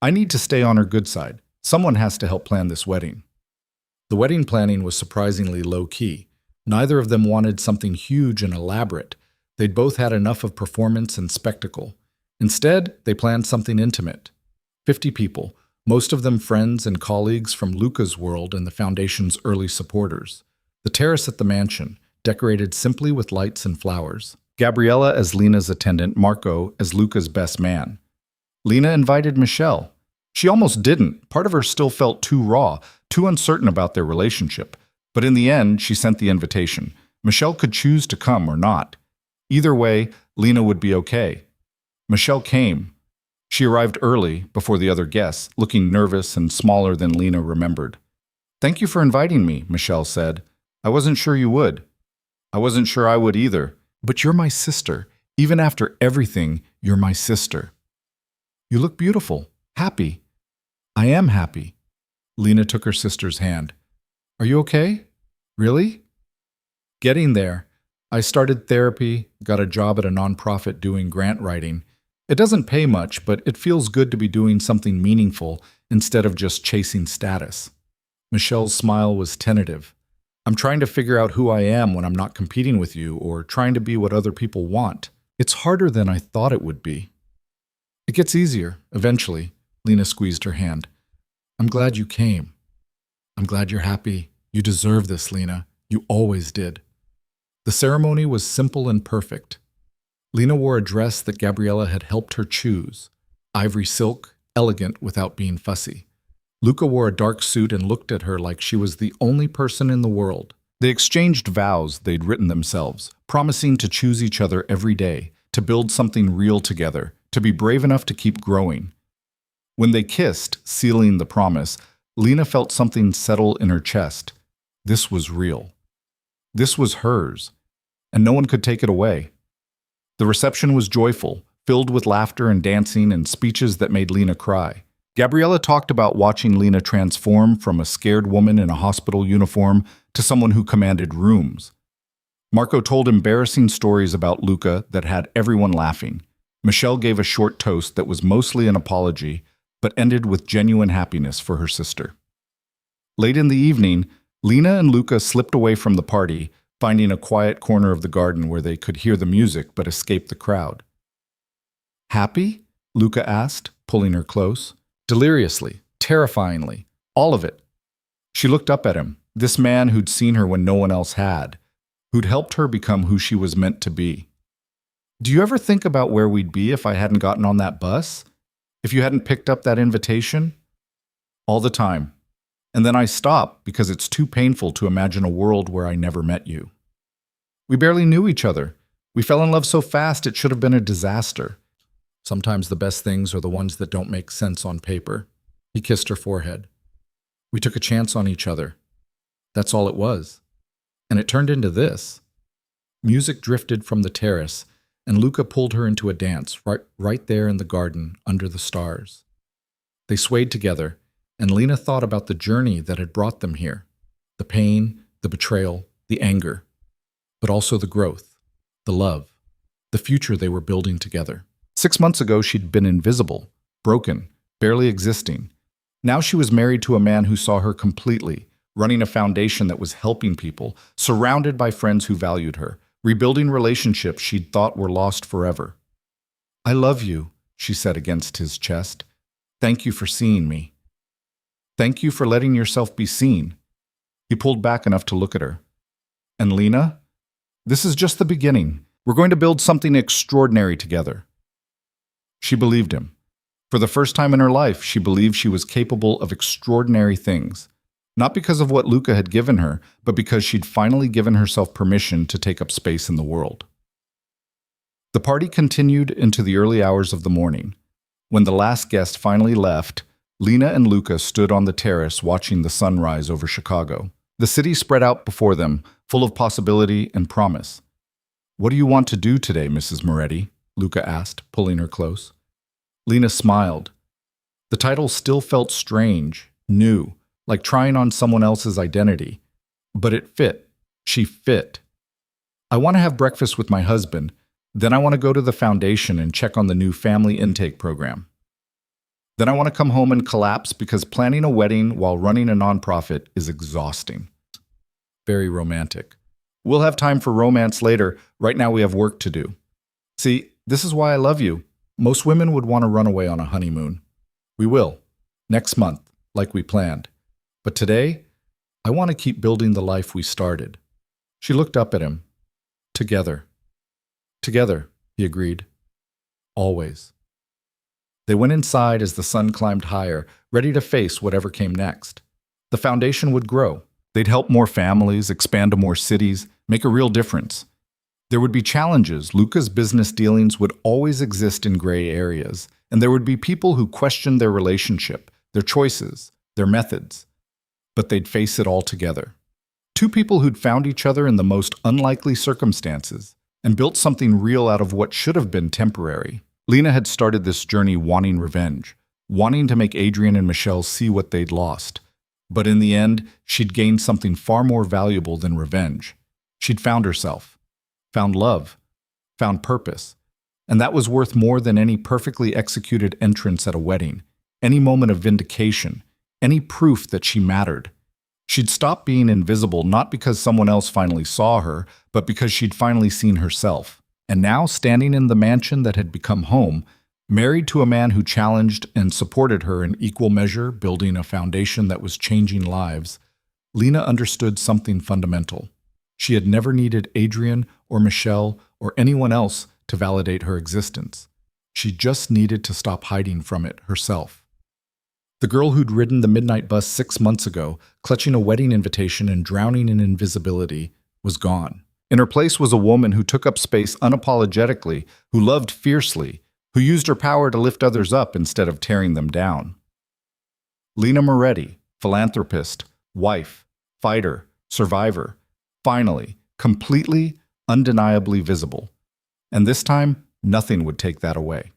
I need to stay on her good side. Someone has to help plan this wedding. The wedding planning was surprisingly low-key. Neither of them wanted something huge and elaborate. They'd both had enough of performance and spectacle. Instead, they planned something intimate. 50 people, most of them friends and colleagues from Luca's world and the foundation's early supporters. The terrace at the mansion, decorated simply with lights and flowers. Gabriella as Lena's attendant, Marco as Luca's best man. Lena invited Michelle. She almost didn't. Part of her still felt too raw, too uncertain about their relationship. But in the end, she sent the invitation. Michelle could choose to come or not. Either way, Lena would be okay. Michelle came. She arrived early, before the other guests, looking nervous and smaller than Lena remembered. Thank you for inviting me, Michelle said. I wasn't sure you would. I wasn't sure I would either. But you're my sister. Even after everything, you're my sister. You look beautiful. Happy. I am happy. Lena took her sister's hand. Are you okay? Really? Getting there. I started therapy, got a job at a nonprofit doing grant writing. It doesn't pay much, but it feels good to be doing something meaningful instead of just chasing status. Michelle's smile was tentative. I'm trying to figure out who I am when I'm not competing with you or trying to be what other people want. It's harder than I thought it would be. It gets easier, eventually. Lena squeezed her hand. I'm glad you came. I'm glad you're happy. You deserve this, Lena. You always did. The ceremony was simple and perfect. Lena wore a dress that Gabriella had helped her choose. Ivory silk, elegant without being fussy. Luca wore a dark suit and looked at her like she was the only person in the world. They exchanged vows they'd written themselves, promising to choose each other every day, to build something real together, to be brave enough to keep growing. When they kissed, sealing the promise, Lena felt something settle in her chest. This was real. This was hers, and no one could take it away. The reception was joyful, filled with laughter and dancing and speeches that made Lena cry. Gabriella talked about watching Lena transform from a scared woman in a hospital uniform to someone who commanded rooms. Marco told embarrassing stories about Luca that had everyone laughing. Michelle gave a short toast that was mostly an apology, but ended with genuine happiness for her sister. Late in the evening, Lena and Luca slipped away from the party, finding a quiet corner of the garden where they could hear the music but escape the crowd. Happy? Luca asked, pulling her close. Deliriously, terrifyingly, all of it. She looked up at him, this man who'd seen her when no one else had, who'd helped her become who she was meant to be. Do you ever think about where we'd be if I hadn't gotten on that bus? If you hadn't picked up that invitation? All the time. And then I stop because it's too painful to imagine a world where I never met you. We barely knew each other. We fell in love so fast it should have been a disaster. Sometimes the best things are the ones that don't make sense on paper. He kissed her forehead. We took a chance on each other. That's all it was. And it turned into this. Music drifted from the terrace, and Luca pulled her into a dance right there in the garden under the stars. They swayed together, and Lena thought about the journey that had brought them here. The pain, the betrayal, the anger, but also the growth, the love, the future they were building together. 6 months ago, she'd been invisible, broken, barely existing. Now she was married to a man who saw her completely, running a foundation that was helping people, surrounded by friends who valued her, rebuilding relationships she'd thought were lost forever. "I love you," she said against his chest. "Thank you for seeing me. Thank you for letting yourself be seen." He pulled back enough to look at her. "And Lena, this is just the beginning. We're going to build something extraordinary together." She believed him. For the first time in her life, she believed she was capable of extraordinary things. Not because of what Luca had given her, but because she'd finally given herself permission to take up space in the world. The party continued into the early hours of the morning. When the last guest finally left, Lena and Luca stood on the terrace watching the sun rise over Chicago. The city spread out before them, full of possibility and promise. "What do you want to do today, Mrs. Moretti?" Luca asked, pulling her close. Lena smiled. The title still felt strange, new, like trying on someone else's identity. But it fit. She fit. "I want to have breakfast with my husband. Then I want to go to the foundation and check on the new family intake program. Then I want to come home and collapse because planning a wedding while running a nonprofit is exhausting." Very romantic. "We'll have time for romance later. Right now we have work to do. See, this is why I love you. Most women would want to run away on a honeymoon. We will. Next month, like we planned. But today, I want to keep building the life we started." She looked up at him. "Together." "Together," he agreed. "Always." They went inside as the sun climbed higher, ready to face whatever came next. The foundation would grow. They'd help more families, expand to more cities, make a real difference. There would be challenges. Luca's business dealings would always exist in gray areas, and there would be people who questioned their relationship, their choices, their methods. But they'd face it all together. Two people who'd found each other in the most unlikely circumstances and built something real out of what should have been temporary. Lena had started this journey wanting revenge, wanting to make Adrian and Michelle see what they'd lost. But in the end, she'd gained something far more valuable than revenge. She'd found herself, found love, found purpose. And that was worth more than any perfectly executed entrance at a wedding, any moment of vindication, any proof that she mattered. She'd stopped being invisible not because someone else finally saw her, but because she'd finally seen herself. And now, standing in the mansion that had become home, married to a man who challenged and supported her in equal measure, building a foundation that was changing lives, Lena understood something fundamental. She had never needed Adrian or Michelle or anyone else to validate her existence. She just needed to stop hiding from it herself. The girl who'd ridden the midnight bus 6 months ago, clutching a wedding invitation and drowning in invisibility, was gone. In her place was a woman who took up space unapologetically, who loved fiercely, who used her power to lift others up instead of tearing them down. Lena Moretti, philanthropist, wife, fighter, survivor, finally, completely, undeniably visible. And this time, nothing would take that away.